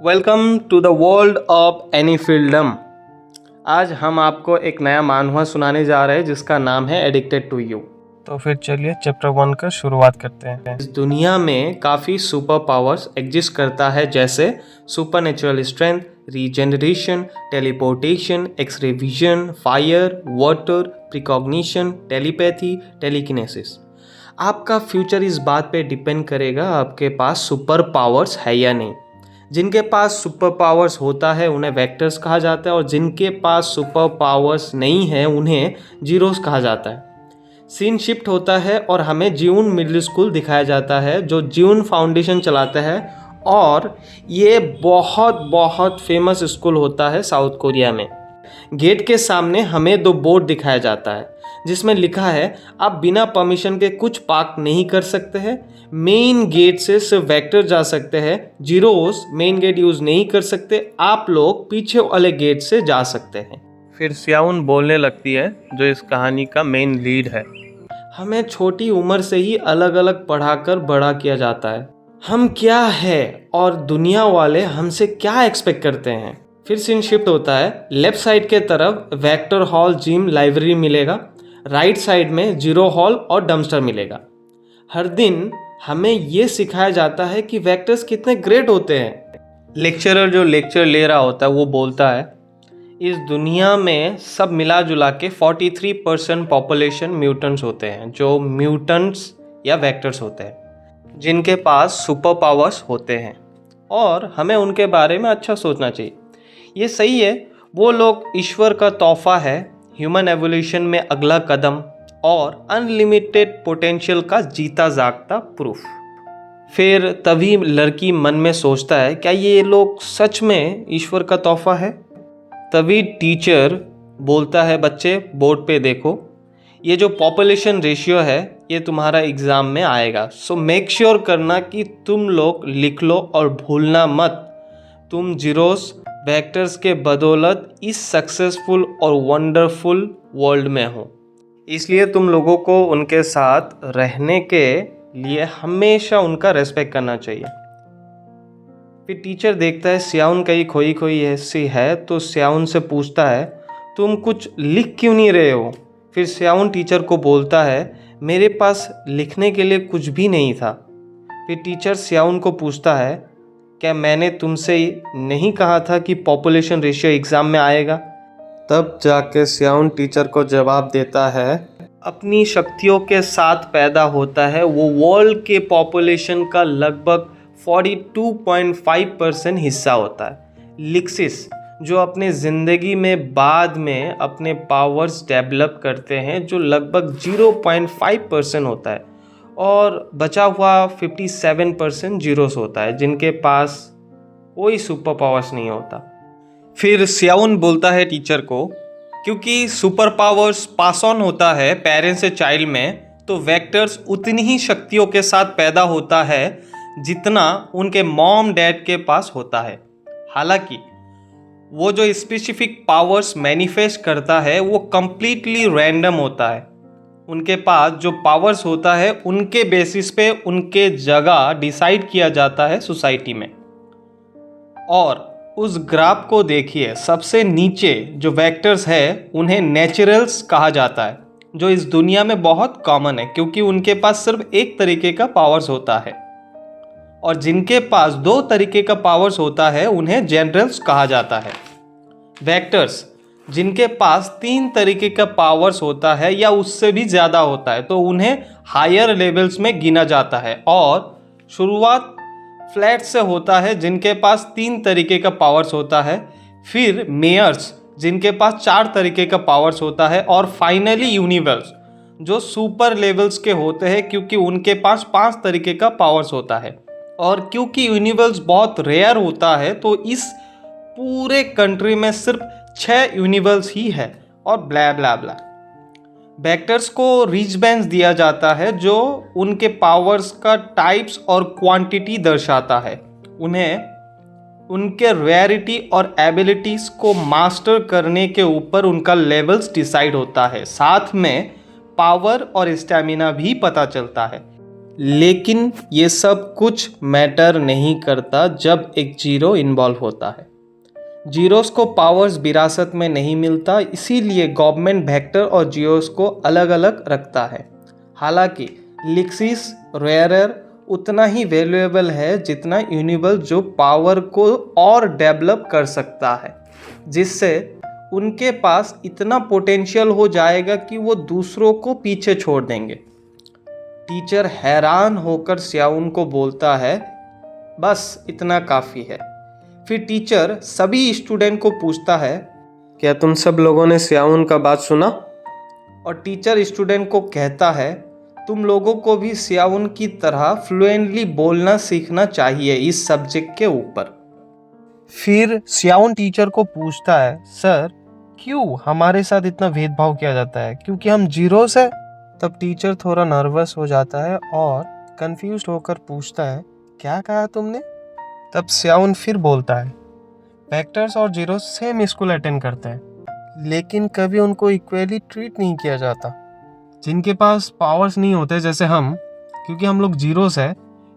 Welcome to the world of एनीफिल्डम। आज हम आपको एक नया मानहुआ सुनाने जा रहे हैं जिसका नाम है एडिक्टेड टू यू। तो फिर चलिए चैप्टर 1 का शुरुआत करते हैं। इस दुनिया में काफ़ी सुपर पावर्स एग्जिस्ट करता है, जैसे super natural strength, regeneration, teleportation, x ray vision, fire, water, precognition, telepathy, telekinesis. आपका फ्यूचर इस बात पे डिपेंड करेगा आपके पास सुपर पावर्स है या नहीं। जिनके पास सुपर पावर्स होता है उन्हें वेक्टर्स कहा जाता है, और जिनके पास सुपर पावर्स नहीं है उन्हें जीरोस कहा जाता है। सीन शिफ्ट होता है और हमें जिउन मिडिल स्कूल दिखाया जाता है जो जिउन फाउंडेशन चलाता है, और ये बहुत फेमस स्कूल होता है साउथ कोरिया में। गेट के सामने हमें 2 बोर्ड दिखाया जाता है जिसमें लिखा है आप बिना परमिशन के कुछ पार्क नहीं कर सकते हैं। मेन गेट से सिर्फ वेक्टर जा सकते हैं, जीरोस मेन गेट यूज़ नहीं कर सकते, आप लोग पीछे वाले गेट से जा सकते हैं। फिर स्याउन बोलने लगती है जो इस कहानी का मेन लीड है। हमें छोटी उम्र से ही अलग अलग पढ़ाकर बड़ा किया जाता है। हम क्या है और दुनिया वाले हमसे क्या एक्सपेक्ट करते हैं। फिर सीन शिफ्ट होता है। लेफ्ट साइड के तरफ वेक्टर हॉल, जिम, लाइब्रेरी मिलेगा। राइट साइड में जीरो हॉल और डम्पस्टर मिलेगा। हर दिन हमें ये सिखाया जाता है कि वेक्टर्स कितने ग्रेट होते हैं। लेक्चरर जो लेक्चर ले रहा होता है वो बोलता है इस दुनिया में सब मिला जुला के 43% पॉपुलेशन म्यूटेंट्स होते हैं, जो म्यूटेंट्स या वेक्टर्स होते हैं जिनके पास सुपर पावर्स होते हैं, और हमें उनके बारे में अच्छा सोचना चाहिए। ये सही है, वो लोग ईश्वर का तोहफा है, ह्यूमन एवोल्यूशन में अगला कदम और अनलिमिटेड पोटेंशियल का जीता जागता प्रूफ। फिर तभी लड़की मन में सोचता है क्या ये लोग सच में ईश्वर का तोहफा है। तभी टीचर बोलता है बच्चे बोर्ड पे देखो, ये जो पॉपुलेशन रेशियो है ये तुम्हारा एग्ज़ाम में आएगा, सो मेक श्योर करना कि तुम लोग लिख लो और भूलना मत तुम जीरोस वेक्टर्स के बदौलत इस सक्सेसफुल और वंडरफुल वर्ल्ड में हो। इसलिए तुम लोगों को उनके साथ रहने के लिए हमेशा उनका रेस्पेक्ट करना चाहिए। फिर टीचर देखता है स्याउन कहीं खोई खोई ऐसी है, तो स्याउन से पूछता है तुम कुछ लिख क्यों नहीं रहे हो। फिर स्याउन टीचर को बोलता है मेरे पास लिखने के लिए कुछ भी नहीं था। फिर टीचर स्याउन को पूछता है क्या मैंने तुमसे नहीं कहा था कि पॉपुलेशन रेशियो एग्ज़ाम में आएगा। तब जाके स्याउन टीचर को जवाब देता है अपनी शक्तियों के साथ पैदा होता है वो वर्ल्ड के पॉपुलेशन का लगभग 42.5% हिस्सा होता है। लिक्सिस जो अपने ज़िंदगी में बाद में अपने पावर्स डेवलप करते हैं जो लगभग 0.5% होता है, और बचा हुआ 57% जीरोस होता है जिनके पास कोई सुपर पावर्स नहीं होता। फिर स्याउन बोलता है टीचर को क्योंकि सुपर पावर्स पास ऑन होता है पेरेंट्स से चाइल्ड में, तो वेक्टर्स उतनी ही शक्तियों के साथ पैदा होता है जितना उनके मॉम डैड के पास होता है। हालांकि वो जो स्पेसिफिक पावर्स मैनिफेस्ट करता है वो कंप्लीटली रैंडम होता है। उनके पास जो पावर्स होता है उनके बेसिस पे उनके जगह डिसाइड किया जाता है सोसाइटी में। और उस ग्राफ को देखिए, सबसे नीचे जो वेक्टर्स है उन्हें नेचुरल्स कहा जाता है, जो इस दुनिया में बहुत कॉमन है क्योंकि उनके पास सिर्फ एक तरीके का पावर्स होता है, और जिनके पास 2 तरीके का पावर्स होता है उन्हें जनरल्स कहा जाता है। वेक्टर्स जिनके पास 3 तरीके का पावर्स होता है या उससे भी ज़्यादा होता है तो उन्हें हायर लेवल्स में गिना जाता है, और शुरुआत फ्लैट से होता है जिनके पास 3 तरीके का पावर्स होता है, फिर मेयर्स जिनके पास 4 तरीके का पावर्स होता है, और फाइनली यूनिवर्स जो सुपर लेवल्स के होते हैं क्योंकि उनके पास 5 तरीके का पावर्स होता है। और क्योंकि यूनिवर्स बहुत रेयर होता है तो इस पूरे कंट्री में सिर्फ 6 यूनिवर्स ही है, और ब्ला ब्ला ब्ला। वेक्टर्स को रिच बैंड्स दिया जाता है जो उनके पावर्स का टाइप्स और क्वांटिटी दर्शाता है। उन्हें उनके रेयरिटी और एबिलिटीज़ को मास्टर करने के ऊपर उनका लेवल्स डिसाइड होता है। साथ में पावर और स्टैमिना भी पता चलता है। लेकिन ये सब कुछ मैटर नहीं करता जब एक जीरो इन्वॉल्व होता है। जीरोस को पावर्स विरासत में नहीं मिलता, इसीलिए गवर्नमेंट वेक्टर और जीरोस को अलग अलग रखता है। हालांकि लिक्सिस रेयरर उतना ही वैल्यूएबल है जितना यूनिबल, जो पावर को और डेवलप कर सकता है, जिससे उनके पास इतना पोटेंशियल हो जाएगा कि वो दूसरों को पीछे छोड़ देंगे। टीचर हैरान होकर स्याउन को बोलता है, बस इतना काफ़ी है। फिर टीचर सभी स्टूडेंट को पूछता है, क्या तुम सब लोगों ने स्याउन का बात सुना? और टीचर स्टूडेंट को कहता है, तुम लोगों को भी स्याउन की तरह फ्लुएंटली बोलना सीखना चाहिए इस सब्जेक्ट के ऊपर। फिर स्याउन टीचर को पूछता है, सर क्यों हमारे साथ इतना भेदभाव किया जाता है, क्योंकि हम जीरोस है? तब टीचर थोड़ा नर्वस हो जाता है और कंफ्यूज होकर पूछता है, क्या कहा तुमने? तब स्याउन फिर बोलता है, वेक्टर्स और जीरोस सेम स्कूल अटेंड करते हैं, लेकिन कभी उनको इक्वली ट्रीट नहीं किया जाता। जिनके पास पावर्स नहीं होते जैसे हम, क्योंकि हम लोग जीरोस है,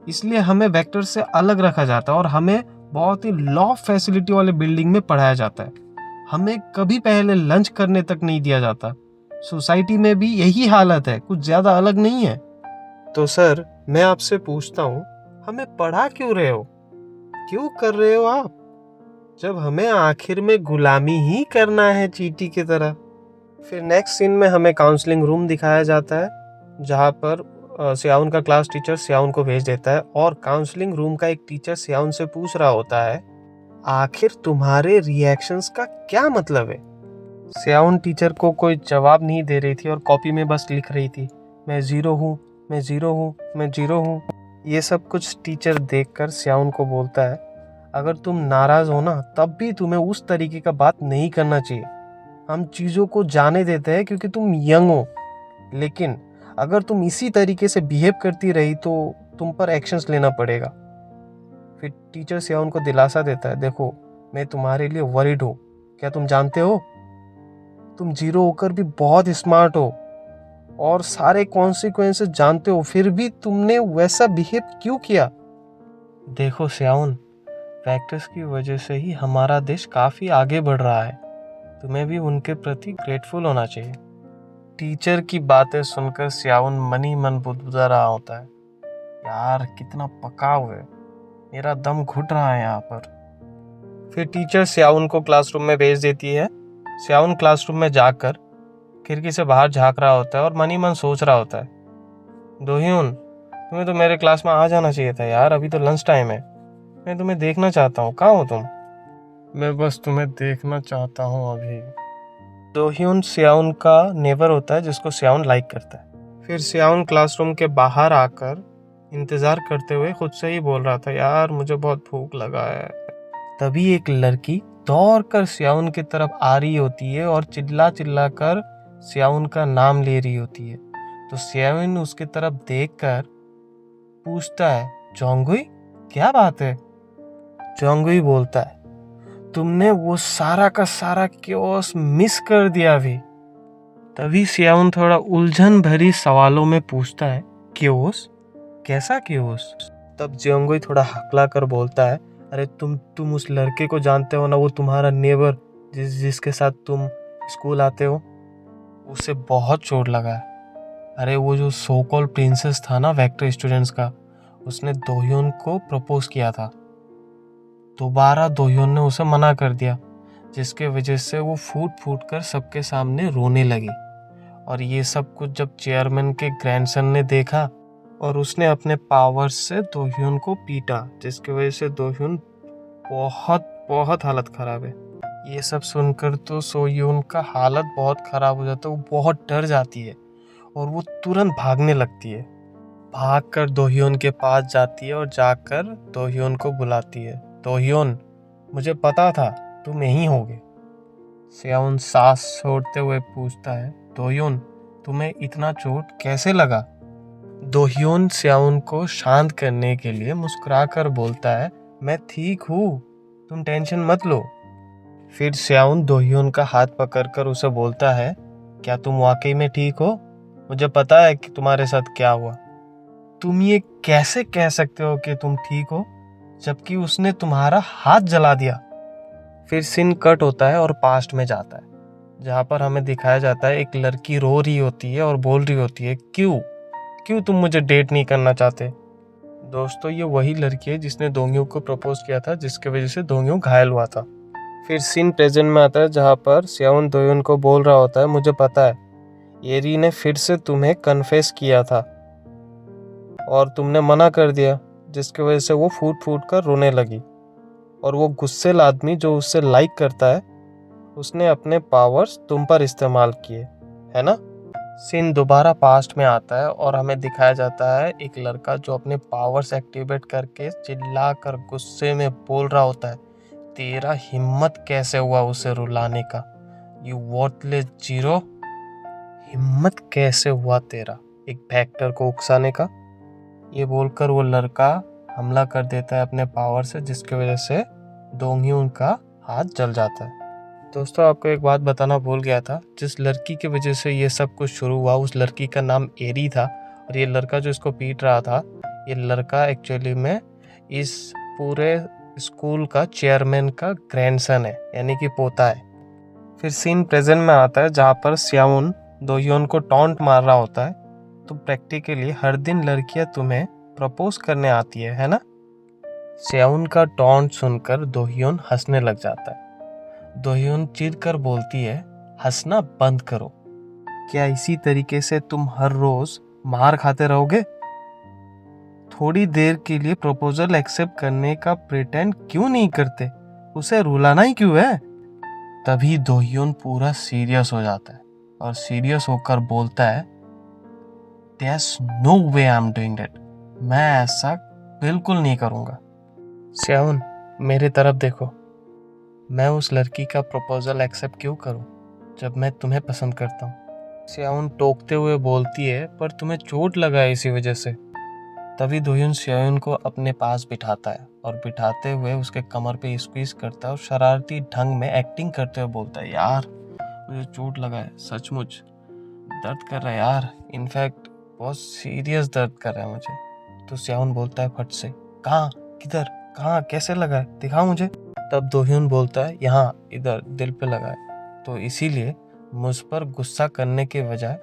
इसलिए हमें वेक्टर्स से अलग रखा जाता है और हमें बहुत ही लॉ फैसिलिटी वाले बिल्डिंग में पढ़ाया जाता है। हमें कभी पहले लंच करने तक नहीं दिया जाता। सोसाइटी में भी यही हालत है, कुछ ज़्यादा अलग नहीं है। तो सर मैं आपसे पूछता हूँ, हमें पढ़ा क्यों रहे हो, क्यों कर रहे हो आप, जब हमें आखिर में गुलामी ही करना है चींटी की तरह? फिर नेक्स्ट सीन में हमें काउंसलिंग रूम दिखाया जाता है, जहाँ पर स्याउन का क्लास टीचर स्याउन को भेज देता है और काउंसलिंग रूम का एक टीचर स्याउन से पूछ रहा होता है, आखिर तुम्हारे रिएक्शंस का क्या मतलब है? स्याउन टीचर को कोई जवाब नहीं दे रही थी और कॉपी में बस लिख रही थी, मैं ज़ीरो हूँ, मैं ज़ीरो हूँ, मैं ज़ीरो हूँ। ये सब कुछ टीचर देखकर स्याउन को बोलता है, अगर तुम नाराज़ हो ना, तब भी तुम्हें उस तरीके का बात नहीं करना चाहिए। हम चीज़ों को जाने देते हैं क्योंकि तुम यंग हो, लेकिन अगर तुम इसी तरीके से बिहेव करती रही तो तुम पर एक्शंस लेना पड़ेगा। फिर टीचर स्याउन को दिलासा देता है, देखो मैं तुम्हारे लिए वरीड हूँ। क्या तुम जानते हो, तुम जीरो होकर भी बहुत स्मार्ट हो और सारे कॉन्सिक्वेंसेस जानते हो, फिर भी तुमने वैसा बिहेव क्यों किया? देखो स्याउन, फैक्टर्स की वजह से ही हमारा देश काफ़ी आगे बढ़ रहा है, तुम्हें भी उनके प्रति ग्रेटफुल होना चाहिए। टीचर की बातें सुनकर स्याउन मन ही मन बुदबुदा रहा होता है, यार कितना पकाऊ है, मेरा दम घुट रहा है यहाँ पर। फिर टीचर स्याउन को क्लासरूम में भेज देती है। स्याउन क्लासरूम में जाकर खिड़की से बाहर झांक रहा होता है और मन ही मन सोच रहा होता है, दोह्यून तुम्हें तो मेरे क्लास में आ जाना चाहिए था यार, अभी तो लंच टाइम है, मैं तुम्हें देखना चाहता हूँ, कहाँ हो तुम? मैं बस तुम्हें देखना चाहता हूँ अभी। दोह्यून स्याउन का नेबर होता है जिसको स्याउन लाइक करता है। फिर स्याउन क्लासरूम के बाहर आकर इंतज़ार करते हुए खुद से ही बोल रहा था, यार मुझे बहुत भूख लगा है। तभी एक लड़की दौड़कर स्याउन की तरफ आ रही होती है और चिल्ला चिल्ला कर स्याउन का नाम ले रही होती है। तो स्याउन उसकी तरफ देखकर पूछता है, जोंगुई क्या बात है? जोंगुई बोलता है, तुमने वो सारा का सारा क्योस मिस कर दिया अभी। तभी स्याउन थोड़ा उलझन भरी सवालों में पूछता है, क्योस? कैसा क्योस? तब जोंगुई थोड़ा हकला कर बोलता है, अरे तुम उस लड़के को जानते हो ना, वो तुम्हारा नेबर जिसके साथ तुम स्कूल आते हो, उसे बहुत चोट लगा है। अरे वो जो सो कॉल प्रिंसेस था ना वेक्टर स्टूडेंट्स का, उसने दोह्योन को प्रपोज किया था। दोबारा दोह्योन ने उसे मना कर दिया, जिसके वजह से वो फूट फूट कर सबके सामने रोने लगी। और ये सब कुछ जब चेयरमैन के ग्रैंडसन ने देखा और उसने अपने पावर से दोह्योन को पीटा, जिसकी वजह से दोह्योन बहुत बहुत हालत ख़राब है। ये सब सुनकर तो सोह्योन का हालत बहुत ख़राब हो जाता है, वो बहुत डर जाती है और वो तुरंत भागने लगती है। भागकर दोह्योन के पास जाती है और जाकर दोह्योन को बुलाती है, दोह्योन मुझे पता था तुम यहीं होगे। स्याउन सांस छोड़ते हुए पूछता है, दोह्योन तुम्हें इतना चोट कैसे लगा? दोह्योन स्याउन को शांत करने के लिए मुस्कुराकर बोलता है, मैं ठीक हूँ, तुम टेंशन मत लो। फिर स्याउन दोह्योन का हाथ पकड़कर उसे बोलता है, क्या तुम वाकई में ठीक हो? मुझे पता है कि तुम्हारे साथ क्या हुआ। तुम ये कैसे कह सकते हो कि तुम ठीक हो जबकि उसने तुम्हारा हाथ जला दिया। फिर सीन कट होता है और पास्ट में जाता है जहाँ पर हमें दिखाया जाता है एक लड़की रो रही होती है और बोल रही होती है क्यों क्यों तुम मुझे डेट नहीं करना चाहते। दोस्तों ये वही लड़की है जिसने दोंग्यों को प्रपोज किया था जिसकी वजह से दोंग्यों घायल हुआ था। फिर सीन प्रेजेंट में आता है जहाँ पर स्याउन दोयोन को बोल रहा होता है मुझे पता है एरी ने फिर से तुम्हें कन्फेस किया था और तुमने मना कर दिया जिसकी वजह से वो फूट फूट कर रोने लगी और वो गुस्सेल आदमी जो उससे लाइक करता है उसने अपने पावर्स तुम पर इस्तेमाल किए, है ना। सीन दोबारा पास्ट में आता है और हमें दिखाया जाता है एक लड़का जो अपने पावर्स एक्टिवेट करके चिल्ला कर गुस्से में बोल रहा होता है तेरा हिम्मत कैसे हुआ उसे रुलाने का, यू वर्थलेस जीरो, हिम्मत कैसे हुआ तेरा एक फैक्टर को उकसाने का। ये बोलकर वो लड़का हमला कर देता है अपने पावर से जिसकी वजह से दोंग्योन का हाथ जल जाता है। दोस्तों आपको एक बात बताना भूल गया था, जिस लड़की की वजह से ये सब कुछ शुरू हुआ उस लड़की का नाम एरी था और ये लड़का जो इसको पीट रहा था ये लड़का एक्चुअली में इस पूरे स्कूल का चेयरमैन का ग्रैंडसन है यानी कि पोता है। फिर सीन प्रेजेंट में आता है जहाँ पर स्याउन दोह्योन को टॉन्ट मार रहा होता है तो प्रैक्टिकली हर दिन लड़कियां तुम्हें प्रपोज करने आती है ना। स्याउन का टॉन्ट सुनकर दोह्योन हंसने लग जाता है। दोह्योन चिढ़कर बोलती है हंसना बंद करो, क्या इसी तरीके से तुम हर रोज मार खाते रहोगे। थोड़ी देर के लिए प्रपोजल एक्सेप्ट करने का प्रिटेंड क्यों नहीं करते, उसे रुलाना ही क्यों है। तभी दोह्योन पूरा सीरियस हो जाता है और सीरियस होकर बोलता है There's no way I'm doing that, मैं ऐसा बिल्कुल नहीं करूँगा। स्याउन मेरे तरफ देखो, मैं उस लड़की का प्रपोजल एक्सेप्ट क्यों करूँ जब मैं तुम्हें पसंद करता हूँ। स्याउन टोकते हुए बोलती है पर तुम्हें चोट लगा है इसी वजह से। तभी दोह्योन स्याउन को अपने पास बिठाता है और बिठाते हुए उसके कमर पे स्क्वीज करता है और शरारती ढंग में एक्टिंग करते हुए बोलता है यार मुझे चोट लगा है, सचमुच दर्द कर रहा है यार, इनफैक्ट बहुत सीरियस दर्द कर रहा है मुझे। तो स्याउन बोलता है फट से कहाँ किधर कहाँ कैसे लगा है दिखाओ मुझे। तब दोह्योन बोलता है यहाँ इधर दिल पे लगा है, तो इसीलिए मुझ पर गुस्सा करने के बजाय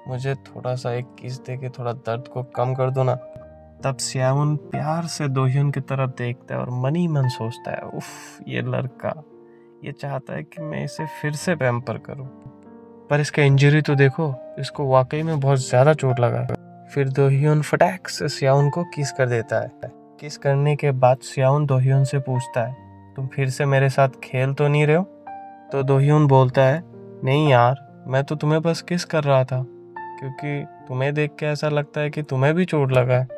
मुझे थोड़ा सा एक किस दे के थोड़ा दर्द को कम कर दो ना। तब स्याउन प्यार से दोह्योन की तरफ देखता है और मन ही मन सोचता है उफ ये लड़का ये चाहता है कि मैं इसे फिर से पैम्पर करूं, पर इसका इंजरी तो देखो, इसको वाकई में बहुत ज़्यादा चोट लगा है। फिर दोह्योन फटाक से स्याउन को किस कर देता है। किस करने के बाद स्याउन दोह्योन से पूछता है तुम फिर से मेरे साथ खेल तो नहीं रहे हो। तो दोह्योन बोलता है नहीं यार मैं तो तुम्हें बस किस कर रहा था क्योंकि तुम्हें देख के ऐसा लगता है कि तुम्हें भी चोट लगा है।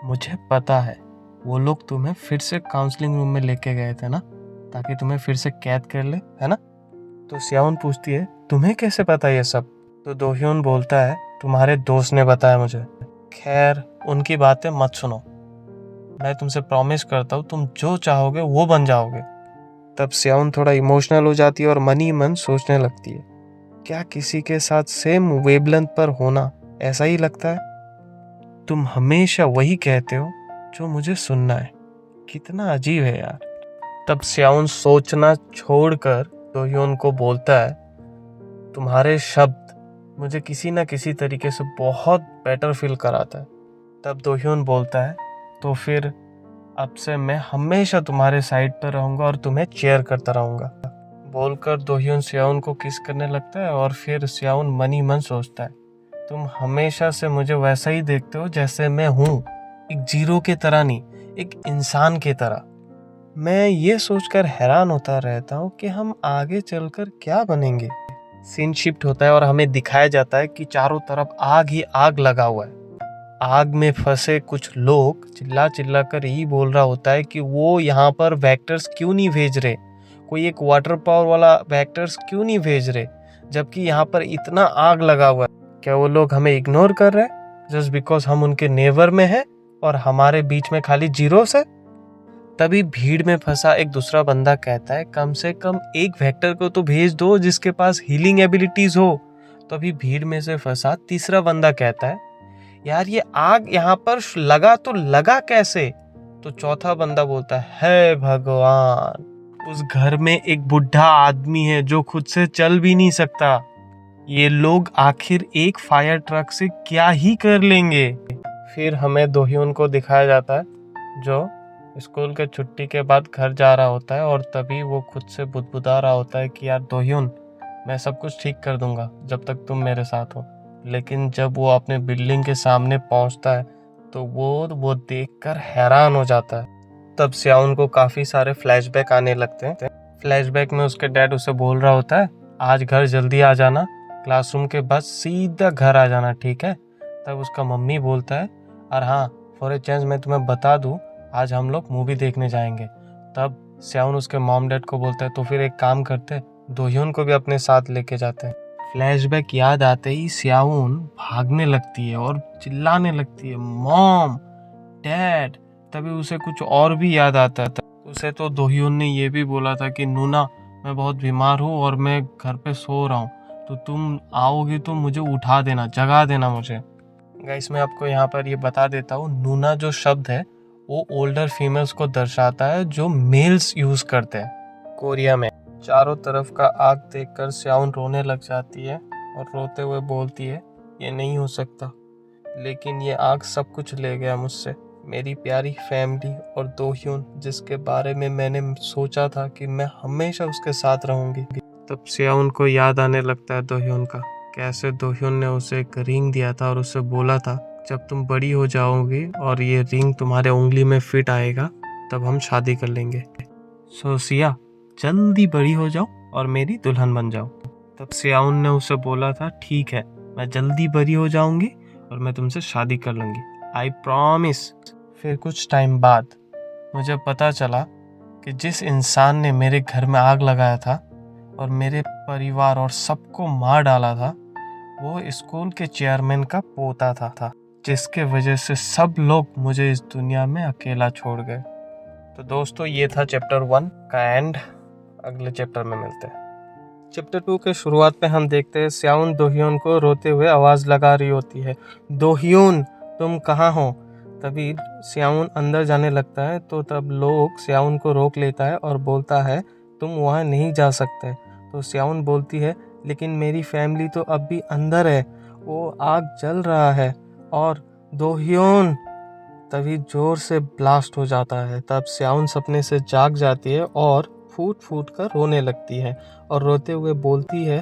मुझे पता है वो लोग तुम्हें फिर से काउंसलिंग रूम में लेके गए थे ना ताकि तुम्हें फिर से कैद कर ले, है ना। तो स्याउन पूछती है तुम्हें कैसे पता ये सब। तो दोह्योन बोलता है तुम्हारे दोस्त ने बताया मुझे। खैर उनकी बातें मत सुनो, मैं तुमसे प्रॉमिस करता हूँ तुम जो चाहोगे वो बन जाओगे। तब स्याउन थोड़ा इमोशनल हो जाती है और मन ही मन सोचने लगती है क्या किसी के साथ सेम वेवलेंथ पर होना ऐसा ही लगता है। तुम हमेशा वही कहते हो जो मुझे सुनना है, कितना अजीब है यार। तब स्याउन सोचना छोड़कर दोह्योन को बोलता है तुम्हारे शब्द मुझे किसी ना किसी तरीके से बहुत बेटर फील कराता है। तब दोह्योन बोलता है तो फिर अब से मैं हमेशा तुम्हारे साइड पर रहूंगा और तुम्हें चेयर करता रहूंगा। बोलकर दोह्योन स्याउन को किस करने लगता है और फिर स्याउन मन ही मन सोचता है तुम हमेशा से मुझे वैसा ही देखते हो जैसे मैं हूँ, एक जीरो के तरह नहीं, एक इंसान के तरह। मैं ये सोचकर हैरान होता रहता हूँ कि हम आगे चलकर क्या बनेंगे। सीन शिफ्ट होता है और हमें दिखाया जाता है कि चारों तरफ आग ही आग लगा हुआ है। आग में फंसे कुछ लोग चिल्ला चिल्ला कर यही बोल रहा होता है कि वो यहाँ पर वेक्टर्स क्यों नहीं भेज रहे, कोई एक वाटर पावर वाला वेक्टर्स क्यों नहीं भेज रहे जबकि यहाँ पर इतना आग लगा हुआ है। क्या वो लोग हमें इग्नोर कर रहे हैं जस्ट बिकॉज हम उनके नेवर में हैं और हमारे बीच में खाली जीरोस है। तभी भीड़ में फंसा एक दूसरा बंदा कहता है कम से कम एक वेक्टर को तो भेज दो जिसके पास हीलिंग एबिलिटीज हो। तभी भीड़ में से फंसा तीसरा बंदा कहता है यार ये आग यहाँ पर लगा तो लगा कैसे? तो चौथा बंदा बोलता है भगवान, उस घर में एक बुढ़ा आदमी है जो खुद से चल भी नहीं सकता। ये लोग आखिर एक फायर ट्रक से क्या ही कर लेंगे। फिर हमें दोह्योन को दिखाया जाता है जो स्कूल के छुट्टी के बाद घर जा रहा होता है और तभी वो खुद से बुदबुदा रहा होता है कि यार दोह्योन, मैं सब कुछ ठीक कर दूंगा जब तक तुम मेरे साथ हो। लेकिन जब वो अपने बिल्डिंग के सामने पहुंचता है तो वो देखकर हैरान हो जाता है। तब स्याउन को काफ़ी सारे फ्लैशबैक आने लगते हैं। फ्लैशबैक में उसके डैड उसे बोल रहा होता है आज घर जल्दी आ जाना, क्लासरूम के बाद सीधा घर आ जाना, ठीक है? तब उसका मम्मी बोलता है और हाँ, फॉर ए चेंज मैं तुम्हें बता दूँ आज हम लोग मूवी देखने जाएंगे। तब स्याउन उसके मॉम डैड को बोलता है तो फिर एक काम करते, दोह्योन को भी अपने साथ लेके जाते हैं। फ्लैशबैक याद आते ही स्याउन भागने लगती है और चिल्लाने लगती है मॉम, डैड। तभी उसे कुछ और भी याद आता था। उसे तो दोह्योन ने ये भी बोला था कि नूना, मैं बहुत बीमार हूँ और मैं घर पे सो रहा हूँ, तो तुम आओगी तो मुझे उठा देना, जगा देना मुझे। गाइस मैं आपको यहाँ पर ये बता देता हूँ, नूना जो शब्द है वो ओल्डर फीमेल्स को दर्शाता है जो मेल्स यूज करते हैं कोरिया में। चारों तरफ का आग देखकर स्याउन रोने लग जाती है और रोते हुए बोलती है ये नहीं हो सकता, लेकिन ये आग सब कुछ ले गया मुझसे, मेरी प्यारी फैमिली और दोह्योन जिसके बारे में मैंने सोचा था कि मैं हमेशा उसके साथ रहूंगी। तब स्याउन को याद आने लगता है दोह्योन का, कैसे दोह्योन ने उसे एक रिंग दिया था और उसे बोला था जब तुम बड़ी हो जाओगी और ये रिंग तुम्हारे उंगली में फिट आएगा तब हम शादी कर लेंगे। सो सिया, जल्दी बड़ी हो जाओ और मेरी दुल्हन बन जाओ। तब स्याउन ने उसे बोला था ठीक है, मैं जल्दी बड़ी हो जाऊंगी और मैं तुमसे शादी कर लूंगी, आई प्रॉमिस। फिर कुछ टाइम बाद मुझे पता चला कि जिस इंसान ने मेरे घर में आग लगाया था और मेरे परिवार और सबको मार डाला था वो स्कूल के चेयरमैन का पोता था, जिसके वजह से सब लोग मुझे इस दुनिया में अकेला छोड़ गए। तो दोस्तों ये था चैप्टर 1 का एंड। अगले चैप्टर में मिलते हैं। चैप्टर 2 के शुरुआत में हम देखते हैं स्याउन दोह्योन को रोते हुए आवाज़ लगा रही होती है, दोह्योन तुम कहाँ हो? तभी स्याउन अंदर जाने लगता है तो तब लोग स्याउन को रोक लेता है और बोलता है तुम वहाँ नहीं जा सकते। तो स्याउन बोलती है लेकिन मेरी फैमिली तो अब भी अंदर है, वो आग जल रहा है। और दोह्योन, तभी जोर से ब्लास्ट हो जाता है। तब स्याउन सपने से जाग जाती है और फूट फूट कर रोने लगती है और रोते हुए बोलती है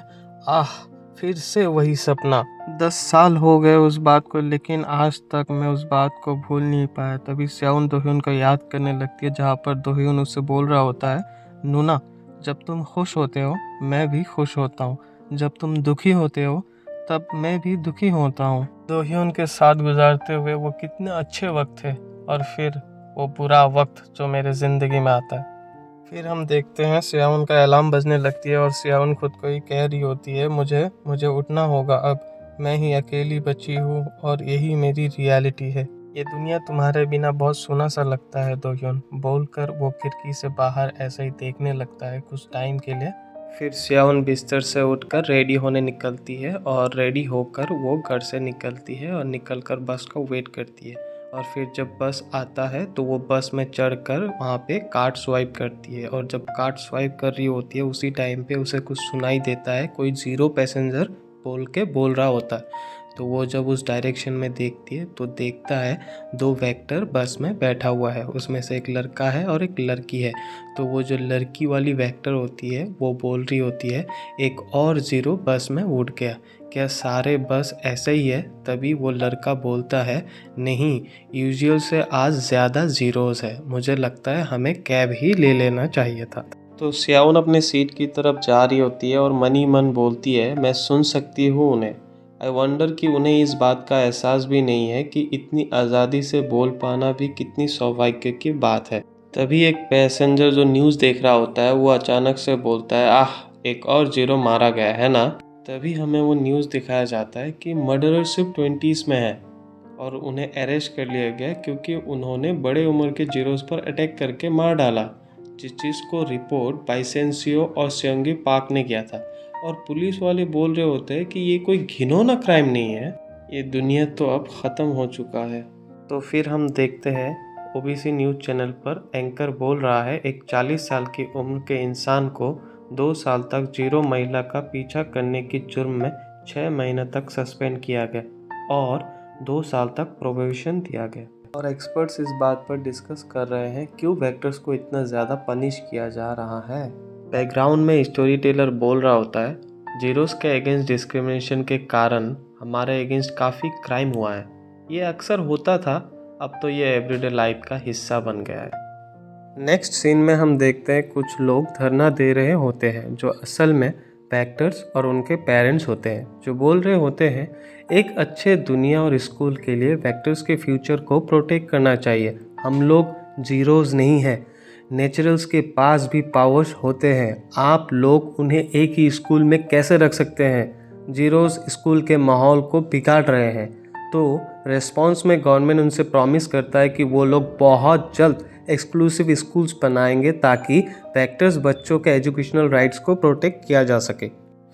आह, फिर से वही सपना, 10 साल हो गए उस बात को, लेकिन आज तक मैं उस बात को भूल नहीं पाया। तभी स्याउन दोह्योन को याद करने लगती है जहाँ पर दोह्योन उससे बोल रहा होता है नूना, जब तुम खुश होते हो मैं भी खुश होता हूँ, जब तुम दुखी होते हो तब मैं भी दुखी होता हूँ। दोह्योन के साथ गुजारते हुए वो कितने अच्छे वक्त थे और फिर वो बुरा वक्त जो मेरे ज़िंदगी में आता है। फिर हम देखते हैं स्याउन का अलार्म बजने लगती है और स्याउन खुद को ही कह रही होती है मुझे उठना होगा, अब मैं ही अकेली बची हूँ और यही मेरी रियलिटी है। ये दुनिया तुम्हारे बिना बहुत सुना सा लगता है दोह्योन, बोलकर वो खिड़की से बाहर ऐसे ही देखने लगता है कुछ टाइम के लिए। फिर स्याउन बिस्तर से उठकर रेडी होने निकलती है और रेडी होकर वो घर से निकलती है और निकलकर बस को वेट करती है। और फिर जब बस आता है तो वो बस में चढ़कर वहाँ पे कार्ड स्वाइप करती है और जब कार्ड स्वाइप कर रही होती है उसी टाइम पे उसे कुछ सुनाई देता है, कोई 0 पैसेंजर बोल रहा होता है। तो वो जब उस डायरेक्शन में देखती है तो देखता है 2 वेक्टर बस में बैठा हुआ है, उसमें से एक लड़का है और एक लड़की है। तो वो जो लड़की वाली वेक्टर होती है वो बोल रही होती है एक और 0 बस में उड़ गया, क्या सारे बस ऐसे ही है? तभी वो लड़का बोलता है नहीं, यूजुअल से आज ज़्यादा ज़ीरोज़ है, मुझे लगता है हमें कैब ही ले लेना चाहिए था। तो स्याउन अपने सीट की तरफ जा रही होती है और मनी मन बोलती है मैं सुन सकती हूँ उन्हें। आई वंडर कि उन्हें इस बात का एहसास भी नहीं है कि इतनी आज़ादी से बोल पाना भी कितनी सौभाग्य की बात है। तभी एक पैसेंजर जो न्यूज़ देख रहा होता है वो अचानक से बोलता है आह, एक और 0 मारा गया है ना। तभी हमें वो न्यूज़ दिखाया जाता है कि मर्डरर सिर्फ 20s में है और उन्हें अरेस्ट कर लिया गया क्योंकि उन्होंने बड़े उम्र के जीरोस पर अटैक करके मार डाला, जिस चीज़ को रिपोर्ट बाइसेंसियो और सेंगी पार्क ने किया था। और पुलिस वाले बोल रहे होते हैं कि ये कोई घिनौना क्राइम नहीं है, ये दुनिया तो अब ख़त्म हो चुका है। तो फिर हम देखते हैं ओबीसी न्यूज़ चैनल पर एंकर बोल रहा है एक 40 साल की उम्र के इंसान को 2 साल तक जीरो महिला का पीछा करने की जुर्म में 6 महीने तक सस्पेंड किया गया और 2 साल तक प्रोबेशन दिया गया। और एक्सपर्ट्स इस बात पर डिस्कस कर रहे हैं क्यों वेक्टर्स को इतना ज़्यादा पनिश किया जा रहा है। बैकग्राउंड में स्टोरी टेलर बोल रहा होता है जीरोस के अगेंस्ट डिस्क्रिमिनेशन के कारण हमारे अगेंस्ट काफ़ी क्राइम हुआ है। ये अक्सर होता था, अब तो ये एवरीडे लाइफ का हिस्सा बन गया है। नेक्स्ट सीन में हम देखते हैं कुछ लोग धरना दे रहे होते हैं जो असल में वेक्टर्स और उनके पेरेंट्स होते हैं, जो बोल रहे होते हैं एक अच्छे दुनिया और स्कूल के लिए वेक्टर्स के फ्यूचर को प्रोटेक्ट करना चाहिए। हम लोग जीरोज़ नहीं हैं, नेचुरल्स के पास भी पावर्स होते हैं, आप लोग उन्हें एक ही स्कूल में कैसे रख सकते हैं। जीरोज़ स्कूल के माहौल को बिगाड़ रहे हैं। तो रेस्पॉन्स में गवर्नमेंट उनसे प्रॉमिस करता है कि वो लोग बहुत जल्द एक्सक्लूसिव स्कूल्स बनाएंगे ताकि वेक्टर्स बच्चों के एजुकेशनल राइट्स को प्रोटेक्ट किया जा सके।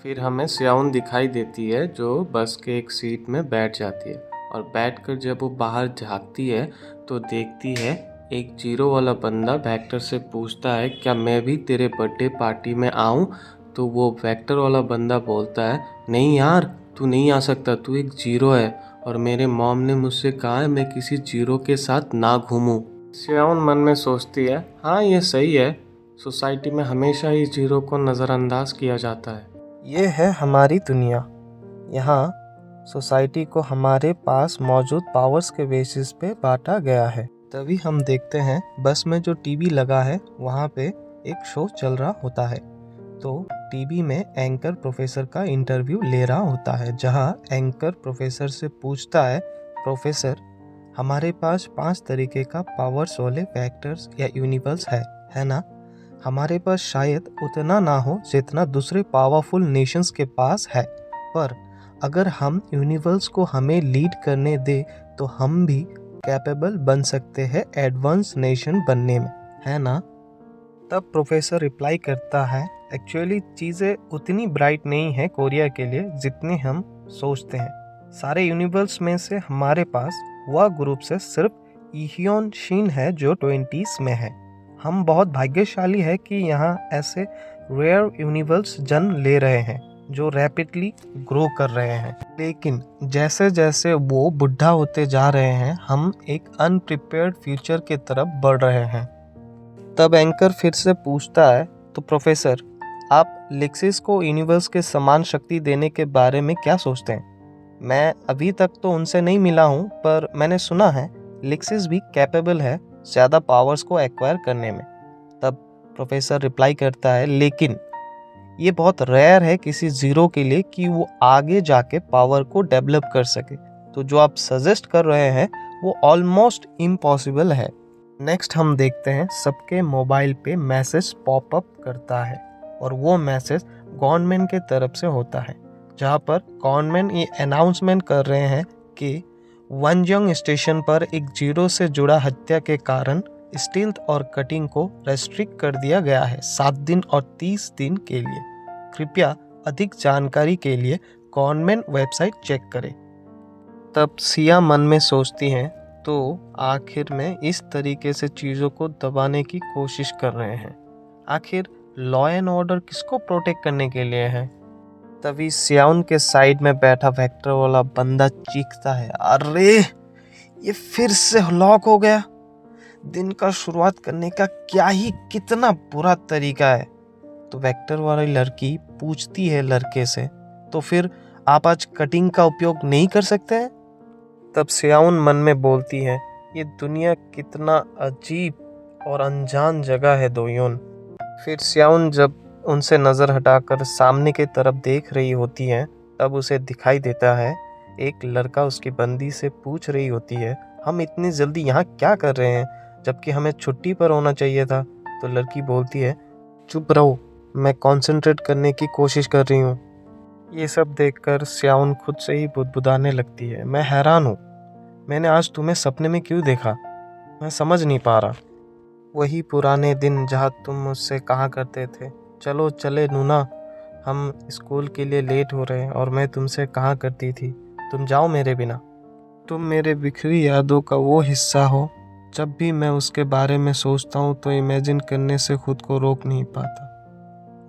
फिर हमें स्याउन दिखाई देती है जो बस के एक सीट में बैठ जाती है और बैठकर जब वो बाहर झांकती है तो देखती है एक जीरो वाला बंदा वेक्टर से पूछता है क्या मैं भी तेरे बर्थडे पार्टी में आऊँ। तो वो वेक्टर वाला बंदा बोलता है नहीं यार, तू नहीं आ सकता, तू एक जीरो है और मेरे मॉम ने मुझसे कहा है मैं किसी जीरो के साथ ना घूमूं। स्याउन मन में सोचती है हाँ ये सही है, सोसाइटी में हमेशा ही जीरो को नज़रअंदाज किया जाता है। ये है हमारी दुनिया, यहाँ सोसाइटी को हमारे पास मौजूद पावर्स के बेसिस पे बांटा गया है। तभी हम देखते हैं बस में जो टीवी लगा है वहाँ पे एक शो चल रहा होता है। तो टीवी में एंकर प्रोफेसर का इंटरव्यू ले रहा होता है, जहाँ एंकर प्रोफेसर से पूछता है प्रोफेसर हमारे पास 5 तरीके का पावर्स वाले वेक्टर्स या यूनिवर्स है ना। हमारे पास शायद उतना ना हो जितना दूसरे पावरफुल नेशंस के पास है, पर अगर हम यूनिवर्स को हमें लीड करने दे तो हम भी कैपेबल बन सकते हैं एडवांस नेशन बनने में, है ना। तब प्रोफेसर रिप्लाई करता है एक्चुअली चीज़ें उतनी ब्राइट नहीं है कोरिया के लिए जितनी हम सोचते हैं। सारे यूनिवर्स में से हमारे पास वह ग्रुप से सिर्फ इहियोन शिन है जो 20s में है। हम बहुत भाग्यशाली है कि यहाँ ऐसे रेयर यूनिवर्स जन्म ले रहे हैं जो रैपिडली ग्रो कर रहे हैं। लेकिन जैसे जैसे वो बुढ़ा होते जा रहे हैं हम एक अनप्रिपेयर्ड फ्यूचर की तरफ बढ़ रहे हैं। तब एंकर फिर से पूछता है तो प्रोफेसर आप लिक्सिस को यूनिवर्स के समान शक्ति देने के बारे में क्या सोचते हैं। मैं अभी तक तो उनसे नहीं मिला हूँ, पर मैंने सुना है लिक्सिस भी कैपेबल है ज़्यादा पावर्स को एक्वायर करने में। तब प्रोफेसर रिप्लाई करता है लेकिन ये बहुत रेयर है किसी जीरो के लिए कि वो आगे जाके पावर को डेवलप कर सके। तो जो आप सजेस्ट कर रहे हैं वो ऑलमोस्ट इम्पॉसिबल है। नेक्स्ट हम देखते हैं सबके मोबाइल पे मैसेज पॉपअप करता है और वो मैसेज गवर्नमेंट के तरफ से होता है, जहाँ पर गवर्नमेंट ये अनाउंसमेंट कर रहे हैं कि वनजंग स्टेशन पर एक जीरो से जुड़ा हत्या के कारण स्टील्थ और कटिंग को रेस्ट्रिक्ट कर दिया गया है 7 दिन और 30 दिन के लिए। कृपया अधिक जानकारी के लिए गवर्नमेंट वेबसाइट चेक करें। तब सिया मन में सोचती हैं तो आखिर में इस तरीके से चीज़ों को दबाने की कोशिश कर रहे हैं। आखिर लॉ एंड ऑर्डर किसको प्रोटेक्ट करने के लिए है। तभी सियाउन के साइड में बैठा वेक्टर वाला बंदा चीखता है अरे ये फिर से लॉक हो गया। दिन का शुरुआत करने का क्या ही कितना बुरा तरीका है। तो वेक्टर वाली लड़की पूछती है लड़के से तो फिर आप आज कटिंग का उपयोग नहीं कर सकते हैं। तब सियाउन मन में बोलती है ये दुनिया कितना अजीब और अनजान जगह है दोयोन। फिर सियाउन जब उनसे नज़र हटाकर सामने की तरफ देख रही होती है तब उसे दिखाई देता है एक लड़का उसकी बंदी से पूछ रही होती है हम इतनी जल्दी यहाँ क्या कर रहे हैं जबकि हमें छुट्टी पर होना चाहिए था। तो लड़की बोलती है चुप रहो, मैं कंसंट्रेट करने की कोशिश कर रही हूँ। ये सब देखकर सियाउन खुद से ही बुदबुदाने लगती है मैं हैरान हूँ, मैंने आज तुम्हें सपने में क्यों देखा, मैं समझ नहीं पा रहा। वही पुराने दिन जहाँ तुम मुझसे कहा करते थे चलो चले नूना, हम स्कूल के लिए लेट हो रहे हैं और मैं तुमसे कहा करती थी तुम जाओ मेरे बिना। तुम मेरे बिखरी यादों का वो हिस्सा हो। जब भी मैं उसके बारे में सोचता हूँ तो इमेजिन करने से खुद को रोक नहीं पाता।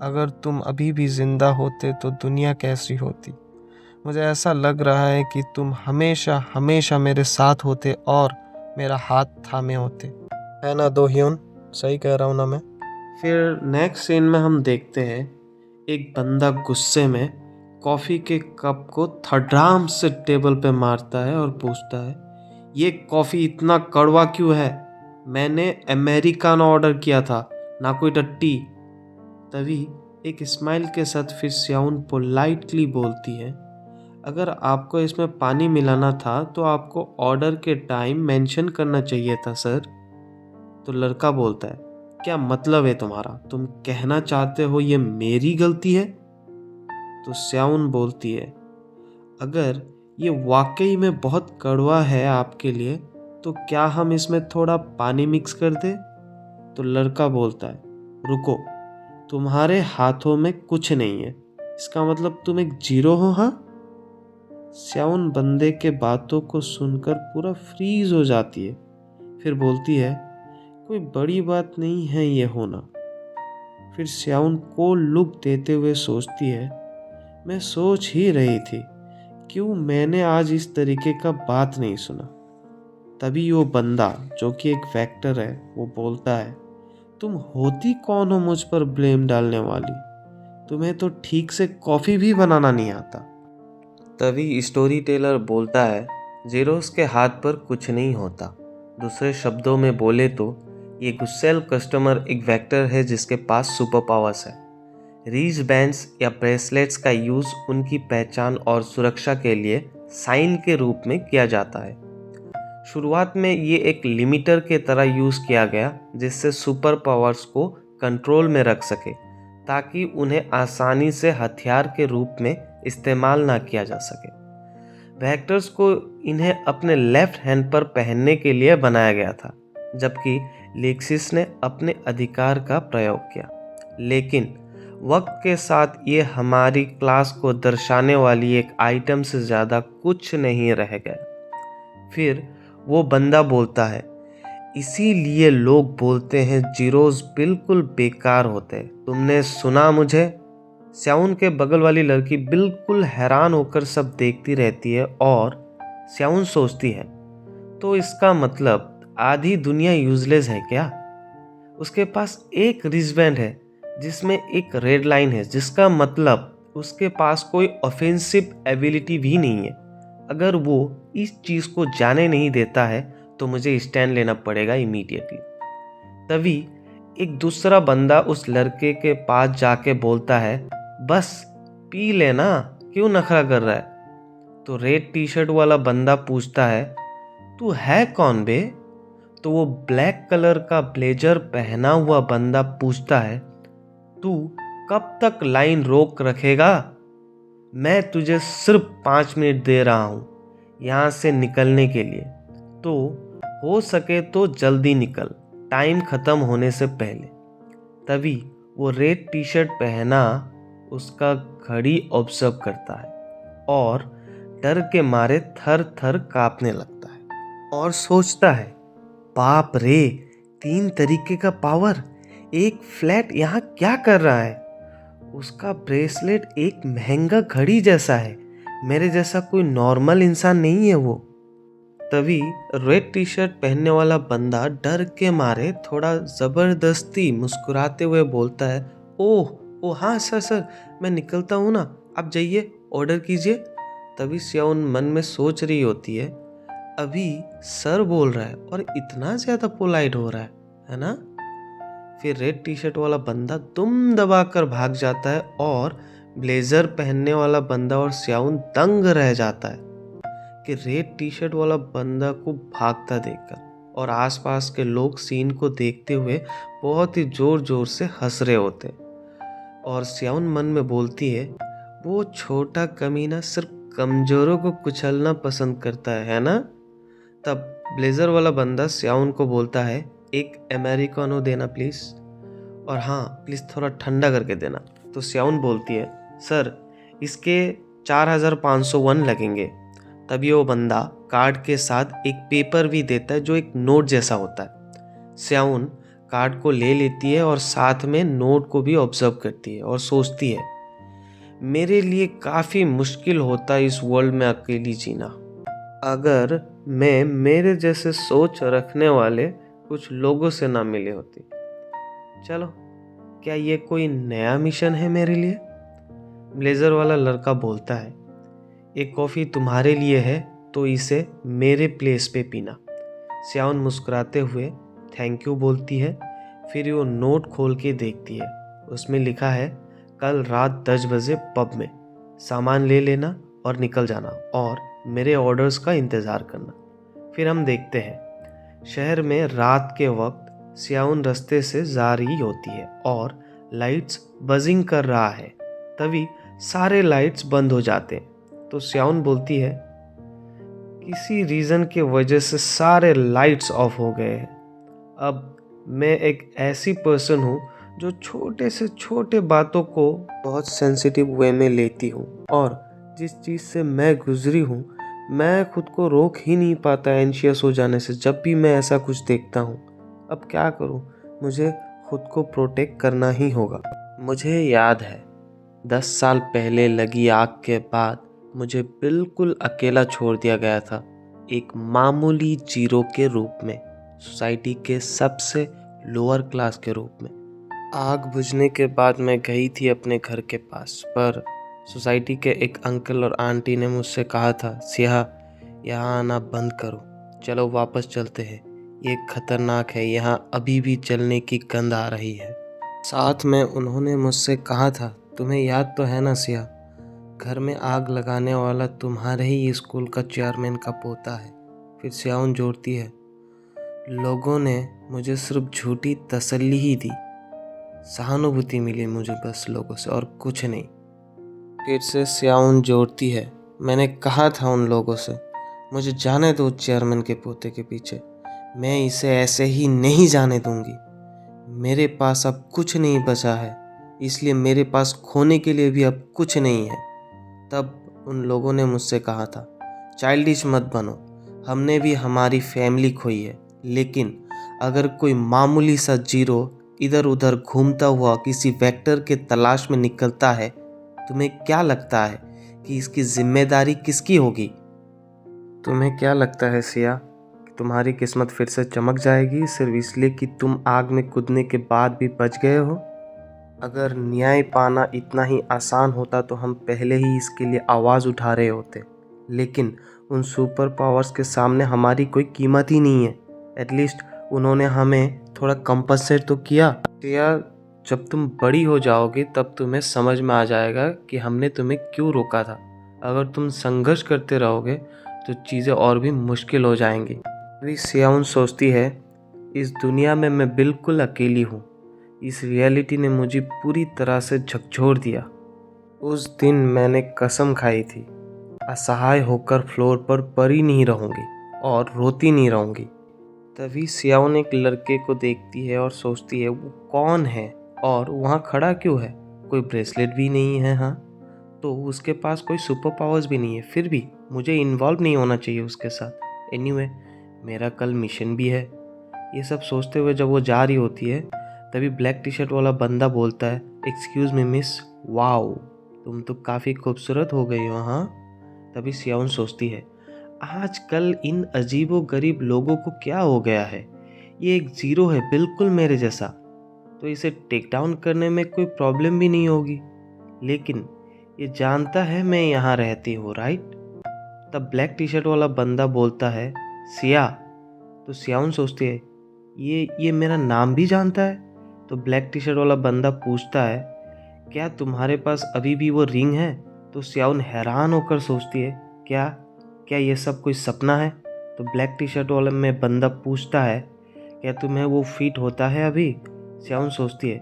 अगर तुम अभी भी जिंदा होते तो दुनिया कैसी होती। मुझे ऐसा लग रहा है कि तुम हमेशा हमेशा मेरे साथ होते और मेरा हाथ थामे होते। है ना दो ह्यून, सही कह रहा हूँ ना मैं? फिर नेक्स्ट सीन में हम देखते हैं एक बंदा गुस्से में कॉफ़ी के कप को धड़ाम से टेबल पे मारता है और पूछता है, ये कॉफ़ी इतना कड़वा क्यों है? मैंने अमेरिकानो ऑर्डर किया था, ना कोई टट्टी। तभी एक स्माइल के साथ फिर स्याउन पोलाइटली बोलती है, अगर आपको इसमें पानी मिलाना था तो आपको ऑर्डर के टाइम मेंशन करना चाहिए था सर। तो लड़का बोलता है, क्या मतलब है तुम्हारा? तुम कहना चाहते हो ये मेरी गलती है? तो स्याउन बोलती है, अगर ये वाकई में बहुत कड़वा है आपके लिए तो क्या हम इसमें थोड़ा पानी मिक्स कर दे? तो लड़का बोलता है, रुको, तुम्हारे हाथों में कुछ नहीं है, इसका मतलब तुम एक जीरो हो? हाँ। स्याउन बंदे के बातों को सुनकर पूरा फ्रीज हो जाती है। फिर बोलती है, कोई बड़ी बात नहीं है ये होना। फिर स्याउन को लुक देते हुए सोचती है, मैं सोच ही रही थी क्यों मैंने आज इस तरीके का बात नहीं सुना। तभी वो बंदा जो कि एक फैक्टर है वो बोलता है, तुम होती कौन हो मुझ पर ब्लेम डालने वाली? तुम्हें तो ठीक से कॉफ़ी भी बनाना नहीं आता। तभी स्टोरी टेलर बोलता है, जीरोस के हाथ पर कुछ नहीं होता। दूसरे शब्दों में बोले तो ये गुस्सैल कस्टमर एक वेक्टर है जिसके पास सुपर पावर्स है। रीज बैंड्स या ब्रेसलेट्स का यूज़ उनकी पहचान और सुरक्षा के लिए साइन के रूप में किया जाता है। शुरुआत में ये एक लिमिटर के तरह यूज़ किया गया जिससे सुपर पावर्स को कंट्रोल में रख सके ताकि उन्हें आसानी से हथियार के रूप में इस्तेमाल ना किया जा सके। वेक्टर्स को इन्हें अपने लेफ्ट हैंड पर पहनने के लिए बनाया गया था, जबकि लेक्सिस ने अपने अधिकार का प्रयोग किया। लेकिन वक्त के साथ ये हमारी क्लास को दर्शाने वाली एक आइटम से ज़्यादा कुछ नहीं रह गया। फिर वो बंदा बोलता है, इसीलिए लोग बोलते हैं जीरोस बिल्कुल बेकार होते हैं। तुमने सुना मुझे? स्याउन के बगल वाली लड़की बिल्कुल हैरान होकर सब देखती रहती है और स्याउन सोचती है, तो इसका मतलब आधी दुनिया यूजलेस है क्या? उसके पास एक रिस्टबैंड है जिसमें एक रेड लाइन है, जिसका मतलब उसके पास कोई ऑफेंसिव एबिलिटी भी नहीं है। अगर वो इस चीज़ को जाने नहीं देता है तो मुझे स्टैंड लेना पड़ेगा इमीडिएटली। तभी एक दूसरा बंदा उस लड़के के पास जाके बोलता है, बस पी लेना, क्यों नखरा कर रहा है? तो रेड टी शर्ट वाला बंदा पूछता है, तू है कौन बे? तो वो ब्लैक कलर का ब्लेजर पहना हुआ बंदा पूछता है, तू कब तक लाइन रोक रखेगा? मैं तुझे सिर्फ 5 मिनट दे रहा हूँ यहाँ से निकलने के लिए, तो हो सके तो जल्दी निकल, टाइम ख़त्म होने से पहले। तभी वो रेड टी शर्ट पहना उसका घड़ी ऑब्जर्व करता है और डर के मारे थर थर कांपने लगता है और सोचता है, बाप रे, 3 तरीके का पावर, एक फ्लैट यहाँ क्या कर रहा है? उसका ब्रेसलेट एक महंगा घड़ी जैसा है, मेरे जैसा कोई नॉर्मल इंसान नहीं है वो। तभी रेड टी शर्ट पहनने वाला बंदा डर के मारे थोड़ा ज़बरदस्ती मुस्कुराते हुए बोलता है, ओह हाँ सर, मैं निकलता हूँ ना, आप जाइए, ऑर्डर कीजिए। तभी स्याउन मन में सोच रही होती है, अभी सर बोल रहा है और इतना ज़्यादा पोलाइट हो रहा है ना? फिर रेड टी शर्ट वाला बंदा दुम दबाकर भाग जाता है और ब्लेजर पहनने वाला बंदा और स्याउन दंग रह जाता है कि रेड टी शर्ट वाला बंदा को भागता देखकर, और आसपास के लोग सीन को देखते हुए बहुत ही जोर जोर से हंस रहे होते। और स्याउन मन में बोलती है, वो छोटा कमीना सिर्फ कमजोरों को कुचलना पसंद करता है ना? तब ब्लेजर वाला बंदा स्याउन को बोलता है, एक अमेरिकानो देना प्लीज़, और हाँ प्लीज़ थोड़ा ठंडा करके देना। तो स्याउन बोलती है, सर इसके 4501 लगेंगे। तभी वो बंदा कार्ड के साथ एक पेपर भी देता है जो एक नोट जैसा होता है। स्याउन कार्ड को ले लेती है और साथ में नोट को भी ऑब्जर्व करती है और सोचती है, मेरे लिए काफ़ी मुश्किल होता है इस वर्ल्ड में अकेली जीना, अगर मैं मेरे जैसे सोच रखने वाले कुछ लोगों से ना मिले होती। चलो, क्या ये कोई नया मिशन है मेरे लिए? ब्लेजर वाला लड़का बोलता है, एक कॉफ़ी तुम्हारे लिए है तो इसे मेरे प्लेस पे पीना। स्याउन मुस्कुराते हुए थैंक यू बोलती है। फिर वो नोट खोल के देखती है। उसमें लिखा है, कल रात 10 बजे पब में सामान ले लेना और निकल जाना और मेरे ऑर्डर्स का इंतज़ार करना। फिर हम देखते हैं शहर में रात के वक्त स्याउन रास्ते से जा रही होती है और लाइट्स बजिंग कर रहा है। तभी सारे लाइट्स बंद हो जाते हैं तो स्याउन बोलती है, किसी रीज़न की वजह से सारे लाइट्स ऑफ हो गए हैं। अब मैं एक ऐसी पर्सन हूँ जो छोटे से छोटे बातों को बहुत सेंसिटिव वे में लेती हूँ और जिस चीज़ से मैं गुजरी हूँ मैं खुद को रोक ही नहीं पाता एंशियस हो जाने से जब भी मैं ऐसा कुछ देखता हूँ। अब क्या करूँ, मुझे खुद को प्रोटेक्ट करना ही होगा। मुझे याद है 10 साल पहले लगी आग के बाद मुझे बिल्कुल अकेला छोड़ दिया गया था, एक मामूली जीरो के रूप में, सोसाइटी के सबसे लोअर क्लास के रूप में। आग बुझने के बाद मैं गई थी अपने घर के पास, पर सोसाइटी के एक अंकल और आंटी ने मुझसे कहा था, सिया यहाँ आना बंद करो, चलो वापस चलते हैं, ये खतरनाक है, यहाँ अभी भी जलने की गंध आ रही है। साथ में उन्होंने मुझसे कहा था, तुम्हें याद तो है ना सिया, घर में आग लगाने वाला तुम्हारे ही स्कूल का चेयरमैन का पोता है। फिर स्याउन जोड़ती है, लोगों ने मुझे सिर्फ झूठी तसल्ली ही दी, सहानुभूति मिली मुझे बस लोगों से और कुछ नहीं। फिर से स्याउन जोड़ती है, मैंने कहा था उन लोगों से, मुझे जाने दो चेयरमैन के पोते के पीछे, मैं इसे ऐसे ही नहीं जाने दूंगी। मेरे पास अब कुछ नहीं बचा है, इसलिए मेरे पास खोने के लिए भी अब कुछ नहीं है। तब उन लोगों ने मुझसे कहा था, चाइल्डिश मत बनो, हमने भी हमारी फैमिली खोई है, लेकिन अगर कोई मामूली सा जीरो इधर उधर घूमता हुआ किसी वेक्टर के तलाश में निकलता है, तुम्हें क्या लगता है कि इसकी जिम्मेदारी किसकी होगी? तुम्हें क्या लगता है सिया कि तुम्हारी किस्मत फिर से चमक जाएगी सिर्फ इसलिए कि तुम आग में कूदने के बाद भी बच गए हो? अगर न्याय पाना इतना ही आसान होता तो हम पहले ही इसके लिए आवाज़ उठा रहे होते, लेकिन उन सुपर पावर्स के सामने हमारी कोई कीमत ही नहीं है। एटलीस्ट उन्होंने हमें थोड़ा कंपनसेट तो किया। या जब तुम बड़ी हो जाओगे तब तुम्हें समझ में आ जाएगा कि हमने तुम्हें क्यों रोका था। अगर तुम संघर्ष करते रहोगे तो चीज़ें और भी मुश्किल हो जाएंगी। अभी सियाउन सोचती है, इस दुनिया में मैं बिल्कुल अकेली हूँ, इस रियलिटी ने मुझे पूरी तरह से झकझोर दिया। उस दिन मैंने कसम खाई थी, असहाय होकर फ्लोर पर पड़ी नहीं रहूँगी और रोती नहीं रहूँगी। तभी सियाउन एक लड़के को देखती है और सोचती है, वो कौन है और वहाँ खड़ा क्यों है? कोई ब्रेसलेट भी नहीं है, हाँ, तो उसके पास कोई सुपर पावर्स भी नहीं है, फिर भी मुझे इन्वॉल्व नहीं होना चाहिए उसके साथ। एनीवे, मेरा कल मिशन भी है। ये सब सोचते हुए जब वो जा रही होती है तभी ब्लैक टी शर्ट वाला बंदा बोलता है, एक्सक्यूज़ मी मिस, वाओ तुम तो काफ़ी खूबसूरत हो गई हो, हाँ। तभी सियाउन सोचती है, आजकल इन अजीबो गरीब लोगों को क्या हो गया है, ये एक ज़ीरो है बिल्कुल मेरे जैसा, तो इसे टेक डाउन करने में कोई प्रॉब्लम भी नहीं होगी, लेकिन ये जानता है मैं यहाँ रहती हूँ, राइट। तब ब्लैक टी शर्ट वाला बंदा बोलता है, सिया। तो सियाउन सोचती है, ये मेरा नाम भी जानता है। तो ब्लैक टी शर्ट वाला बंदा पूछता है, क्या तुम्हारे पास अभी भी वो रिंग है? तो सियाउन हैरान होकर सोचती है, क्या क्या ये सब कोई सपना है? तो ब्लैक टी शर्ट वाला में बंदा पूछता है, क्या तुम्हें वो फिट होता है अभी? सियाउन सोचती है,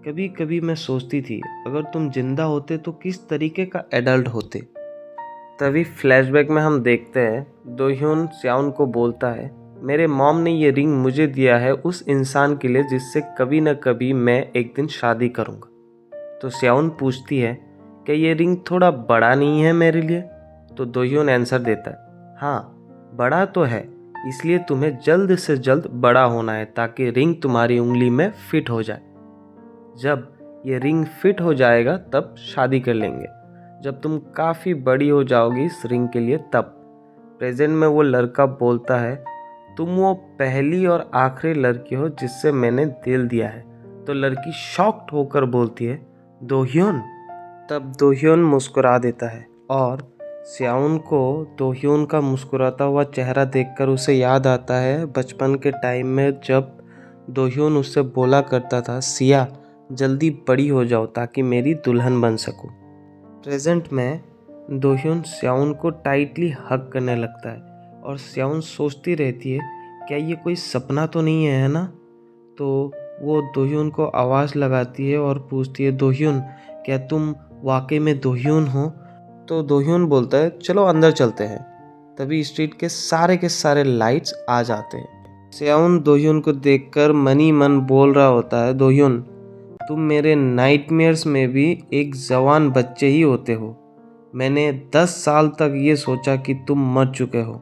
कभी कभी मैं सोचती थी अगर तुम जिंदा होते तो किस तरीके का एडल्ट होते। तभी फ्लैशबैक में हम देखते हैं दोह्योन सियाउन को बोलता है, मेरे मॉम ने ये रिंग मुझे दिया है उस इंसान के लिए जिससे कभी न कभी मैं एक दिन शादी करूँगा। तो सियाउन पूछती है, क्या ये रिंग थोड़ा बड़ा नहीं है मेरे लिए? तो दोह्योन आंसर देता है, हाँ, बड़ा तो है, इसलिए तुम्हें जल्द से जल्द बड़ा होना है ताकि रिंग तुम्हारी उंगली में फिट हो जाए। जब ये रिंग फिट हो जाएगा तब शादी कर लेंगे, जब तुम काफ़ी बड़ी हो जाओगी इस रिंग के लिए तब। प्रेजेंट में वो लड़का बोलता है, तुम वो पहली और आखिरी लड़की हो जिससे मैंने दिल दिया है। तो लड़की शॉक्ड होकर बोलती है, दोह्योन। तब दोह्योन मुस्कुरा देता है और स्याउन को दोह्योन का मुस्कुराता हुआ चेहरा देखकर उसे याद आता है बचपन के टाइम में जब दोह्योन उससे बोला करता था, सिया जल्दी बड़ी हो जाओ ताकि मेरी दुल्हन बन सकूं। प्रेजेंट में दोह्योन स्याउन को टाइटली हग करने लगता है और स्याउन सोचती रहती है, क्या ये कोई सपना तो नहीं है ना। तो वो दोह्योन को आवाज़ लगाती है और पूछती है, दोह्योन क्या तुम वाकई में दोह्योन हो। तो दोह्योन बोलता है, चलो अंदर चलते हैं। तभी स्ट्रीट के सारे लाइट्स आ जाते हैं। स्याउन दोह्योन को देखकर मन ही मन बोल रहा होता है, दोह्योन तुम मेरे नाइटमेयर्स में भी एक जवान बच्चे ही होते हो। मैंने 10 साल तक ये सोचा कि तुम मर चुके हो।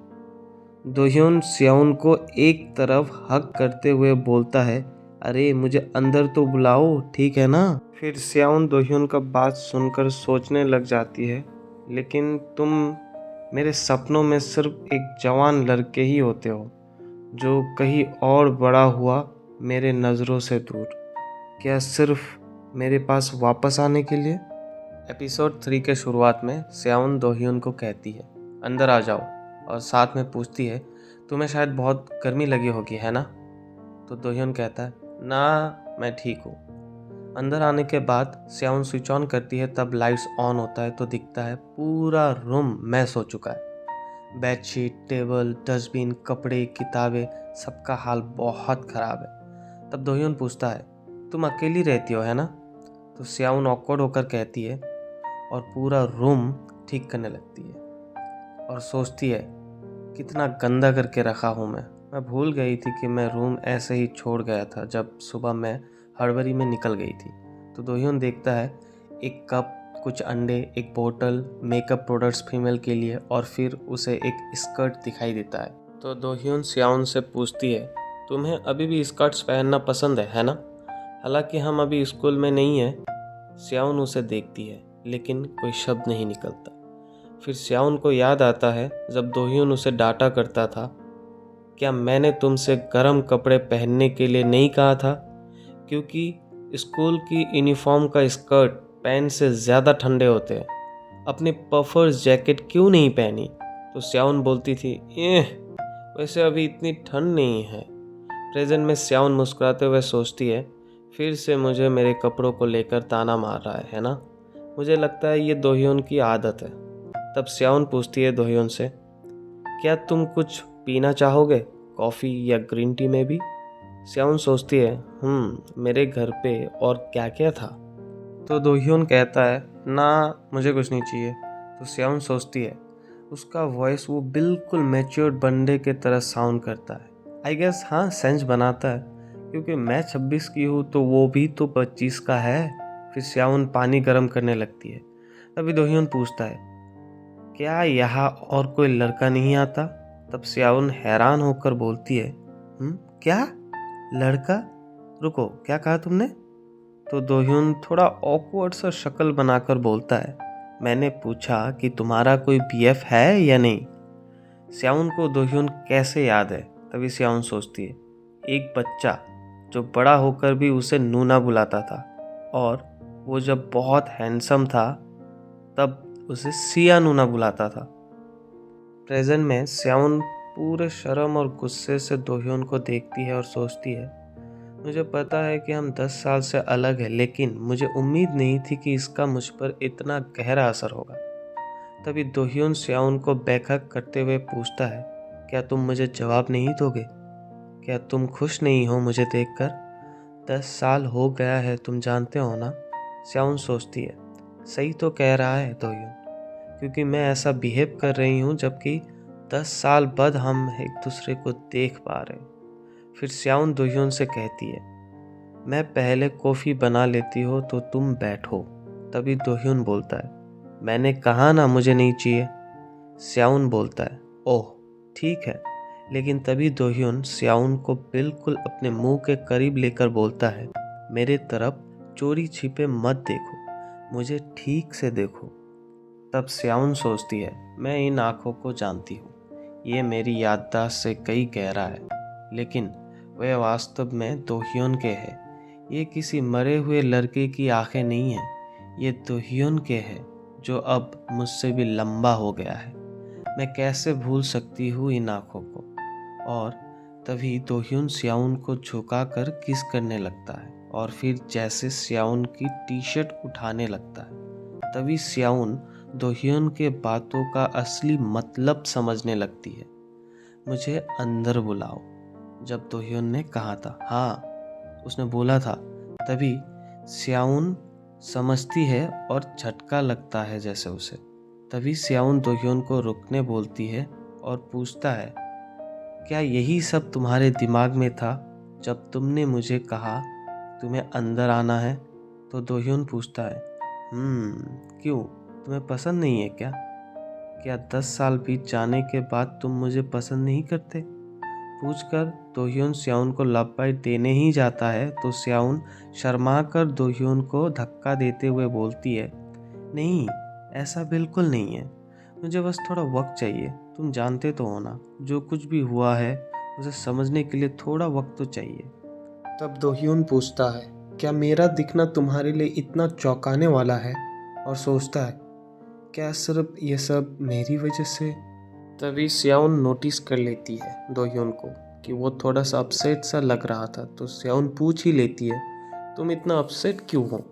दोह्योन स्याउन को एक तरफ हक करते हुए बोलता है, अरे मुझे अंदर तो बुलाओ, ठीक है ना। फिर स्याउन दोह्योन का बात सुनकर सोचने लग जाती है, लेकिन तुम मेरे सपनों में सिर्फ एक जवान लड़के ही होते हो जो कहीं और बड़ा हुआ मेरे नज़रों से दूर। क्या सिर्फ मेरे पास वापस आने के लिए। एपिसोड 3 के शुरुआत में स्याउन दोह्योन को कहती है, अंदर आ जाओ, और साथ में पूछती है, तुम्हें शायद बहुत गर्मी लगी होगी है ना। तो दोह्योन कहता है, ना मैं ठीक हूँ। अंदर आने के बाद स्याउन स्विच ऑन करती है, तब लाइट्स ऑन होता है तो दिखता है पूरा रूम मैस हो चुका है। बेडशीट, टेबल, डस्टबिन, कपड़े, किताबें, सबका हाल बहुत ख़राब है। तब दोह्योन पूछता है, तुम अकेली रहती हो है ना। तो स्याउन ऑकवर्ड होकर कहती है और पूरा रूम ठीक करने लगती है और सोचती है, कितना गंदा करके रखा हूँ मैं भूल गई थी कि मैं रूम ऐसे ही छोड़ गया था जब सुबह मैं हड़बड़ी में निकल गई थी। तो दोह्योन देखता है एक कप, कुछ अंडे, एक बोतल, मेकअप प्रोडक्ट्स फीमेल के लिए, और फिर उसे एक स्कर्ट दिखाई देता है। तो दोह्योन स्याउन से पूछती है, तुम्हें अभी भी स्कर्ट्स पहनना पसंद है ना। हालांकि हम अभी स्कूल में नहीं हैं। स्याउन उसे देखती है लेकिन कोई शब्द नहीं निकलता। फिर स्याउन को याद आता है जब दोह्योन उसे डांटा करता था, क्या मैंने तुमसे गर्म कपड़े पहनने के लिए नहीं कहा था, क्योंकि स्कूल की यूनिफॉर्म का स्कर्ट पैंट से ज़्यादा ठंडे होते हैं। अपनी पफर्स जैकेट क्यों नहीं पहनी। तो स्याउन बोलती थी, वैसे अभी इतनी ठंड नहीं है। प्रेजेंट में स्याउन मुस्कुराते हुए सोचती है, फिर से मुझे मेरे कपड़ों को लेकर ताना मार रहा है ना। मुझे लगता है ये दोह्योन की आदत है। तब स्याउन पूछती है दोह्योन से, क्या तुम कुछ पीना चाहोगे, कॉफ़ी या ग्रीन टी में भी। स्याउन सोचती है, मेरे घर पे और क्या क्या था। तो दोह्योन कहता है, ना मुझे कुछ नहीं चाहिए। तो स्याउन सोचती है, उसका वॉइस वो बिल्कुल मैच्योर्ड बंदे के तरह साउंड करता है। आई गेस हाँ, सेंस बनाता है, क्योंकि मैं 26 की हूँ तो वो भी तो 25 का है। फिर स्याउन पानी गर्म करने लगती है। तभी दोह्योन पूछता है, क्या यहाँ और कोई लड़का नहीं आता। तब स्याउन हैरान होकर बोलती है, क्या लड़का, रुको क्या कहा तुमने। तो दोह्योन थोड़ा ऑकवर्ड सा शक्ल बनाकर बोलता है, मैंने पूछा कि तुम्हारा कोई बीएफ है या नहीं। स्याउन को दोह्योन कैसे याद है। तभी स्याउन सोचती है, एक बच्चा जो बड़ा होकर भी उसे नूना बुलाता था, और वो जब बहुत हैंडसम था तब उसे सिया नूना बुलाता था। प्रेजेंट में स्याउन पूरे शर्म और गुस्से से दोह्योन को देखती है और सोचती है, मुझे पता है कि हम 10 साल से अलग हैं, लेकिन मुझे उम्मीद नहीं थी कि इसका मुझ पर इतना गहरा असर होगा। तभी दोह्योन स्याउन को बैकहक करते हुए पूछता है, क्या तुम मुझे जवाब नहीं दोगे। क्या तुम खुश नहीं हो मुझे देखकर। 10 साल हो गया है, तुम जानते हो ना। स्याउन सोचती है, सही तो कह रहा है दोह्योन, क्योंकि मैं ऐसा बिहेव कर रही हूँ जबकि 10 साल बाद हम एक दूसरे को देख पा रहे। फिर स्याउन दोह्योन से कहती है, मैं पहले कॉफ़ी बना लेती हो तो तुम बैठो। तभी दोह्योन बोलता है, मैंने कहा ना मुझे नहीं चाहिए। स्याउन बोलता है, ओह ठीक है। लेकिन तभी दोह्योन स्याउन को बिल्कुल अपने मुंह के करीब लेकर बोलता है, मेरे तरफ चोरी छिपे मत देखो, मुझे ठीक से देखो। तब स्याउन सोचती है, मैं इन आँखों को जानती हूँ, ये मेरी याददाश्त से कई गहरा है, लेकिन वह वास्तव में दोह्योन के है। ये किसी मरे हुए लड़के की आंखें नहीं हैं, ये दोह्योन के है जो अब मुझसे भी लंबा हो गया है। मैं कैसे भूल सकती हूँ इन आँखों को। और तभी दोह्योन स्याउन को झुकाकर किस करने लगता है और फिर जैसे स्याउन की टी शर्ट उठाने लगता है। तभी स्याउन दोह्योन के बातों का असली मतलब समझने लगती है। मुझे अंदर बुलाओ, जब दोह्योन ने कहा था, हाँ उसने बोला था, तभी स्याउन समझती है और झटका लगता है जैसे उसे। तभी स्याउन दोह्योन को रुकने बोलती है और पूछता है, क्या यही सब तुम्हारे दिमाग में था जब तुमने मुझे कहा तुम्हें अंदर आना है? तो दोह्योन पूछता है, क्यों, तुम्हें पसंद नहीं है क्या? क्या 10 साल बीत जाने के बाद तुम मुझे पसंद नहीं करते? पूछकर दोह्योन स्याउन को लव बाइट देने ही जाता है तो स्याउन शर्मा कर दोह्योन को धक्का देते हुए बोलती है, नहीं ऐसा बिल्कुल नहीं है, मुझे बस थोड़ा वक्त चाहिए। तुम जानते तो हो ना, जो कुछ भी हुआ है उसे समझने के लिए थोड़ा वक्त तो चाहिए। तब दोह्योन पूछता है, क्या मेरा दिखना तुम्हारे लिए इतना चौंकाने वाला है? और सोचता है, क्या सिर्फ ये सब मेरी वजह से? तभी स्याउन नोटिस कर लेती है दोह्योन को कि वो थोड़ा सा अपसेट सा लग रहा था, तो स्याउन पूछ ही लेती है, तुम इतना अपसेट क्यों हो?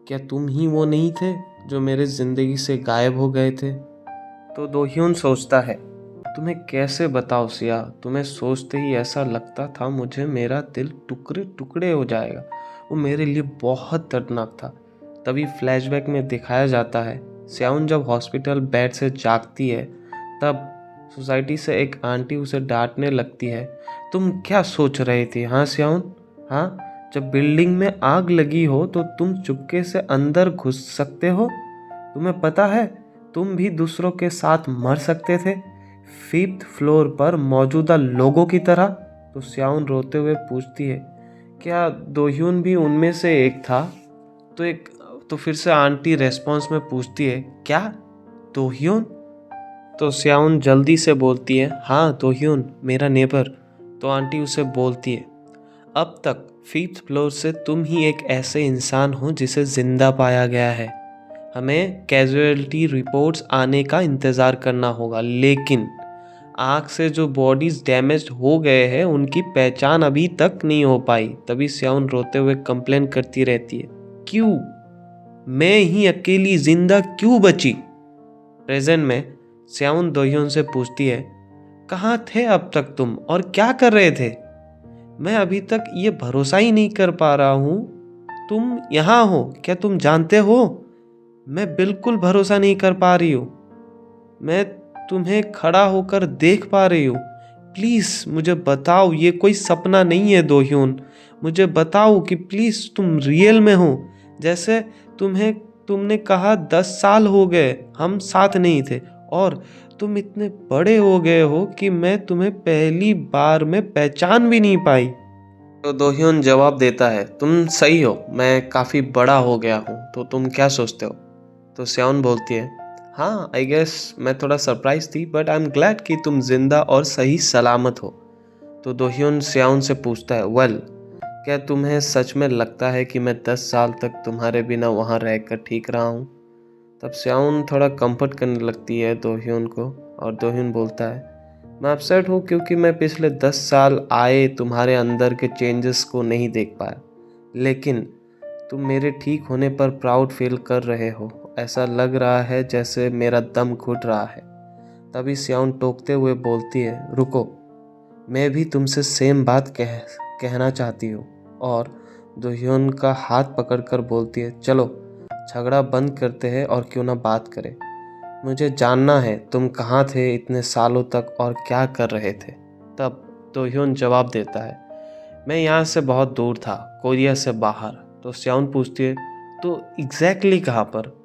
क्या तुम ही वो नहीं थे जो मेरे जिंदगी से गायब हो गए थे? तो दोह्योन सोचता है, तुम्हें कैसे बताओ सिया, तुम्हें सोचते ही ऐसा लगता था मुझे मेरा दिल टुकड़े टुकड़े हो जाएगा। वो मेरे लिए बहुत दर्दनाक था। तभी फ्लैशबैक में दिखाया जाता है, स्याउन जब हॉस्पिटल बेड से जागती है तब सोसाइटी से एक आंटी उसे डांटने लगती है, तुम क्या सोच रहे थे हाँ स्याउन? हाँ, जब बिल्डिंग में आग लगी हो तो तुम चुपके से अंदर घुस सकते हो? तुम्हें पता है तुम भी दूसरों के साथ मर सकते थे, 5th फ्लोर पर मौजूदा लोगों की तरह। तो स्याउन रोते हुए पूछती है, क्या दोह्योन भी उनमें से एक था? तो फिर से आंटी रेस्पॉन्स में पूछती है, क्या दोह्योन? तो स्याउन जल्दी से बोलती है, हाँ दोह्योन, मेरा नेबर। तो आंटी उसे बोलती है, अब तक 5th फ्लोर से तुम ही एक ऐसे इंसान हो जिसे जिंदा पाया गया है। हमें कैजुअलिटी रिपोर्ट्स आने का इंतज़ार करना होगा, लेकिन आग से जो बॉडीज डैमेज्ड हो गए हैं उनकी पहचान अभी तक नहीं हो पाई। तभी स्याउन रोते हुए कंप्लेन करती रहती है, क्यों, मैं ही अकेली जिंदा क्यों बची? प्रेजेंट में स्याउन दोह्योन से पूछती है, कहाँ थे अब तक तुम और क्या कर रहे थे? मैं अभी तक ये भरोसा ही नहीं कर पा रहा हूँ तुम यहाँ हो। क्या तुम जानते हो, मैं बिल्कुल भरोसा नहीं कर पा रही हूँ। मैं तुम्हें खड़ा होकर देख पा रही हूँ। प्लीज़ मुझे बताओ, ये कोई सपना नहीं है दोह्योन। मुझे बताओ कि प्लीज़ तुम रियल में हो। जैसे तुमने कहा 10 साल हो गए हम साथ नहीं थे और तुम इतने बड़े हो गए हो कि मैं तुम्हें पहली बार में पहचान भी नहीं पाई। तो दोह्योन जवाब देता है, तुम सही हो, मैं काफ़ी बड़ा हो गया हूँ, तो तुम क्या सोचते हो? तो स्याउन बोलती है, हाँ आई गेस मैं थोड़ा सरप्राइज थी, बट आई एम ग्लैड कि तुम जिंदा और सही सलामत हो। तो दोह्योन स्याउन से पूछता है, वेल क्या तुम्हें सच में लगता है कि मैं 10 साल तक तुम्हारे बिना वहाँ रहकर ठीक रहा हूँ? तब स्याउन थोड़ा कंफर्ट करने लगती है दोह्योन को और दोह्योन बोलता है, मैं अपसेट हूँ क्योंकि मैं पिछले 10 साल आए तुम्हारे अंदर के चेंजेस को नहीं देख पाया, लेकिन तुम मेरे ठीक होने पर प्राउड फील कर रहे हो। ऐसा लग रहा है जैसे मेरा दम घुट रहा है। तभी स्याउन टोकते हुए बोलती है, रुको, मैं भी तुमसे सेम बात कहना चाहती हूँ। और दोह्योन का हाथ पकड़कर बोलती है, चलो झगड़ा बंद करते हैं और क्यों ना बात करें। मुझे जानना है तुम कहाँ थे इतने सालों तक और क्या कर रहे थे। तब दोह्योन जवाब देता है, मैं यहाँ से बहुत दूर था, कोरिया से बाहर। तो स्याउन पूछती है, तो एग्जैक्टली कहाँ पर?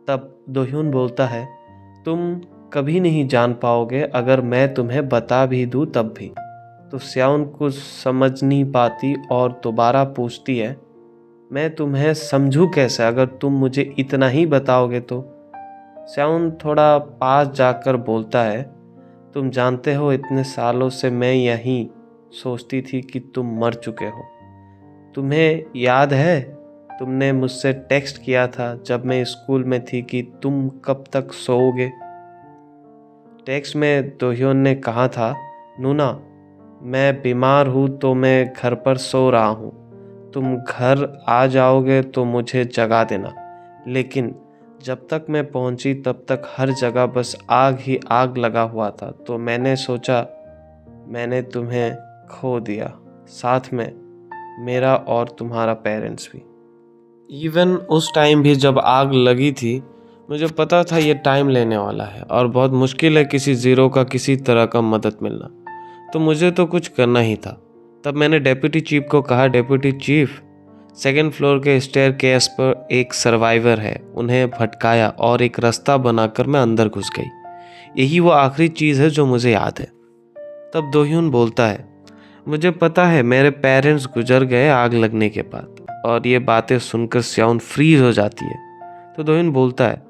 तब दोह्योन बोलता है, तुम कभी नहीं जान पाओगे अगर मैं तुम्हें बता भी दूँ तब भी। तो स्याउन कुछ समझ नहीं पाती और दोबारा पूछती है, मैं तुम्हें समझूं कैसे अगर तुम मुझे इतना ही बताओगे तो। स्याउन थोड़ा पास जाकर बोलता है, तुम जानते हो इतने सालों से मैं यहीं सोचती थी कि तुम मर चुके हो। तुम्हें याद है तुमने मुझसे टेक्स्ट किया था जब मैं स्कूल में थी कि तुम कब तक सोओगे। टेक्स्ट में दोह्योन ने कहा था, नूना मैं बीमार हूँ तो मैं घर पर सो रहा हूँ, तुम घर आ जाओगे तो मुझे जगा देना। लेकिन जब तक मैं पहुँची तब तक हर जगह बस आग ही आग लगा हुआ था, तो मैंने सोचा मैंने तुम्हें खो दिया, साथ में मेरा और तुम्हारा पेरेंट्स भी। इवन उस टाइम भी जब आग लगी थी मुझे पता था ये टाइम लेने वाला है और बहुत मुश्किल है किसी ज़ीरो का किसी तरह का मदद मिलना, तो मुझे तो कुछ करना ही था। तब मैंने डेप्यूटी चीफ को कहा, डेप्यूटी चीफ सेकंड फ्लोर के स्टेयरकेस पर एक सर्वाइवर है, उन्हें भटकाया और एक रास्ता बनाकर मैं अंदर घुस गई। यही वो आखिरी चीज़ है जो मुझे याद है। तब दोह्योन बोलता है, मुझे पता है मेरे पेरेंट्स गुजर गए आग लगने के बाद। और ये बातें सुनकर स्याउन फ्रीज हो जाती है। तो दोह्योन बोलता है,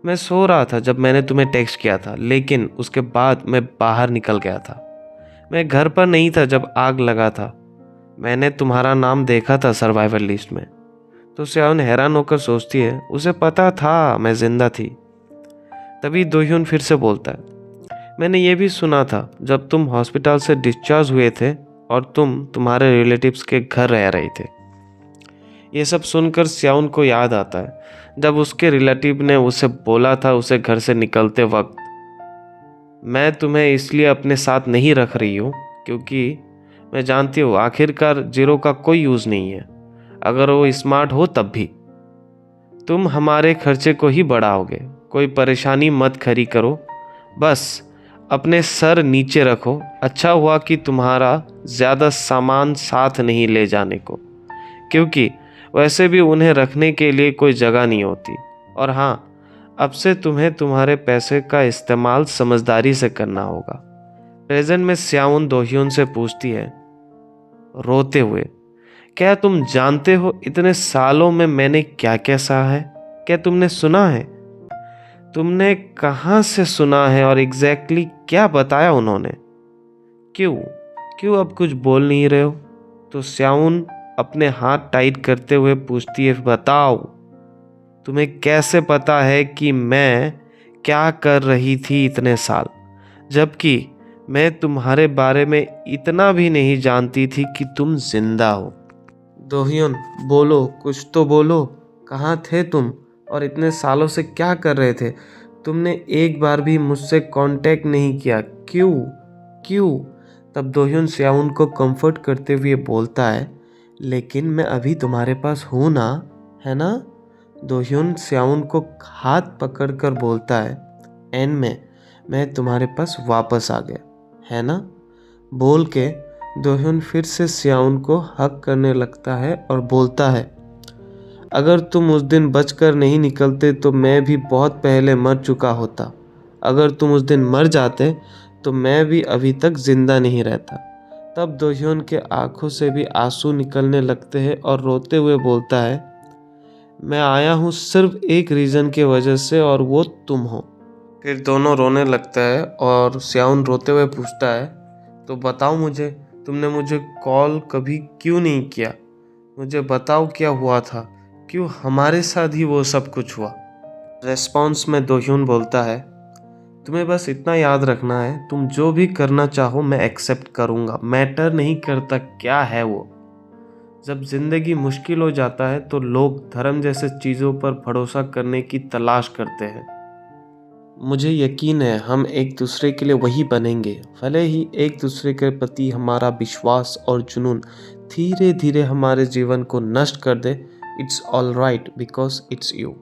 मैं सो रहा था जब मैंने तुम्हें टेक्स्ट किया था, लेकिन उसके बाद मैं बाहर निकल गया था। मैं घर पर नहीं था जब आग लगा था। मैंने तुम्हारा नाम देखा था सर्वाइवर लिस्ट में। तो स्याउन हैरान होकर सोचती है, उसे पता था मैं जिंदा थी। तभी दोह्योन फिर से बोलता है, मैंने ये भी सुना था जब तुम हॉस्पिटल से डिस्चार्ज हुए थे और तुम तुम्हारे रिलेटिव्स के घर रह रहे थे। ये सब सुनकर स्याउन को याद आता है जब उसके रिलेटिव ने उसे बोला था उसे घर से निकलते वक्त, मैं तुम्हें इसलिए अपने साथ नहीं रख रही हूँ क्योंकि मैं जानती हूँ आखिरकार जीरो का कोई यूज़ नहीं है, अगर वो स्मार्ट हो तब भी। तुम हमारे खर्चे को ही बढ़ाओगे, कोई परेशानी मत खड़ी करो, बस अपने सर नीचे रखो। अच्छा हुआ कि तुम्हारा ज़्यादा सामान साथ नहीं ले जाने को, क्योंकि वैसे भी उन्हें रखने के लिए कोई जगह नहीं होती। और हाँ, अब से तुम्हें तुम्हारे पैसे का इस्तेमाल समझदारी से करना होगा। प्रेजेंट में स्याउन दोह्योन से पूछती है रोते हुए, क्या तुम जानते हो इतने सालों में मैंने क्या क्या सहा है? क्या तुमने सुना है? तुमने कहाँ से सुना है और एग्जैक्टली क्या बताया उन्होंने? क्यों अब कुछ बोल नहीं रहे हो? तो स्याउन अपने हाथ टाइट करते हुए पूछती है, बताओ तुम्हें कैसे पता है कि मैं क्या कर रही थी इतने साल, जबकि मैं तुम्हारे बारे में इतना भी नहीं जानती थी कि तुम जिंदा हो। दोह्योन बोलो, कुछ तो बोलो, कहाँ थे तुम और इतने सालों से क्या कर रहे थे? तुमने एक बार भी मुझसे कांटेक्ट नहीं किया, क्यों? तब दोह्योन स्याउन को कंफर्ट करते हुए बोलता है, लेकिन मैं अभी तुम्हारे पास हूँ ना, है ना? दोह्योन स्याउन को हाथ पकड़कर बोलता है, एंड में मैं तुम्हारे पास वापस आ गया, है ना? बोल के दोह्योन फिर से स्याउन को हक करने लगता है और बोलता है, अगर तुम उस दिन बचकर नहीं निकलते तो मैं भी बहुत पहले मर चुका होता। अगर तुम उस दिन मर जाते तो मैं भी अभी तक जिंदा नहीं रहता। तब दोह्योन के आंखों से भी आंसू निकलने लगते हैं और रोते हुए बोलता है, मैं आया हूँ सिर्फ एक रीज़न की वजह से और वो तुम हो। फिर दोनों रोने लगता है और स्याउन रोते हुए पूछता है, तो बताओ मुझे, तुमने मुझे कॉल कभी क्यों नहीं किया? मुझे बताओ क्या हुआ था, क्यों हमारे साथ ही वो सब कुछ हुआ? रेस्पॉन्स में दोह्योन बोलता है, तुम्हें बस इतना याद रखना है, तुम जो भी करना चाहो मैं एक्सेप्ट करूँगा, मैटर नहीं करता क्या है वो। जब जिंदगी मुश्किल हो जाता है तो लोग धर्म जैसे चीज़ों पर भरोसा करने की तलाश करते हैं। मुझे यकीन है हम एक दूसरे के लिए वही बनेंगे, भले ही एक दूसरे के प्रति हमारा विश्वास और जुनून धीरे धीरे हमारे जीवन को नष्ट कर दे। It's all right because it's you.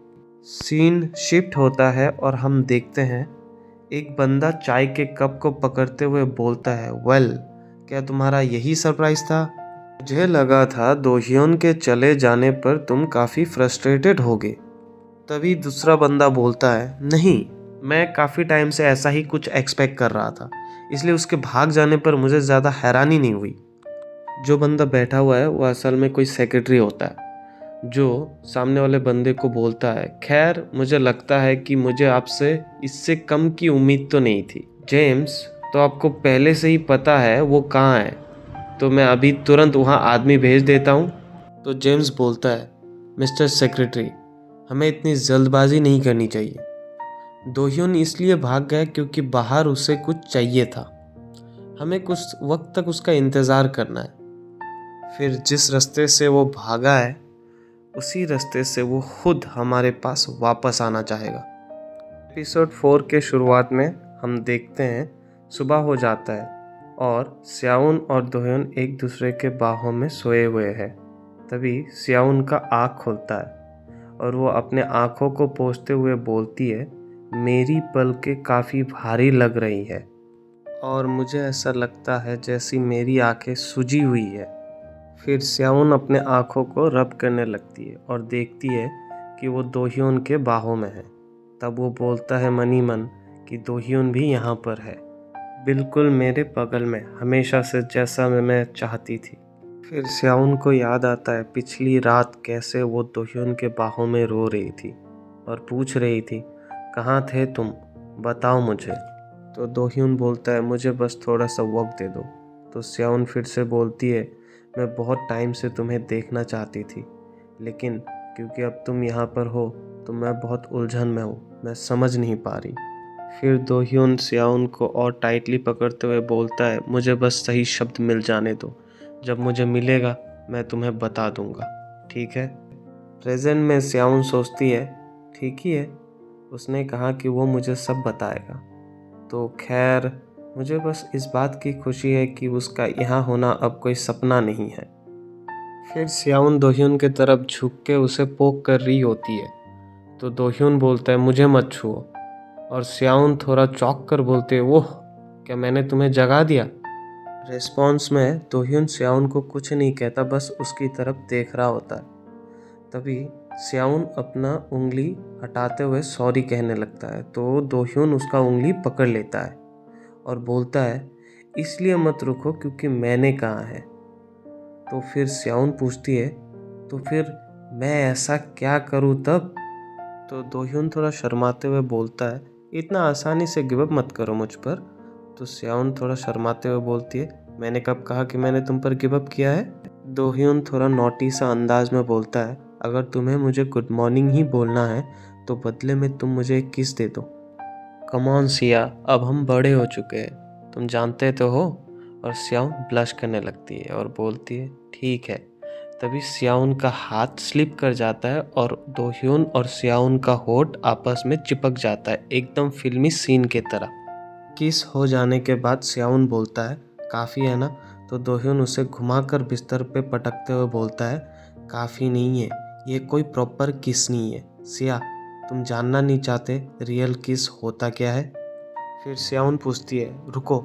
Scene shift होता है और हम देखते हैं एक बंदा चाय के कप को पकड़ते हुए बोलता है, वेल, क्या तुम्हारा यही सरप्राइज था? मुझे लगा था दोह्योन के चले जाने पर तुम काफ़ी फ्रस्ट्रेटेड होगे। तभी दूसरा बंदा बोलता है, नहीं, मैं काफ़ी टाइम से ऐसा ही कुछ एक्सपेक्ट कर रहा था, इसलिए उसके भाग जाने पर मुझे ज़्यादा हैरानी नहीं हुई। जो बंदा बैठा हुआ है वो असल में कोई सेक्रेटरी होता है जो सामने वाले बंदे को बोलता है, खैर मुझे लगता है कि मुझे आपसे इससे कम की उम्मीद तो नहीं थी। जेम्स, तो आपको पहले से ही पता है वो कहाँ है, तो मैं अभी तुरंत वहाँ आदमी भेज देता हूँ। तो जेम्स बोलता है, मिस्टर सेक्रेटरी, हमें इतनी जल्दबाजी नहीं करनी चाहिए। दोह्योन इसलिए भाग गया क्योंकि बाहर उसे कुछ चाहिए था। हमें कुछ वक्त तक उसका इंतज़ार करना है। फिर जिस रास्ते से वो भागा है उसी रास्ते से वो खुद हमारे पास वापस आना चाहेगा। एपिसोड 4 के शुरुआत में हम देखते हैं सुबह हो जाता है और स्याउन और दोह्योन एक दूसरे के बाहों में सोए हुए हैं। तभी स्याउन का आँख खुलता है और वो अपने आँखों को पोंछते हुए बोलती है, मेरी पलकें काफ़ी भारी लग रही है और मुझे ऐसा लगता है जैसी मेरी आंखें सूजी हुई है। फिर स्याउन अपने आँखों को रब करने लगती है और देखती है कि वो दोह्योन के बाहों में है। तब वो बोलता है मनी मन कि दोह्योन भी यहाँ पर है, बिल्कुल मेरे बगल में, हमेशा से जैसा मैं चाहती थी। फिर स्याउन को याद आता है पिछली रात कैसे वो दोह्योन के बाहों में रो रही थी और पूछ रही थी, कहाँ थे तुम, बताओ मुझे। तो दोह्योन बोलता है, मुझे बस थोड़ा सा वक्त दे दो। तो स्याउन फिर से बोलती है, मैं बहुत टाइम से तुम्हें देखना चाहती थी, लेकिन क्योंकि अब तुम यहाँ पर हो तो मैं बहुत उलझन में हूँ, मैं समझ नहीं पा रही। फिर दोह्योन स्याउन को और टाइटली पकड़ते हुए बोलता है, मुझे बस सही शब्द मिल जाने दो, जब मुझे मिलेगा मैं तुम्हें बता दूंगा, ठीक है। प्रेजेंट में स्याउन सोचती है, ठीक ही है, उसने कहा कि वो मुझे सब बताएगा, तो खैर मुझे बस इस बात की खुशी है कि उसका यहाँ होना अब कोई सपना नहीं है। फिर स्याउन दोह्योन की तरफ झुक के उसे पोक कर रही होती है, तो दोह्योन बोलता है, मुझे मत छुओ। और स्याउन थोड़ा चौंक कर बोलते हैं, ओह, क्या मैंने तुम्हें जगा दिया। रिस्पॉन्स में दोह्योन स्याउन को कुछ नहीं कहता, बस उसकी तरफ देख रहा होता है। तभी स्याउन अपना उंगली हटाते हुए सॉरी कहने लगता है, तो दोह्योन उसका उंगली पकड़ लेता है और बोलता है, इसलिए मत रुको क्योंकि मैंने कहा है। तो फिर स्याउन पूछती है, तो फिर मैं ऐसा क्या करूँ तब। तो दोह्योन थोड़ा शर्माते हुए बोलता है, इतना आसानी से गिव अप मत करो मुझ पर। तो स्याउन थोड़ा शर्माते हुए बोलती है, मैंने कब कहा कि मैंने तुम पर गिव अप किया है। दोह्योन थोड़ा नॉटी सा अंदाज में बोलता है, अगर तुम्हें मुझे गुड मॉर्निंग ही बोलना है तो बदले में तुम मुझे एक किस दे दो। कम ऑन सिया, अब हम बड़े हो चुके हैं, तुम जानते तो हो। और स्याउन ब्लश करने लगती है और बोलती है, ठीक है। तभी स्याउन का हाथ स्लिप कर जाता है और दोह्योन और स्याउन का होठ आपस में चिपक जाता है, एकदम फिल्मी सीन के तरह। किस हो जाने के बाद स्याउन बोलता है, काफ़ी है ना। तो दोह्योन उसे घुमाकर बिस्तर पे पटकते हुए बोलता है, काफ़ी नहीं है, ये कोई प्रॉपर किस नहीं है। सिया, तुम जानना नहीं चाहते रियल किस होता क्या है। फिर स्याउन पूछती है, रुको,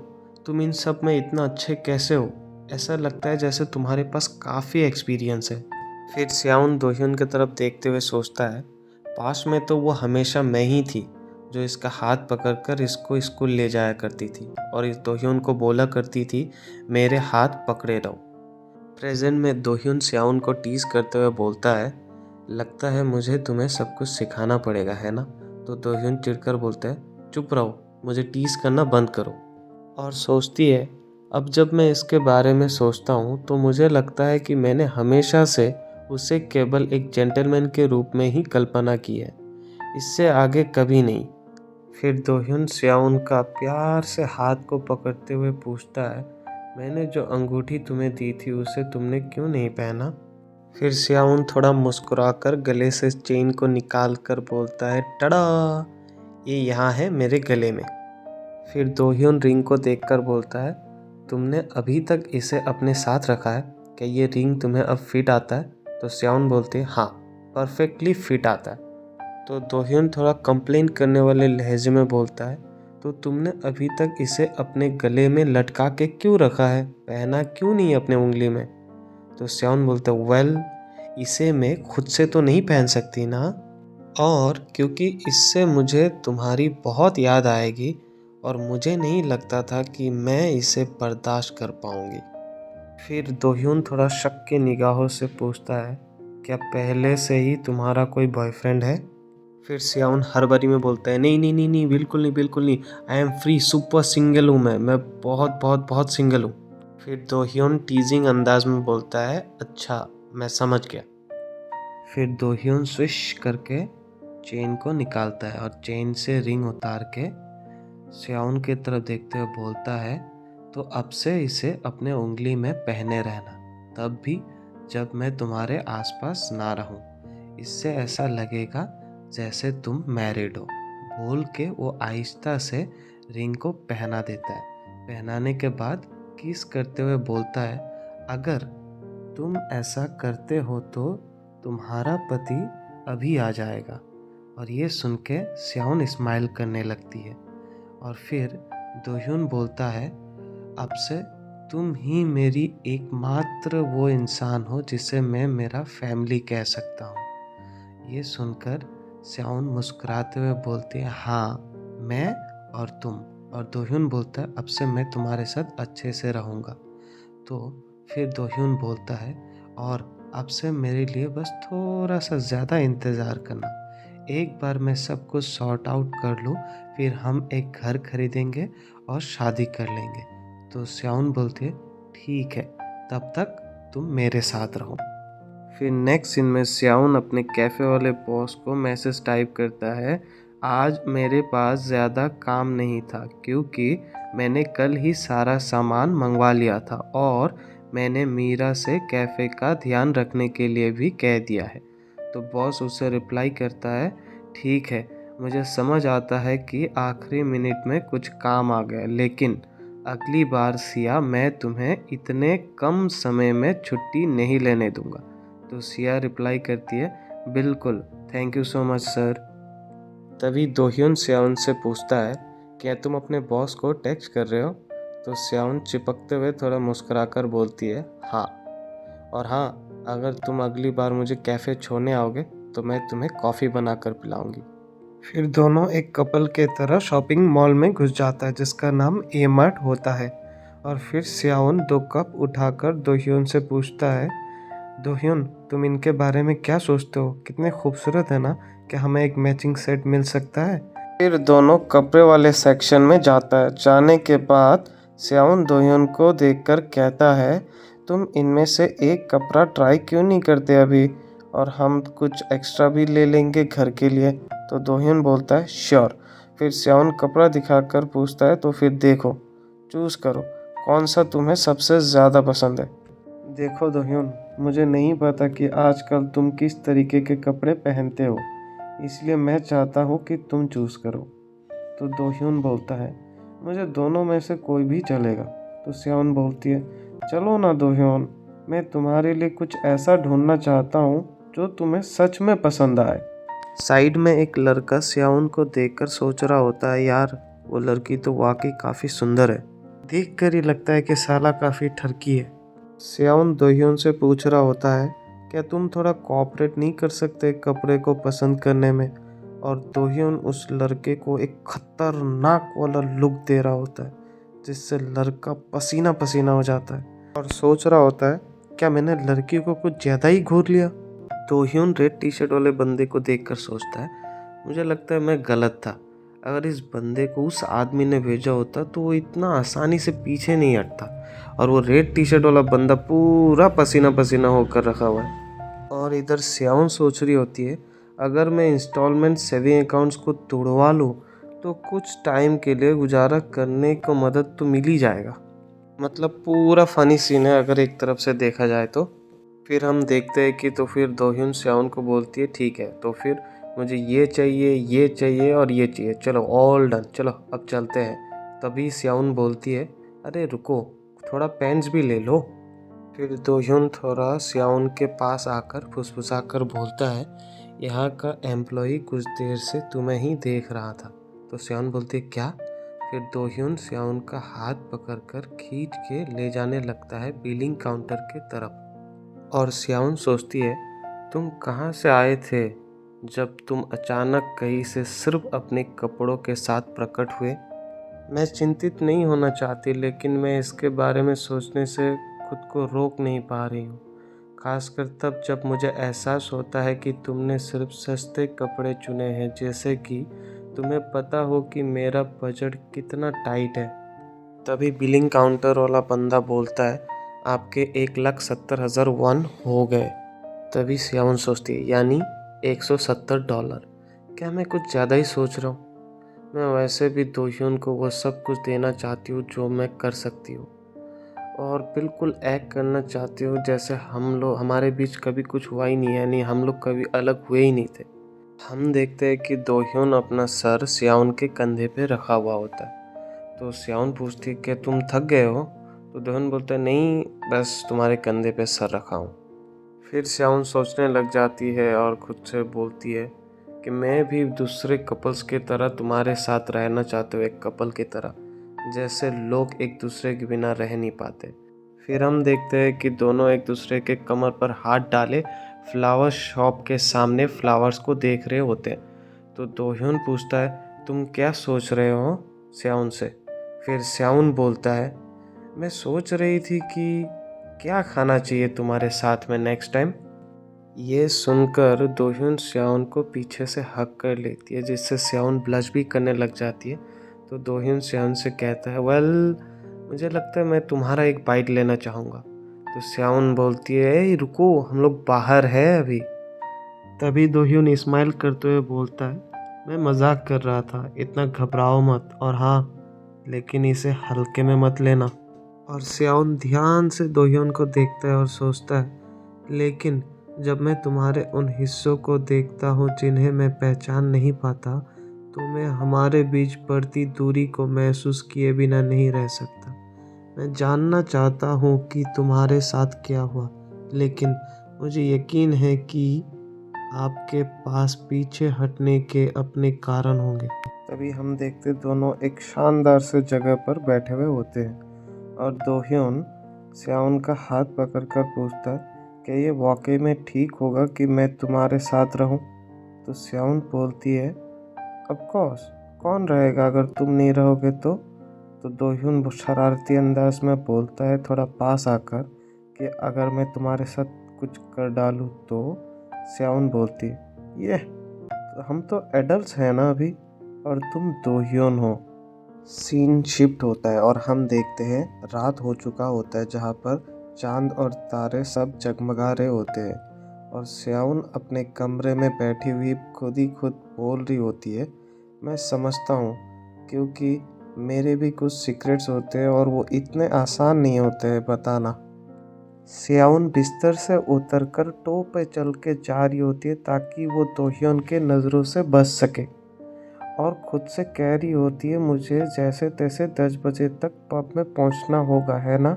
तुम इन सब में इतना अच्छे कैसे हो, ऐसा लगता है जैसे तुम्हारे पास काफ़ी एक्सपीरियंस है। फिर स्याउन दोह्योन की तरफ देखते हुए सोचता है, पास में तो वो हमेशा मैं ही थी जो इसका हाथ पकड़कर इसको स्कूल ले जाया करती थी और इस दोह्योन को बोला करती थी, मेरे हाथ पकड़े रहो। प्रेजेंट में दोह्योन स्याउन को टीज करते हुए बोलता है, लगता है मुझे तुम्हें सब कुछ सिखाना पड़ेगा, है ना। तो दोह्योन चिढ़कर बोलता है, चुप रहो, मुझे टीज करना बंद करो। और सोचती है, अब जब मैं इसके बारे में सोचता हूँ तो मुझे लगता है कि मैंने हमेशा से उसे केवल एक जेंटलमैन के रूप में ही कल्पना की है, इससे आगे कभी नहीं। फिर दोह्योन स्याउन का प्यार से हाथ को पकड़ते हुए पूछता है, मैंने जो अंगूठी तुम्हें दी थी उसे तुमने क्यों नहीं पहना। फिर स्याउन थोड़ा मुस्कुराकर गले से चेन को निकाल कर बोलता है, टड़ा, ये यहाँ है मेरे गले में। फिर दोह्योन रिंग को देखकर बोलता है, तुमने अभी तक इसे अपने साथ रखा है, क्या ये रिंग तुम्हें अब फिट आता है। तो स्याउन बोलते हैं, हाँ, परफेक्टली फिट आता है। तो दोह्योन थोड़ा कंप्लेन करने वाले लहजे में बोलता है, तो तुमने अभी तक इसे अपने गले में लटका के क्यों रखा है, पहना क्यों नहीं अपने उंगली में। तो स्याउन बोलता है, वेल, इसे मैं खुद से तो नहीं पहन सकती ना। और क्योंकि इससे मुझे तुम्हारी बहुत याद आएगी और मुझे नहीं लगता था कि मैं इसे बर्दाश्त कर पाऊंगी। फिर दोह्यून थोड़ा शक की निगाहों से पूछता है, क्या पहले से ही तुम्हारा कोई बॉयफ्रेंड है? फिर सियाउन हड़बड़ी में बोलता है, नहीं नहीं नहीं नहीं, बिल्कुल नहीं बिल्कुल नहीं, I am free, super single हूँ मैं बहुत बहुत बहुत सिंगल हूँ। फिर दोह्यून टीजिंग अंदाज में बोलता है, अच्छा मैं समझ गया। फिर दोह्यून स्विश करके चेन को निकालता है और चेन से रिंग उतार के सियाउन की तरफ देखते हुए बोलता है, तो अब से इसे अपने उंगली में पहने रहना, तब भी जब मैं तुम्हारे आसपास ना रहूं। इससे ऐसा लगेगा जैसे तुम मैरिड हो। बोल के वो आहिस्ता से रिंग को पहना देता है। पहनाने के बाद किस करते हुए बोलता है, अगर तुम ऐसा करते हो तो तुम्हारा पति अभी आ जाएगा। और ये सुन के सियाउन स्माइल करने लगती है। और फिर दोह्यून बोलता है, अब से तुम ही मेरी एकमात्र वो इंसान हो जिसे मैं मेरा फैमिली कह सकता हूँ। ये सुनकर सियाउन मुस्कुराते हुए बोलती है, हाँ मैं और तुम। और दोह्यून बोलता है, अब से मैं तुम्हारे साथ अच्छे से रहूँगा। तो फिर दोह्यून बोलता है, और अब से मेरे लिए बस थोड़ा सा ज़्यादा इंतज़ार करना। एक बार मैं सब कुछ सॉर्ट आउट कर लूँ, फिर हम एक घर खरीदेंगे और शादी कर लेंगे। तो सियाउन बोलती है, ठीक है, तब तक तुम मेरे साथ रहो। फिर नेक्स्ट सीन में सियाउन अपने कैफ़े वाले बॉस को मैसेज टाइप करता है, आज मेरे पास ज़्यादा काम नहीं था क्योंकि मैंने कल ही सारा सामान मंगवा लिया था और मैंने मीरा से कैफ़े का ध्यान रखने के लिए भी कह दिया है। तो बॉस उससे रिप्लाई करता है, ठीक है, मुझे समझ आता है कि आखिरी मिनट में कुछ काम आ गया, लेकिन अगली बार सिया मैं तुम्हें इतने कम समय में छुट्टी नहीं लेने दूंगा। तो सिया रिप्लाई करती है, बिल्कुल, thank you so much sir. तभी दोह्यून सियाउन से पूछता है, क्या तुम अपने बॉस को टेक्स्ट कर रहे हो? तो सियाउन चिपकते हुए थोड़ा मुस्कुराकर बोलती है, हाँ, और हाँ, अगर तुम अगली बार मुझे कैफ़े छोड़ने आओगे तो मैं तुम्हें कॉफ़ी बनाकर पिलाऊंगी। फिर दोनों एक कपल के तरह शॉपिंग मॉल में घुस जाता है जिसका नाम ए मार्ट होता है। और फिर सियाउन 2 कप उठाकर दोह्यून से पूछता है, दोह्यून तुम इनके बारे में क्या सोचते हो? कितने खूबसूरत है ना? क्या हमें एक मैचिंग सेट मिल सकता है? फिर दोनों कपड़े वाले सेक्शन में जाता है। जाने के बाद सियाउन दोह्यून को देखकर कहता है, तुम इनमें से एक कपड़ा ट्राई क्यों नहीं करते अभी, और हम कुछ एक्स्ट्रा भी ले लेंगे घर के लिए। तो दोह्यून बोलता है, श्योर। फिर सियाउन कपड़ा दिखाकर पूछता है, तो फिर देखो, चूज़ करो, कौन सा तुम्हें सबसे ज़्यादा पसंद है। देखो दोह्यून, मुझे नहीं पता कि आजकल तुम किस तरीके के कपड़े पहनते हो, इसलिए मैं चाहता हूँ कि तुम चूज़ करो। तो दोह्यून बोलता है, मुझे दोनों में से कोई भी चलेगा। तो सियाउन बोलती है, चलो ना दोह्यून, मैं तुम्हारे लिए कुछ ऐसा ढूंढना चाहता हूँ जो तुम्हें सच में पसंद आए। साइड में एक लड़का सियाउन को देखकर सोच रहा होता है, यार वो लड़की तो वाकई काफ़ी सुंदर है। देखकर ही लगता है कि साला काफ़ी ठरकी है। सियाउन दोह्यून से पूछ रहा होता है, क्या तुम थोड़ा कोऑपरेट नहीं कर सकते कपड़े को पसंद करने में? और दोह्यून उस लड़के को एक खतरनाक वाला लुक दे रहा होता है जिससे लड़का पसीना पसीना हो जाता है और सोच रहा होता है, क्या मैंने लड़की को कुछ ज़्यादा ही घूर लिया? दोह्यून रेड टी शर्ट वाले बंदे को देखकर सोचता है, मुझे लगता है मैं गलत था। अगर इस बंदे को उस आदमी ने भेजा होता तो वो इतना आसानी से पीछे नहीं हटता। और वो रेड टी शर्ट वाला बंदा पूरा पसीना पसीना होकर रखा हुआ है। और इधर सियाउन सोच रही होती है, अगर मैं इंस्टॉलमेंट सेविंग अकाउंट्स को तोड़वा लूँ तो कुछ टाइम के लिए गुजारा करने को मदद तो मिल ही जाएगा। मतलब पूरा फनी सीन है अगर एक तरफ से देखा जाए तो। फिर हम देखते हैं कि तो फिर दोह्यून सियाउन को बोलती है, ठीक है, तो फिर मुझे ये चाहिए और ये चाहिए, चलो ऑल डन, चलो अब चलते हैं। तभी सियाउन बोलती है, अरे रुको, थोड़ा पेंस भी ले लो। फिर दोह्यून थोड़ा सियाउन के पास आकर फुसफुसाकर बोलता है, यहाँ का एम्प्लॉई कुछ देर से तुम्हें ही देख रहा था। तो सियाउन बोलती है, क्या? फिर दोह्यून सियाउन का हाथ पकड़कर खींच के ले जाने लगता है बिलिंग काउंटर के तरफ। और सियाउन सोचती है, तुम कहाँ से आए थे जब तुम अचानक कहीं से सिर्फ अपने कपड़ों के साथ प्रकट हुए। मैं चिंतित नहीं होना चाहती, लेकिन मैं इसके बारे में सोचने से खुद को रोक नहीं पा रही हूँ। खासकर तब जब मुझे एहसास होता है कि तुमने सिर्फ सस्ते कपड़े चुने हैं, जैसे कि तुम्हें पता हो कि मेरा बजट कितना टाइट है। तभी बिलिंग काउंटर वाला बंदा बोलता है, आपके 1,70,000 वन हो गए। तभी सियावन सोचती है, यानी $170। क्या मैं कुछ ज़्यादा ही सोच रहा हूँ? मैं वैसे भी दोहियों को वो सब कुछ देना चाहती हूँ जो मैं कर सकती हूँ, और बिल्कुल एक्ट करना चाहती हूँ जैसे हमारे बीच कभी कुछ हुआ ही नहीं है, यानी हम लोग कभी अलग हुए ही नहीं थे। हम देखते हैं कि दोह्योन अपना सर सियावन के कंधे पे रखा हुआ होता है। तो सियावन पूछती है, क्या तुम थक गए हो? तो दोह्योन बोलता है, नहीं, बस तुम्हारे कंधे पे सर रखा हूँ। फिर सियावन सोचने लग जाती है और खुद से बोलती है कि मैं भी दूसरे कपल्स की तरह तुम्हारे साथ रहना चाहती हूँ, एक कपल की तरह, जैसे लोग एक दूसरे के बिना रह नहीं पाते। फिर हम देखते हैं कि दोनों एक दूसरे के कमर पर हाथ डाले फ्लावर शॉप के सामने फ्लावर्स को देख रहे होते हैं। तो दोह्योन पूछता है, तुम क्या सोच रहे हो सियावन से? फिर सियावन बोलता है, मैं सोच रही थी कि क्या खाना चाहिए तुम्हारे साथ में नेक्स्ट टाइम। ये सुनकर दोह्योन सियावन को पीछे से हक कर लेती है, जिससे सियावन ब्लश भी करने लग जाती है। तो दोह्योन सियावन से कहता है, वेल, मुझे लगता है मैं तुम्हारा एक बाइट लेना चाहूँगा। तो सियावन बोलती है, ए रुको, हम लोग बाहर है अभी। तभी दोह्योन स्माइल करते हुए बोलता है, मैं मजाक कर रहा था, इतना घबराओ मत, और हाँ, लेकिन इसे हल्के में मत लेना। और सियावन ध्यान से दोह्योन को देखता है और सोचता है, लेकिन जब मैं तुम्हारे उन हिस्सों को देखता हूँ जिन्हें मैं पहचान नहीं पाता, तो मैं हमारे बीच बढ़ती दूरी को महसूस किए बिना नहीं रह सकता। मैं जानना चाहता हूँ कि तुम्हारे साथ क्या हुआ, लेकिन मुझे यकीन है कि आपके पास पीछे हटने के अपने कारण होंगे। तभी हम देखते दोनों एक शानदार से जगह पर बैठे हुए होते हैं, और दोह्योन सियावन का हाथ पकड़कर पूछता है, क्या ये वाकई में ठीक होगा कि मैं तुम्हारे साथ रहूं? तो सियावन बोलती है, ऑफ कोर्स, कौन रहेगा अगर तुम नहीं रहोगे तो? दोह्योन शरारती अंदाज में बोलता है, थोड़ा पास आकर, कि अगर मैं तुम्हारे साथ कुछ कर डालूं तो? सियावन बोलती है, ये हम तो एडल्ट्स हैं ना अभी, और तुम दोह्योन हो। सीन शिफ्ट होता है और हम देखते हैं रात हो चुका होता है, जहाँ पर चांद और तारे सब जगमगा रहे होते हैं, और सियावन अपने कमरे में बैठी हुई खुद ही खुद बोल रही होती है, मैं समझता हूँ, क्योंकि मेरे भी कुछ सीक्रेट्स होते हैं और वो इतने आसान नहीं होते हैं बताना। सियावन बिस्तर से उतरकर टो पे चल के जा रही होती है ताकि वो दोह्योन के नज़रों से बच सके, और खुद से कह रही होती है, मुझे जैसे तैसे 10 बजे तक पब में पहुंचना होगा, है ना?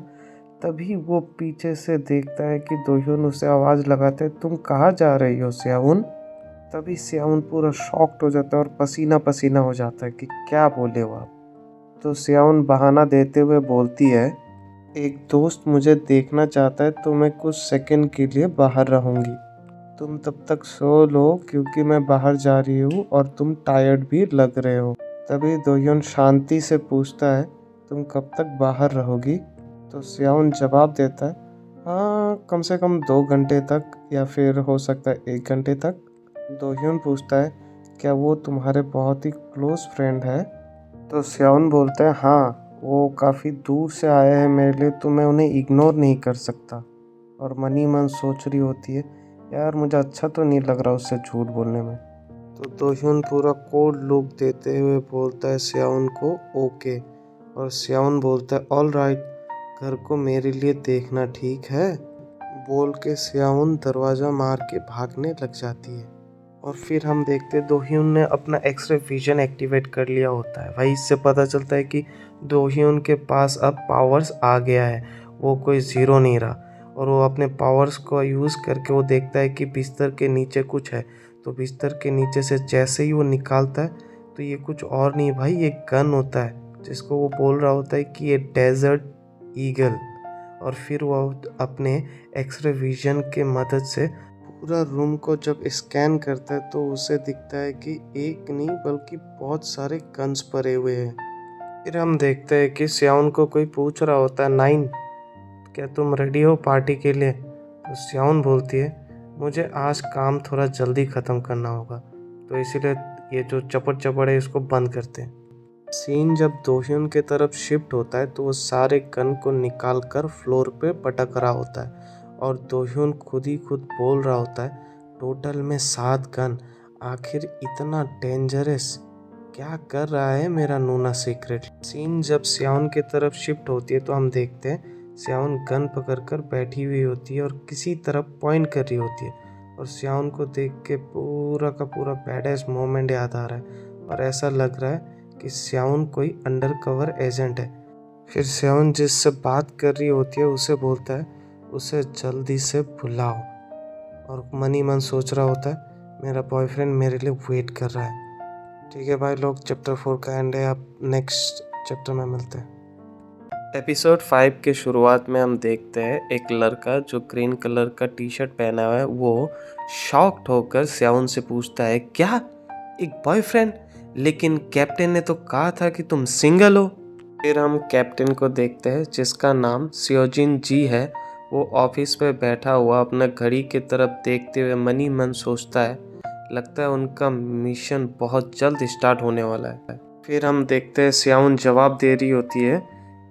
तभी वो पीछे से देखता है कि दोह्योन उसे आवाज़ लगाते है, तुम कहाँ जा रही हो सियावन? तभी सियावन पूरा शॉक्ड हो जाता है और पसीना पसीना हो जाता है कि क्या बोले हो आप। तो सियावन बहाना देते हुए बोलती है, एक दोस्त मुझे देखना चाहता है, तो मैं कुछ सेकंड के लिए बाहर रहूँगी, तुम तब तक सो लो, क्योंकि मैं बाहर जा रही हूँ और तुम टायर्ड भी लग रहे हो। तभी दोह्योन शांति से पूछता है, तुम कब तक बाहर रहोगी? तो सियावन जवाब देता है, हाँ, कम से कम 2 घंटे तक, या फिर हो सकता है 1 घंटे तक। दोह्योन पूछता है, क्या वो तुम्हारे बहुत ही क्लोज फ्रेंड है? तो सियावन बोलता है, हाँ, वो काफ़ी दूर से आए हैं मेरे लिए, तो मैं उन्हें इग्नोर नहीं कर सकता। और मन ही मन सोच रही होती है, यार मुझे अच्छा तो नहीं लग रहा उससे झूठ बोलने में। तो दोह्योन पूरा कोल्ड लुक देते हुए बोलता है सियावन को, ओके, और सियावन बोलता है, ऑल राइट, घर को मेरे लिए देखना, ठीक है? बोल के सियावन दरवाज़ा मार के भागने लग जाती है। और फिर हम देखते दोह्योन ने अपना एक्सरे विजन एक्टिवेट कर लिया होता है। भाई इससे पता चलता है कि दोह्योन के पास अब पावर्स आ गया है, वो कोई ज़ीरो नहीं रहा, और वो अपने पावर्स को यूज़ करके वो देखता है कि बिस्तर के नीचे कुछ है। तो बिस्तर के नीचे से जैसे ही वो निकालता है, तो ये कुछ और नहीं भाई, ये गन होता है, जिसको वो बोल रहा होता है कि ये डेजर्ट ईगल। और फिर वो अपने एक्सरे विजन के मदद से पूरा रूम को जब स्कैन करता है तो उसे दिखता है कि एक नहीं बल्कि बहुत सारे गन्स पड़े हुए हैं। फिर हम देखते हैं कि श्याओन को कोई पूछ रहा होता है, 9 क्या तुम रेडी हो पार्टी के लिए? तो श्याओन बोलती है, मुझे आज काम थोड़ा जल्दी ख़त्म करना होगा, तो इसीलिए ये जो चपड़ चपड़ है इसको बंद करते हैं। सीन जब दोहिन की तरफ शिफ्ट होता है तो वो सारे गन को निकाल कर फ्लोर पे पटक रहा होता है और दोहिन खुद ही खुद बोल रहा होता है, टोटल में 7 गन, आखिर इतना डेंजरस क्या कर रहा है मेरा नूना सीक्रेट। सीन जब श्याओन की तरफ शिफ्ट होती है तो हम देखते हैं श्याओन गन पकड़कर बैठी हुई होती है और किसी तरफ पॉइंट कर रही होती है और श्याओन को देख के पूरा का पूरा बैडेस्ट मोमेंट याद आ रहा है और ऐसा लग रहा है कि श्याओन कोई अंडर कवर एजेंट है। फिर श्याओन जिससे बात कर रही होती है उसे बोलता है उसे जल्दी से बुलाओ और मन ही मन सोच रहा होता है मेरा बॉयफ्रेंड मेरे लिए वेट कर रहा है। ठीक है भाई लोग, चैप्टर 4 का एंड है, अब नेक्स्ट चैप्टर में मिलते हैं। एपिसोड 5 के शुरुआत में हम देखते हैं एक लड़का जो ग्रीन कलर का टी शर्ट पहना हुआ है, वो शॉक्ड होकर श्याओन से पूछता है, क्या एक बॉयफ्रेंड? लेकिन कैप्टन ने तो कहा था कि तुम सिंगल हो। फिर हम कैप्टन को देखते हैं जिसका नाम सियोजिन जी है। वो ऑफिस पे बैठा हुआ अपना घड़ी की तरफ देखते हुए मन ही मन सोचता है, लगता है उनका मिशन बहुत जल्द स्टार्ट होने वाला है। फिर हम देखते हैं श्याओन जवाब दे रही होती है,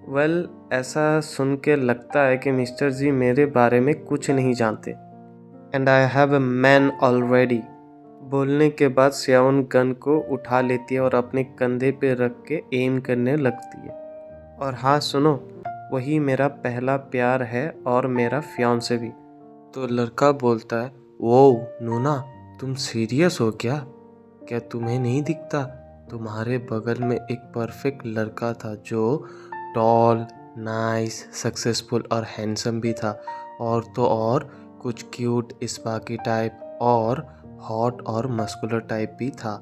वेल ऐसा सुन के लगता है कि मिस्टर जी मेरे बारे में कुछ नहीं जानते and I have a man already. बोलने के बाद श्याओन गन को उठा लेती है और अपने कंधे पे रख के एम करने लगती है, और हाँ सुनो, वही मेरा पहला प्यार है और मेरा फियांसे भी। तो लड़का बोलता है, वो नूना तुम सीरियस हो क्या? क्या तुम्हें नहीं दिखता तुम्हारे बगल में एक परफेक्ट लड़का था जो टॉल, नाइस, सक्सेसफुल और हैंडसम भी था, और तो और कुछ क्यूट स्पार्की टाइप और हॉट और मस्कुलर टाइप भी था।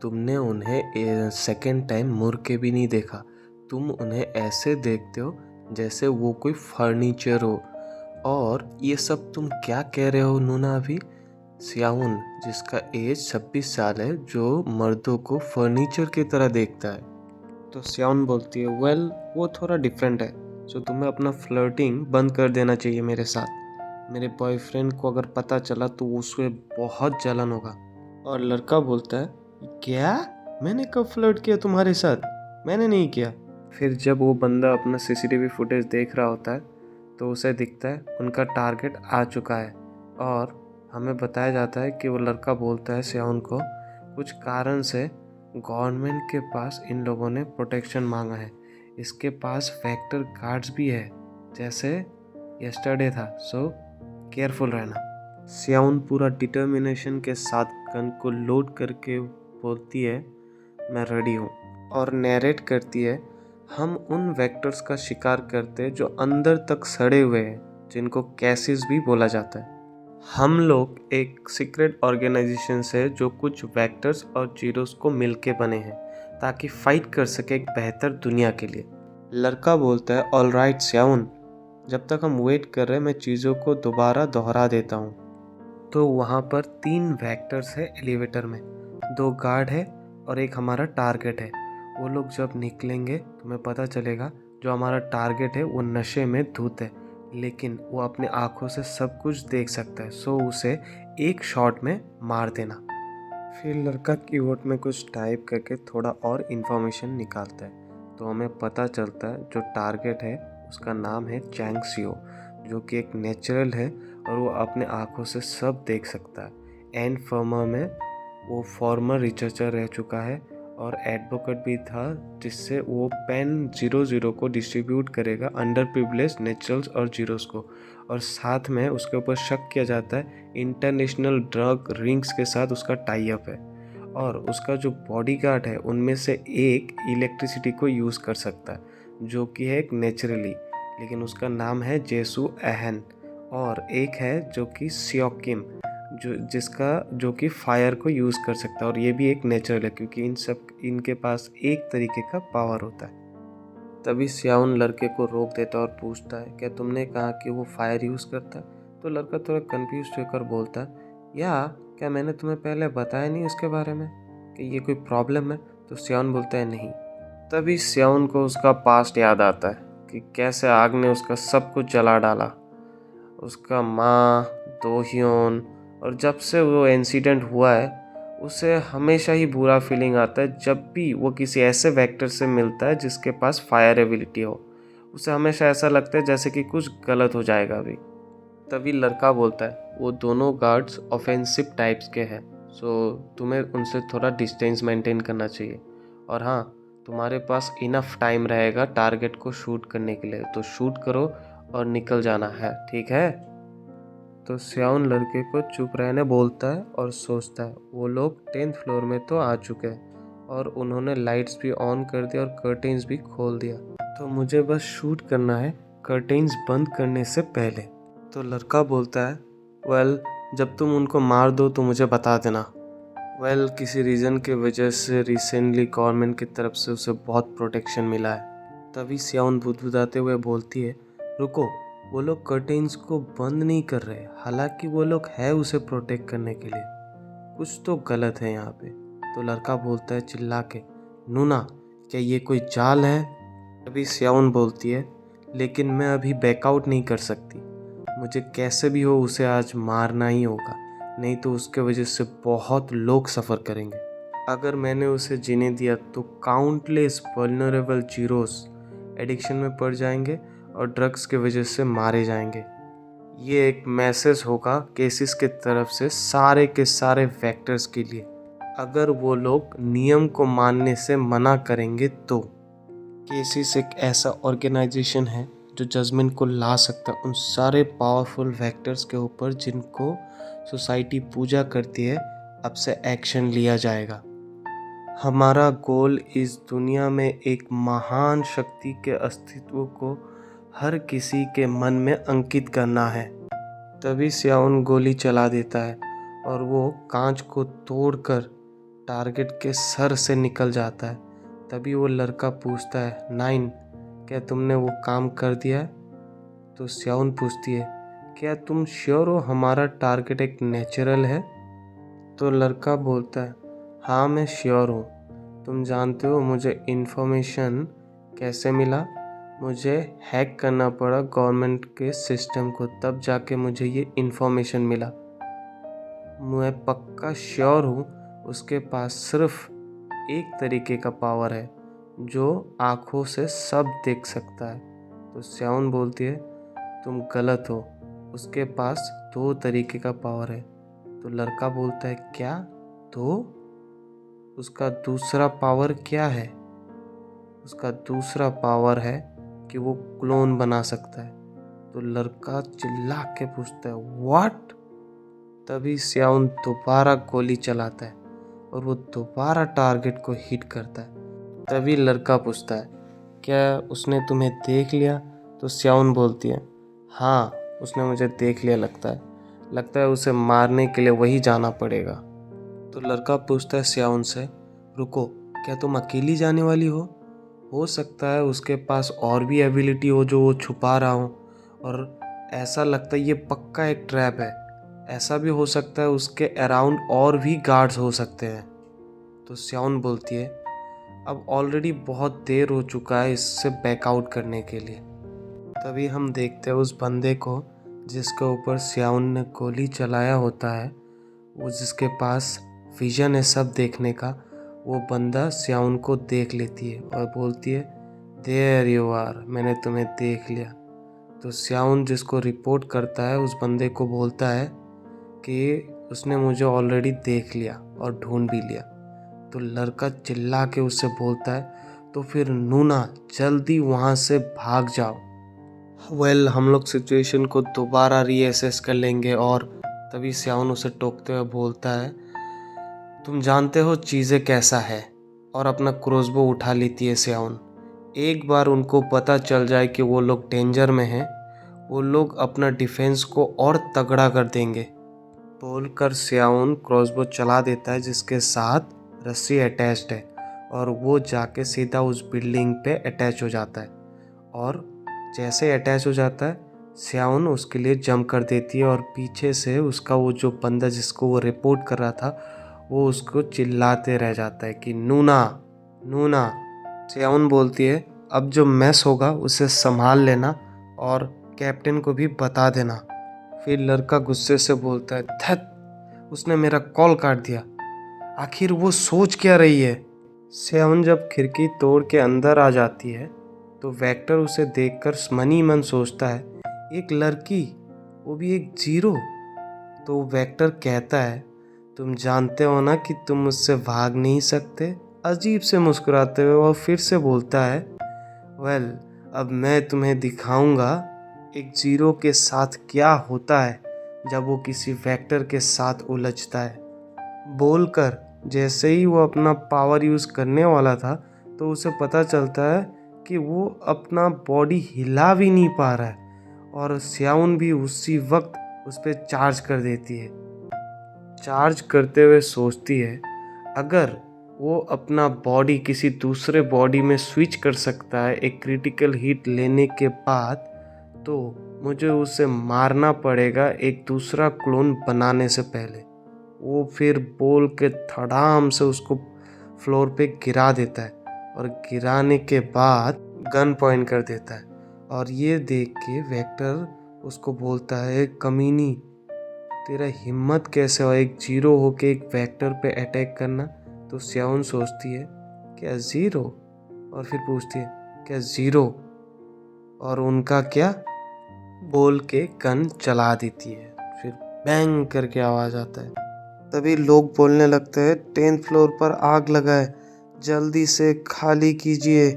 तुमने उन्हें सेकंड टाइम मुड़ के भी नहीं देखा, तुम उन्हें ऐसे देखते हो जैसे वो कोई फर्नीचर हो। और ये सब तुम क्या कह रहे हो नूना? अभी श्याओन जिसका एज 26 साल है जो मर्दों को फर्नीचर की तरह देखता है। तो श्याओन बोलती है, वेल वो थोड़ा डिफरेंट है, सो तुम्हें अपना फ्लर्टिंग बंद कर देना चाहिए मेरे साथ। मेरे बॉयफ्रेंड को अगर पता चला तो उससे बहुत जलन होगा। और लड़का बोलता है, क्या? मैंने कब फ्लर्ट किया तुम्हारे साथ? मैंने नहीं किया। फिर जब वो बंदा अपना सीसीटीवी फुटेज देख रहा होता है तो उसे दिखता है उनका टारगेट आ चुका है, और हमें बताया जाता है कि वो लड़का बोलता है श्याओन को, कुछ कारण से गवर्नमेंट के पास इन लोगों ने प्रोटेक्शन मांगा है, इसके पास फैक्टर गार्ड्स भी है जैसे यस्टरडे था, सो केयरफुल रहना। श्याओन पूरा डिटर्मिनेशन के साथ गन को लोड करके बोलती है, मैं रेडी हूँ, और नैरेट करती है, हम उन वेक्टर्स का शिकार करते हैं जो अंदर तक सड़े हुए हैं, जिनको कैसिस भी बोला जाता है। हम लोग एक सीक्रेट ऑर्गेनाइजेशन से जो कुछ वेक्टर्स और जीरोस को मिलके बने हैं ताकि फाइट कर सके एक बेहतर दुनिया के लिए। लड़का बोलता है, ऑल राइट श्याओन, जब तक हम वेट कर रहे हैं मैं चीज़ों को दोबारा दोहरा देता हूँ। तो वहाँ पर 3 वेक्टर्स है एलिवेटर में, 2 गार्ड है और एक हमारा टारगेट है। वो लोग जब निकलेंगे तुम्हें पता चलेगा जो हमारा टारगेट है वो नशे में धुत है, लेकिन वो अपने आँखों से सब कुछ देख सकता है, सो उसे एक शॉट में मार देना। फिर लड़का कीबोर्ड में कुछ टाइप करके थोड़ा और इन्फॉर्मेशन निकालता है, तो हमें पता चलता है जो टारगेट है उसका नाम है चैंग सियो, जो कि एक नेचुरल है और वो अपने आँखों से सब देख सकता है। एंड फर्मा में वो फॉर्मर रिसर्चर रह चुका है और एडवोकेट भी था, जिससे वो पेन 00 को डिस्ट्रीब्यूट करेगा अंडर प्रिविलेज नेचुरल्स और जीरोस को, और साथ में उसके ऊपर शक किया जाता है इंटरनेशनल ड्रग रिंग्स के साथ उसका टाई अप है, और उसका जो बॉडीगार्ड है उनमें से एक इलेक्ट्रिसिटी को यूज़ कर सकता है जो कि है एक नेचुरली, लेकिन उसका नाम है जेसू एहन, और एक है जो कि सियोकिम जो कि फायर को यूज़ कर सकता है, और ये भी एक नेचुरल है क्योंकि इनके पास एक तरीके का पावर होता है। तभी श्याओन लड़के को रोक देता है और पूछता है, क्या तुमने कहा कि वो फायर यूज़ करता है? तो लड़का थोड़ा कंफ्यूज होकर बोलता है, या क्या मैंने तुम्हें पहले बताया नहीं उसके बारे में कि ये कोई प्रॉब्लम है? तो स्याउन बोलता है नहीं। तभी स्याउन को उसका पास्ट याद आता है कि कैसे आग ने उसका सब कुछ जला डाला, उसका माँ, दोह्योन, और जब से वो इंसिडेंट हुआ है उसे हमेशा ही बुरा फीलिंग आता है जब भी वो किसी ऐसे वेक्टर से मिलता है जिसके पास फायर एबिलिटी हो। उसे हमेशा ऐसा लगता है जैसे कि कुछ गलत हो जाएगा अभी। तभी लड़का बोलता है, वो दोनों गार्ड्स ऑफेंसिव टाइप्स के हैं, सो तुम्हें उनसे थोड़ा डिस्टेंस मेंटेन करना चाहिए। और हाँ, तुम्हारे पास इनफ टाइम रहेगा टारगेट को शूट करने के लिए, तो शूट करो और निकल जाना है, ठीक है? तो स्याउन लड़के को चुप रहने बोलता है और सोचता है वो लोग 10th फ्लोर में तो आ चुके हैं और उन्होंने लाइट्स भी ऑन कर दिया और कर्टेन्स भी खोल दिया, तो मुझे बस शूट करना है कर्टेन्स बंद करने से पहले। तो लड़का बोलता है, वेल जब तुम उनको मार दो तो मुझे बता देना। किसी रीज़न के वजह से रिसेंटली गवर्नमेंट की तरफ से उसे बहुत प्रोटेक्शन मिला है। तभी स्याउन बुदबुदाते हुए बोलती है, रुको, वो लोग कर्टेन्स को बंद नहीं कर रहे, हालांकि वो लोग है उसे प्रोटेक्ट करने के लिए। कुछ तो गलत है यहाँ पे। तो लड़का बोलता है चिल्ला के, नूना क्या ये कोई चाल है? तभी स्याउन बोलती है, लेकिन मैं अभी बैकआउट नहीं कर सकती, मुझे कैसे भी हो उसे आज मारना ही होगा, नहीं तो उसके वजह से बहुत लोग सफ़र करेंगे। अगर मैंने उसे जीने दिया तो काउंटलेस वल्नरेबल जीरोस एडिक्शन में पड़ जाएंगे और ड्रग्स की वजह से मारे जाएंगे। ये एक मैसेज होगा केसिस की तरफ से सारे के सारे वेक्टर्स के लिए। अगर वो लोग नियम को मानने से मना करेंगे तो केसिस एक ऐसा ऑर्गेनाइजेशन है जो जजमेंट को ला सकता है उन सारे पावरफुल वेक्टर्स के ऊपर जिनको सोसाइटी पूजा करती है। अब से एक्शन लिया जाएगा। हमारा गोल इस दुनिया में एक महान शक्ति के अस्तित्व को हर किसी के मन में अंकित करना है। तभी स्याउन गोली चला देता है और वो कांच को तोड़कर टारगेट के सर से निकल जाता है। तभी वो लड़का पूछता है, 9 क्या तुमने वो काम कर दिया है? तो स्याउन पूछती है, क्या तुम श्योर हो हमारा टारगेट एक नेचुरल है? तो लड़का बोलता है, हाँ मैं श्योर हूँ। तुम जानते हो मुझे इन्फॉर्मेशन कैसे मिला? मुझे हैक करना पड़ा गवर्नमेंट के सिस्टम को, तब जाके मुझे ये इन्फॉर्मेशन मिला। मैं पक्का श्योर हूँ उसके पास सिर्फ एक तरीके का पावर है जो आँखों से सब देख सकता है। तो स्याउन बोलती है, तुम गलत हो, उसके पास 2 तरीके का पावर है। तो लड़का बोलता है, क्या? तो उसका दूसरा पावर क्या है? उसका दूसरा पावर है कि वो क्लोन बना सकता है। तो लड़का चिल्ला के पूछता है, व्हाट? तभी स्याउन दोबारा गोली चलाता है और वो दोबारा टारगेट को हिट करता है। तभी लड़का पूछता है, क्या उसने तुम्हें देख लिया? तो स्याउन बोलती है, हाँ उसने मुझे देख लिया, लगता है उसे मारने के लिए वही जाना पड़ेगा। तो लड़का पूछता है स्याउन से, रुको, क्या तुम अकेली जाने वाली हो सकता है उसके पास और भी एबिलिटी हो जो वो छुपा रहा हो, और ऐसा लगता है ये पक्का एक ट्रैप है। ऐसा भी हो सकता है उसके अराउंड और भी गार्ड्स हो सकते हैं। तो स्याउन बोलती है, अब ऑलरेडी बहुत देर हो चुका है इससे बैकआउट करने के लिए। तभी हम देखते हैं उस बंदे को जिसके ऊपर स्याउन ने गोली चलाया होता है, वो जिसके पास विजन है सब देखने का, वो बंदा स्याउन को देख लेती है और बोलती है, देयर यू आर, मैंने तुम्हें देख लिया। तो स्याउन जिसको रिपोर्ट करता है उस बंदे को बोलता है कि उसने मुझे ऑलरेडी देख लिया और ढूंढ भी लिया। तो लड़का चिल्ला के उससे बोलता है, तो फिर नूना जल्दी वहाँ से भाग जाओ। हम लोग सिचुएशन को दोबारा रीअसेस कर लेंगे। और तभी स्याउन उसे टोकते हुए बोलता है, तुम जानते हो चीज़ें कैसा है, और अपना क्रोसबो उठा लेती है स्याउन। एक बार उनको पता चल जाए कि वो लोग डेंजर में हैं, वो लोग अपना डिफेंस को और तगड़ा कर देंगे। बोलकर स्याउन क्रॉसबो चला देता है जिसके साथ रस्सी अटैच्ड है, और वो जाके सीधा उस बिल्डिंग पे अटैच हो जाता है। और जैसे अटैच हो जाता है स्याउन उसके लिए जंप कर देती है और पीछे से उसका वो जो बंदा जिसको वो रिपोर्ट कर रहा था वो उसको चिल्लाते रह जाता है कि नूना नूना। स्याउन बोलती है अब जो मैस होगा उसे संभाल लेना और कैप्टन को भी बता देना। फिर लड़का गुस्से से बोलता है धत, उसने मेरा कॉल काट दिया, आखिर वो सोच क्या रही है। स्याउन जब खिड़की तोड़ के अंदर आ जाती है तो वेक्टर उसे देखकर मन ही मन सोचता है एक लड़की, वो भी एक जीरो। तो वेक्टर कहता है तुम जानते हो ना कि तुम मुझसे भाग नहीं सकते। अजीब से मुस्कुराते हुए और फिर से बोलता है वेल, अब मैं तुम्हें दिखाऊंगा एक जीरो के साथ क्या होता है जब वो किसी वेक्टर के साथ उलझता है। बोलकर जैसे ही वो अपना पावर यूज़ करने वाला था तो उसे पता चलता है कि वो अपना बॉडी हिला भी नहीं पा रहा है और स्याउन भी उसी वक्त उस पर चार्ज कर देती है। चार्ज करते हुए सोचती है अगर वो अपना बॉडी किसी दूसरे बॉडी में स्विच कर सकता है एक क्रिटिकल हिट लेने के बाद, तो मुझे उसे मारना पड़ेगा एक दूसरा क्लोन बनाने से पहले। वो फिर बोल के धड़ाम से उसको फ्लोर पे गिरा देता है और गिराने के बाद गन पॉइंट कर देता है। और ये देख के वेक्टर उसको बोलता है कमीनी, तेरा हिम्मत कैसे हो एक जीरो होके एक वेक्टर पे अटैक करना। तो स्याउन सोचती है क्या जीरो, और फिर पूछती है क्या जीरो और उनका क्या, बोल के गन चला देती है। फिर बैंग करके आवाज़ आता है। तभी लोग बोलने लगते हैं 10th फ्लोर पर आग लगा है, जल्दी से खाली कीजिए।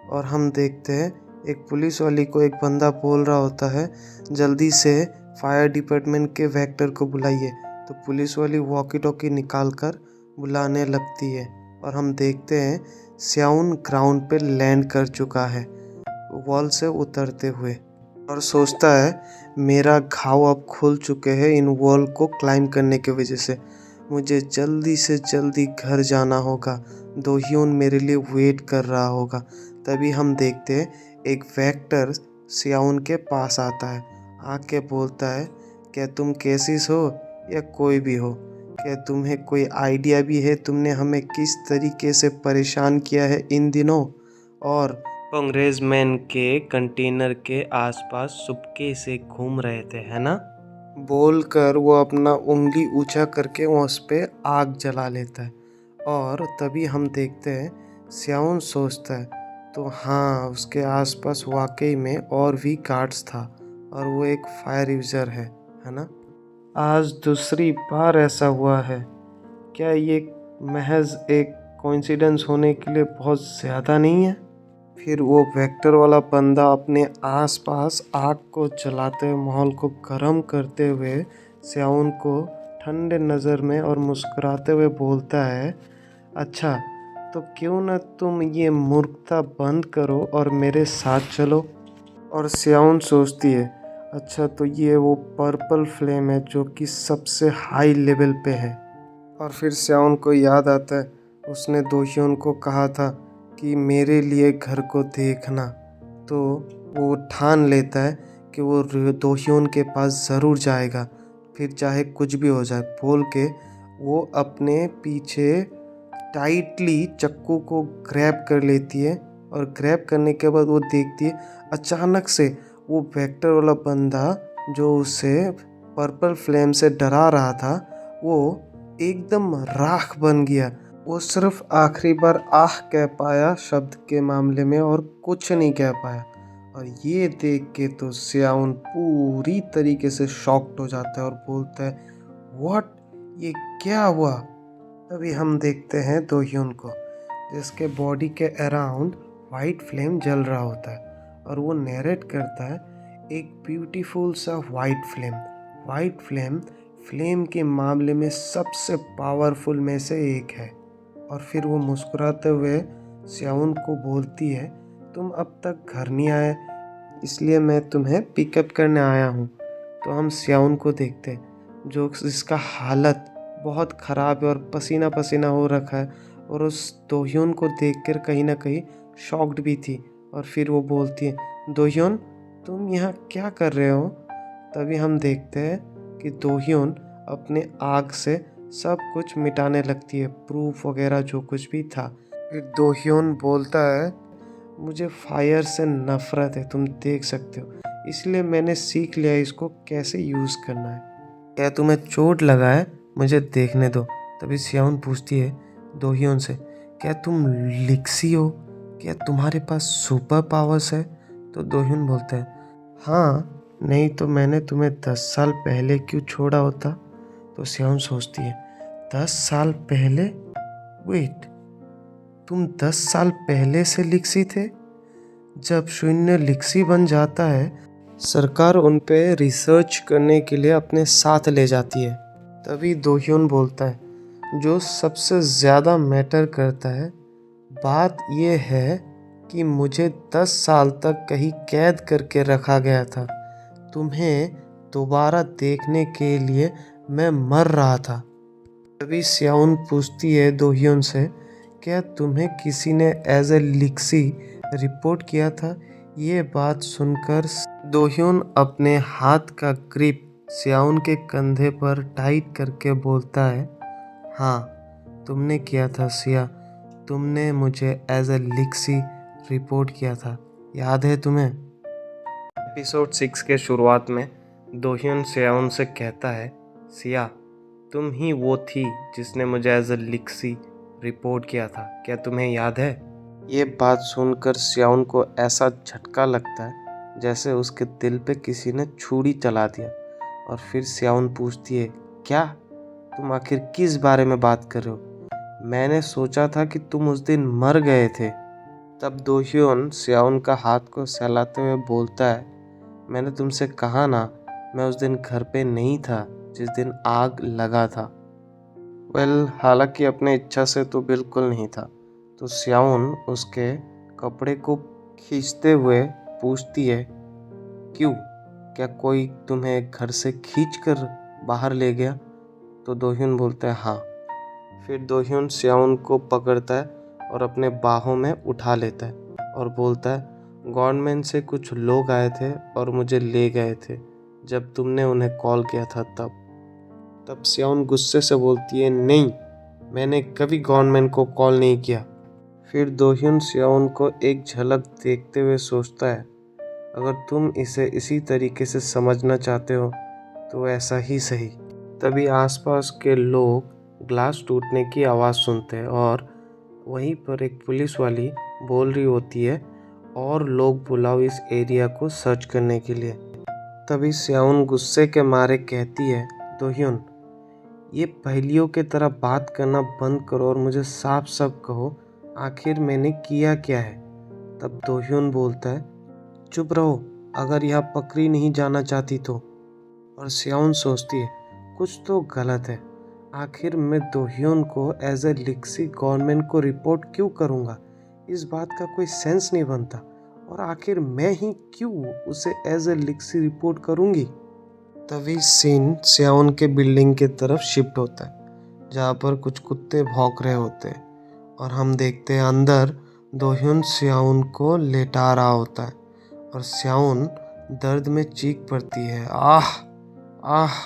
और हम देखते हैं एक पुलिस वाली को एक बंदा बोल रहा होता है जल्दी से फायर डिपार्टमेंट के वेक्टर को बुलाइए। तो पुलिस वाली वॉकी टॉकी निकाल कर बुलाने लगती है और हम देखते हैं स्याउन ग्राउंड पे लैंड कर चुका है वॉल से उतरते हुए और सोचता है मेरा घाव अब खुल चुके हैं इन वॉल को क्लाइंब करने की वजह से, मुझे जल्दी से जल्दी घर जाना होगा, दोह्योन मेरे लिए वेट कर रहा होगा। तभी हम देखते हैं एक वेक्टर स्याउन के पास आता है, आके बोलता है क्या तुम केसिस हो या कोई भी हो, क्या तुम्हें कोई आइडिया भी है तुमने हमें किस तरीके से परेशान किया है इन दिनों, और कांग्रेसमैन के कंटेनर के आसपास चुपके से घूम रहे थे है ना। बोलकर वो अपना उंगली ऊंचा करके वो उस पर आग जला लेता है। और तभी हम देखते हैं स्याउन सोचता है तो हाँ उसके आसपास वाकई में और भी गार्ड्स था और वो एक फायर यूज़र है ना। आज दूसरी बार ऐसा हुआ है, क्या ये महज एक कोइंसिडेंस होने के लिए बहुत ज़्यादा नहीं है। फिर वो वेक्टर वाला बंदा अपने आसपास आग को जलाते हुए माहौल को गर्म करते हुए स्याउन को ठंडे नज़र में और मुस्कुराते हुए बोलता है अच्छा तो क्यों ना तुम ये मूर्खता बंद करो और मेरे साथ चलो। और स्याउन सोचती है अच्छा तो ये वो पर्पल फ्लेम है जो कि सबसे हाई लेवल पे है। और फिर स्याउन को याद आता है उसने दोह्योन को कहा था कि मेरे लिए घर को देखना, तो वो ठान लेता है कि वो दोह्योन के पास ज़रूर जाएगा फिर चाहे कुछ भी हो जाए बोल के वो अपने पीछे टाइटली चक्कू को ग्रैब कर लेती है। और ग्रैब करने के बाद वो देखती है अचानक से वो वेक्टर वाला बंदा जो उसे पर्पल फ्लेम से डरा रहा था वो एकदम राख बन गया। वो सिर्फ आखिरी बार आह कह पाया शब्द के मामले में और कुछ नहीं कह पाया। और ये देख के तो स्याउन पूरी तरीके से शॉक्ड हो जाता है और बोलता है व्हाट, ये क्या हुआ। तभी हम देखते हैं दोह्योन को जिसके बॉडी के अराउंड वाइट फ्लेम जल रहा होता है और वो नैरेट करता है एक ब्यूटीफुल सा वाइट फ्लेम फ्लेम के मामले में सबसे पावरफुल में से एक है। और फिर वो मुस्कुराते हुए स्याउन को बोलती है तुम अब तक घर नहीं आए इसलिए मैं तुम्हें पिकअप करने आया हूँ। तो हम स्याउन को देखते हैं जो जिसका हालत बहुत ख़राब है और पसीना पसीना हो रखा है और उस दोह्योन को देखकर कहीं ना कहीं शॉक्ड भी थी। और फिर वो बोलती है दोह्योन तुम यहाँ क्या कर रहे हो? तभी हम देखते हैं कि दोह्योन अपने आग से सब कुछ मिटाने लगती है, प्रूफ वगैरह जो कुछ भी था। फिर दोह्योन बोलता है, मुझे फायर से नफरत है, तुम देख सकते हो, इसलिए मैंने सीख लिया इसको कैसे यूज़ करना है। क्या तुम्हें चोट लगा है? मुझे देखने दो। तभी सियाउन पूछती है दोह्योन से, क्या तुम लिक्सी हो? क्या तुम्हारे पास सुपर पावर्स है? तो दोह्योन बोलता है, हाँ, नहीं तो मैंने तुम्हें 10 साल पहले क्यों छोड़ा होता? तो सियाउन सोचती है, 10 साल पहले? वेट, तुम 10 साल पहले से लिक्सी थे? जब शून्य लिक्सी बन जाता है, सरकार उन पे रिसर्च करने के लिए अपने साथ ले जाती है। तभी दोह्योन बोलता है, जो सबसे ज़्यादा मैटर करता है, बात यह है कि मुझे 10 साल तक कहीं कैद करके रखा गया था। तुम्हें दोबारा देखने के लिए मैं मर रहा था। तभी सियाउन पूछती है दोह्योन से, क्या तुम्हें किसी ने एज ए लिक्सी रिपोर्ट किया था? ये बात सुनकर दोह्योन अपने हाथ का ग्रिप सियाउन के कंधे पर टाइट करके बोलता है, हाँ, तुमने किया था सिया, तुमने मुझे एज ए लिक्सी रिपोर्ट किया था, याद है तुम्हें? एपिसोड 6 के शुरुआत में दोह्योन सियाउन से कहता है, सिया, तुम ही वो थी जिसने मुझे एज ए लिक्सी रिपोर्ट किया था, क्या तुम्हें याद है? ये बात सुनकर सियाउन को ऐसा झटका लगता है जैसे उसके दिल पे किसी ने छुरी चला दिया। और फिर सियाउन पूछती है, क्या? तुम आखिर किस बारे में बात कर रहे हो? मैंने सोचा था कि तुम उस दिन मर गए थे। तब दोह्योन सियाउन का हाथ को सहलाते हुए बोलता है, मैंने तुमसे कहा ना, मैं उस दिन घर पे नहीं था जिस दिन आग लगा था। हालांकि अपने इच्छा से तो बिल्कुल नहीं था। तो सियाउन उसके कपड़े को खींचते हुए पूछती है, क्यों? क्या कोई तुम्हें घर से खींच कर बाहर ले गया? तो दोह्योन बोलता है, हाँ। फिर दोह्योन सियाउन को पकड़ता है और अपने बाहों में उठा लेता है और बोलता है, गवर्नमेंट से कुछ लोग आए थे और मुझे ले गए थे जब तुमने उन्हें कॉल किया था तब सियाउन गुस्से से बोलती है, नहीं, मैंने कभी गवर्नमेंट को कॉल नहीं किया। फिर दोह्योन सियाउन को एक झलक देखते हुए सोचता है, अगर तुम इसे इसी तरीके से समझना चाहते हो तो ऐसा ही सही। तभी आसपास के लोग ग्लास टूटने की आवाज़ सुनते हैं और वहीं पर एक पुलिस वाली बोल रही होती है, और लोग बुलाओ इस एरिया को सर्च करने के लिए। तभी सियाउन गुस्से के मारे कहती है, दोह्योन, ये पहेलियों की तरह बात करना बंद करो और मुझे साफ साफ कहो, आखिर मैंने किया क्या है? तब दोह्योन बोलता है, चुप रहो, अगर यह पकड़ी नहीं जाना चाहती तो। और सियाउन सोचती है, कुछ तो गलत है, आखिर मैं दोह्योन को एज ए लिक्सी गवर्नमेंट को रिपोर्ट क्यों करूँगा? इस बात का कोई सेंस नहीं बनता, और आखिर मैं ही क्यों उसे एज ए लिक्सी रिपोर्ट करूँगी? तभी सीन सियाउन के बिल्डिंग की तरफ शिफ्ट होता है, जहाँ पर कुछ कुत्ते भौंक रहे होते हैं, और हम देखते हैं अंदर दोह्योन सियाउन को लेटा रहा होता है, और सियाउन दर्द में चीख पड़ती है, आह आह।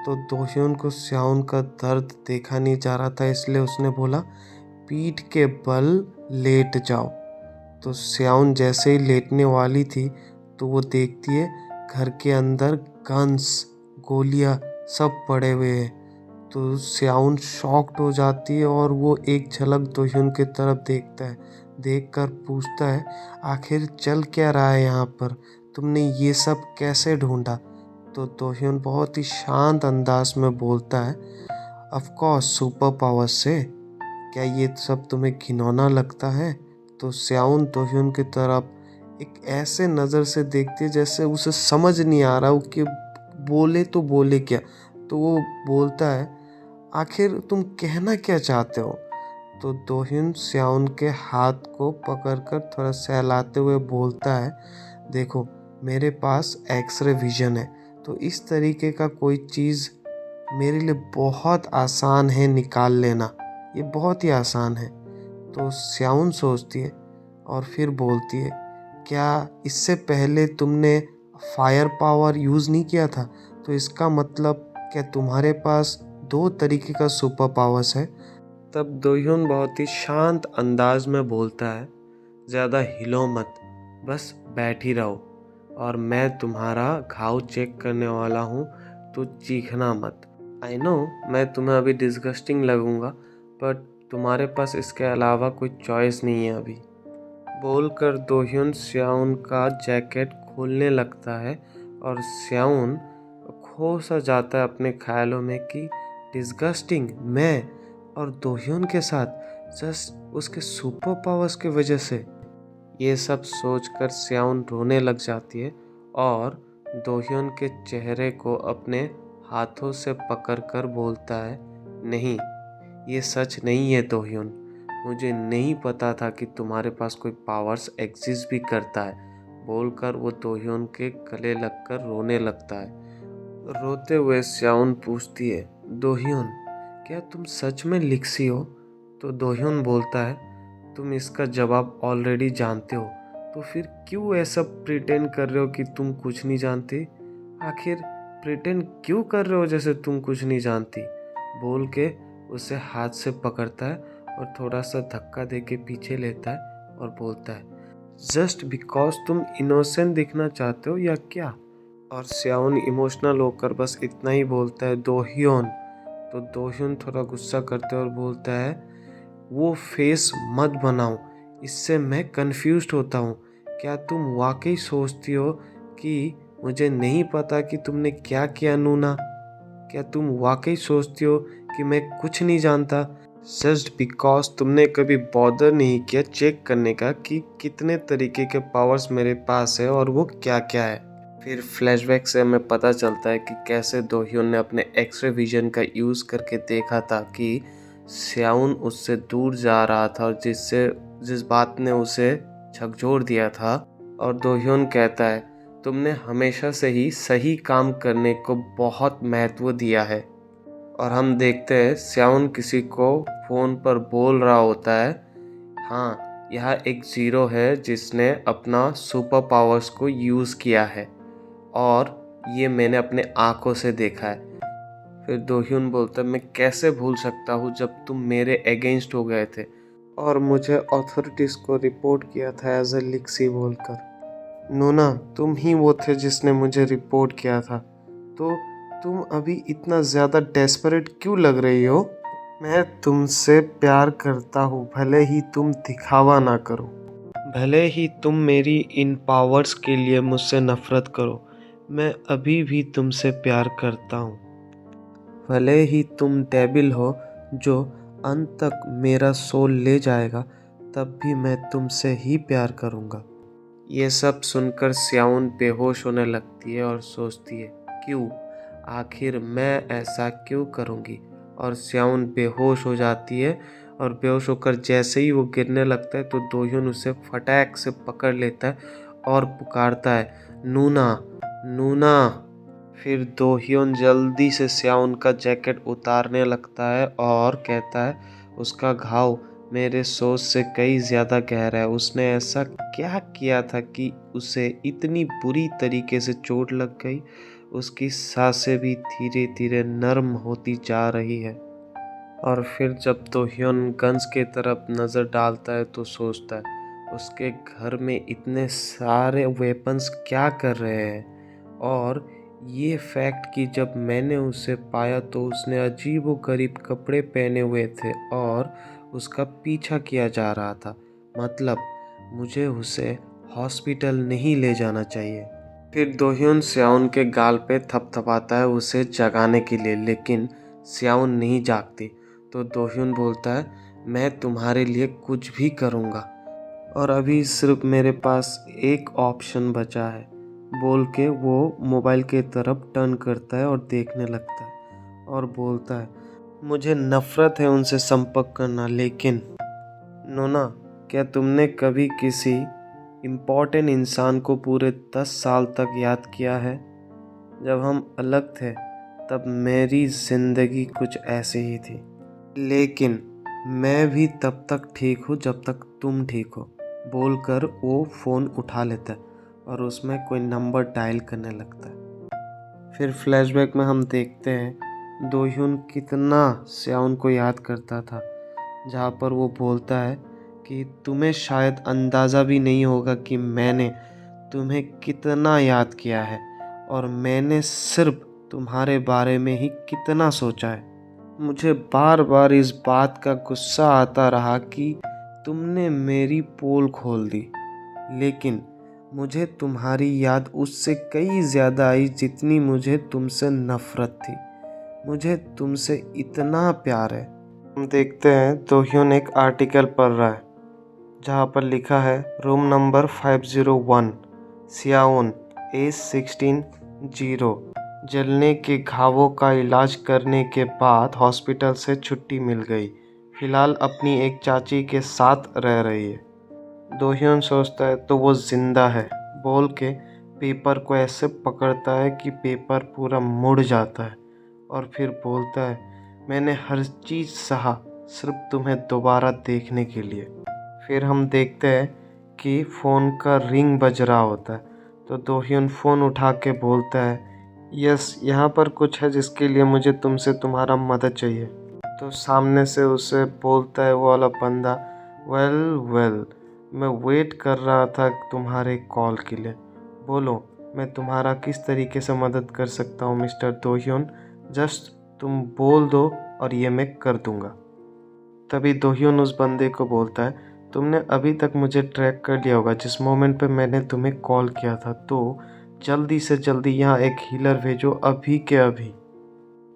तो दोह्योन को सियाउन का दर्द देखा नहीं जा रहा था, इसलिए उसने बोला, पीठ के बल लेट जाओ। तो सियाउन जैसे ही लेटने वाली थी तो वो देखती है घर के अंदर गन्स, गोलियां सब पड़े हुए हैं। तो सियाउन शॉक्ड हो जाती है और वो एक झलक दोह्योन की तरफ देखता है, देखकर पूछता है, आखिर चल क्या रहा है यहाँ पर? तुमने ये सब कैसे ढूंढा? तो दोह्योन बहुत ही शांत अंदाज में बोलता है, ऑफ कोर्स सुपर पावर से। क्या ये सब तुम्हें घिनौना लगता है? तो सियाउन दोह्योन की तरफ एक ऐसे नज़र से देखती है जैसे उसे समझ नहीं आ रहा कि बोले तो बोले क्या। तो वो बोलता है, आखिर तुम कहना क्या चाहते हो? तो दोह्योन सियाउन के हाथ को पकड़कर थोड़ा सहलाते हुए बोलता है, देखो, मेरे पास एक्सरे विजन है, तो इस तरीके का कोई चीज़ मेरे लिए बहुत आसान है निकाल लेना, ये बहुत ही आसान है। तो सियाउन सोचती है और फिर बोलती है, क्या इससे पहले तुमने फायर पावर यूज़ नहीं किया था? तो इसका मतलब क्या तुम्हारे पास 2 तरीके का सुपर पावर्स है? तब दोह्योन बहुत ही शांत अंदाज में बोलता है, ज़्यादा हिलो मत, बस बैठ ही रहो और मैं तुम्हारा घाव चेक करने वाला हूँ, तो चीखना मत। आई नो मैं तुम्हें अभी डिस्गस्टिंग लगूंगा, बट तुम्हारे पास इसके अलावा कोई चॉइस नहीं है अभी। बोलकर दोह्योन स्याउन का जैकेट खोलने लगता है और स्याउन खो सा जाता है अपने ख्यालों में कि डिस्गस्टिंग मैं और दोह्योन के साथ जस्ट उसके सुपर पावर्स की वजह से। ये सब सोचकर स्याउन रोने लग जाती है और दोह्योन के चेहरे को अपने हाथों से पकड़कर बोलता है, नहीं ये सच नहीं है दोह्योन, मुझे नहीं पता था कि तुम्हारे पास कोई पावर्स एग्जिस्ट भी करता है। बोलकर वो दोह्योन के गले लगकर रोने लगता है। रोते हुए स्याउन पूछती है, दोह्योन क्या तुम सच में लिक्सी हो? तो दोह्योन बोलता है, तुम इसका जवाब ऑलरेडी जानते हो, तो फिर क्यों ऐसा प्रिटेंड कर रहे हो कि तुम कुछ नहीं जानती? आखिर प्रिटेंड क्यों कर रहे हो जैसे तुम कुछ नहीं जानती? बोल के उसे हाथ से पकड़ता है और थोड़ा सा धक्का दे के पीछे लेता है और बोलता है, जस्ट बिकॉज तुम इनोसेंट दिखना चाहते हो या क्या? और स्याउन इमोशनल होकर बस इतना ही बोलता है, दोह्योन। तो दोह्योन थोड़ा गुस्सा करते और बोलता है, वो फेस मत बनाओ, इससे मैं कंफ्यूज्ड होता हूँ। क्या तुम वाकई सोचती हो कि मुझे नहीं पता कि तुमने क्या किया नूना? क्या तुम वाकई सोचती हो कि मैं कुछ नहीं जानता, जस्ट बिकॉज तुमने कभी बॉदर नहीं किया चेक करने का कि कितने तरीके के पावर्स मेरे पास है और वो क्या क्या है? फिर फ्लैशबैक से हमें पता चलता है कि कैसे दोह्योन ने अपने एक्सरे विजन का यूज़ करके देखा था कि स्याउन उससे दूर जा रहा था और जिस बात ने उसे झकझोर दिया था। और दोह्योन कहता है, तुमने हमेशा से ही सही काम करने को बहुत महत्व दिया है। और हम देखते हैं स्याउन किसी को फ़ोन पर बोल रहा होता है, हाँ यह एक ज़ीरो है जिसने अपना सुपर पावर्स को यूज़ किया है और ये मैंने अपने आँखों से देखा है। फिर दोह्योन बोलता है, मैं कैसे भूल सकता हूँ जब तुम मेरे अगेंस्ट हो गए थे और मुझे अथॉरिटीज़ को रिपोर्ट किया था एज ए लिक्सी बोलकर। नूना तुम ही वो थे जिसने मुझे रिपोर्ट किया था, तो तुम अभी इतना ज़्यादा डेस्परेट क्यों लग रही हो? मैं तुमसे प्यार करता हूँ, भले ही तुम दिखावा ना करो, भले ही तुम मेरी इन पावर्स के लिए मुझसे नफ़रत करो, मैं अभी भी तुमसे प्यार करता हूँ। भले ही तुम डेविल हो जो अंत तक मेरा सोल ले जाएगा, तब भी मैं तुमसे ही प्यार करूँगा। ये सब सुनकर स्याउन बेहोश होने लगती है और सोचती है, क्यों? आखिर मैं ऐसा क्यों करूँगी? और स्याउन बेहोश हो जाती है और बेहोश होकर जैसे ही वो गिरने लगता है तो दोह्योन उसे फटाक से पकड़ लेता है और पुकारता है, नूना नूना। फिर दोह्योन जल्दी से स्याउन का जैकेट उतारने लगता है और कहता है, उसका घाव मेरे सोच से कई ज़्यादा गहरा है। उसने ऐसा क्या किया था कि उसे इतनी बुरी तरीके से चोट लग गई? उसकी सांसें भी धीरे धीरे नर्म होती जा रही है। और फिर जब दोह्योन गन्स की तरफ नज़र डालता है तो सोचता है, उसके घर में इतने सारे वेपन्स क्या कर रहे हैं? और ये फैक्ट कि जब मैंने उसे पाया तो उसने अजीबोगरीब कपड़े पहने हुए थे और उसका पीछा किया जा रहा था, मतलब मुझे उसे हॉस्पिटल नहीं ले जाना चाहिए। फिर दोह्योन स्याउन के गाल पे थपथपाता है उसे जगाने के लिए, लेकिन स्याउन नहीं जागती। तो दोह्योन बोलता है, मैं तुम्हारे लिए कुछ भी करूँगा और अभी सिर्फ मेरे पास एक ऑप्शन बचा है। बोल के वो मोबाइल के तरफ टर्न करता है और देखने लगता है और बोलता है, मुझे नफ़रत है उनसे संपर्क करना, लेकिन नोना क्या तुमने कभी किसी इम्पोर्टेंट इंसान को पूरे 10 साल तक याद किया है? जब हम अलग थे तब मेरी ज़िंदगी कुछ ऐसी ही थी, लेकिन मैं भी तब तक ठीक हूँ जब तक तुम ठीक हो। बोलकर वो फ़ोन उठा लेता है और उसमें कोई नंबर डायल करने लगता है। फिर फ्लैशबैक में हम देखते हैं दोह्यून कितना स्याउन को याद करता था, जहाँ पर वो बोलता है कि तुम्हें शायद अंदाज़ा भी नहीं होगा कि मैंने तुम्हें कितना याद किया है और मैंने सिर्फ तुम्हारे बारे में ही कितना सोचा है। मुझे बार बार इस बात का गुस्सा आता रहा कि तुमने मेरी पोल खोल दी, लेकिन मुझे तुम्हारी याद उससे कई ज़्यादा आई जितनी मुझे तुमसे नफ़रत थी। मुझे तुमसे इतना प्यार है। हम देखते हैं दोह्यून एक आर्टिकल पढ़ रहा है जहाँ पर लिखा है रूम नंबर 501 स्याउन एज 16 0 जलने के घावों का इलाज करने के बाद हॉस्पिटल से छुट्टी मिल गई। फिलहाल अपनी एक चाची के साथ रह रही है। दोह्यून सोचता है तो वो जिंदा है बोल के पेपर को ऐसे पकड़ता है कि पेपर पूरा मुड़ जाता है और फिर बोलता है मैंने हर चीज़ सहा सिर्फ तुम्हें दोबारा देखने के लिए। फिर हम देखते हैं कि फ़ोन का रिंग बज रहा होता है तो दोह्यून फ़ोन उठा के बोलता है यस, यहाँ पर कुछ है जिसके लिए मुझे तुमसे तुम्हारा मदद चाहिए। तो सामने से उसे बोलता है वो वाला बंदा वेल मैं वेट कर रहा था तुम्हारे कॉल के लिए। बोलो मैं तुम्हारा किस तरीके से मदद कर सकता हूँ मिस्टर दोह्यून, जस्ट तुम बोल दो और ये मैं कर दूँगा। तभी दोह्यून उस बंदे को बोलता है तुमने अभी तक मुझे ट्रैक कर लिया होगा जिस मोमेंट पे मैंने तुम्हें कॉल किया था, तो जल्दी से जल्दी यहाँ एक हीलर भेजो अभी के अभी।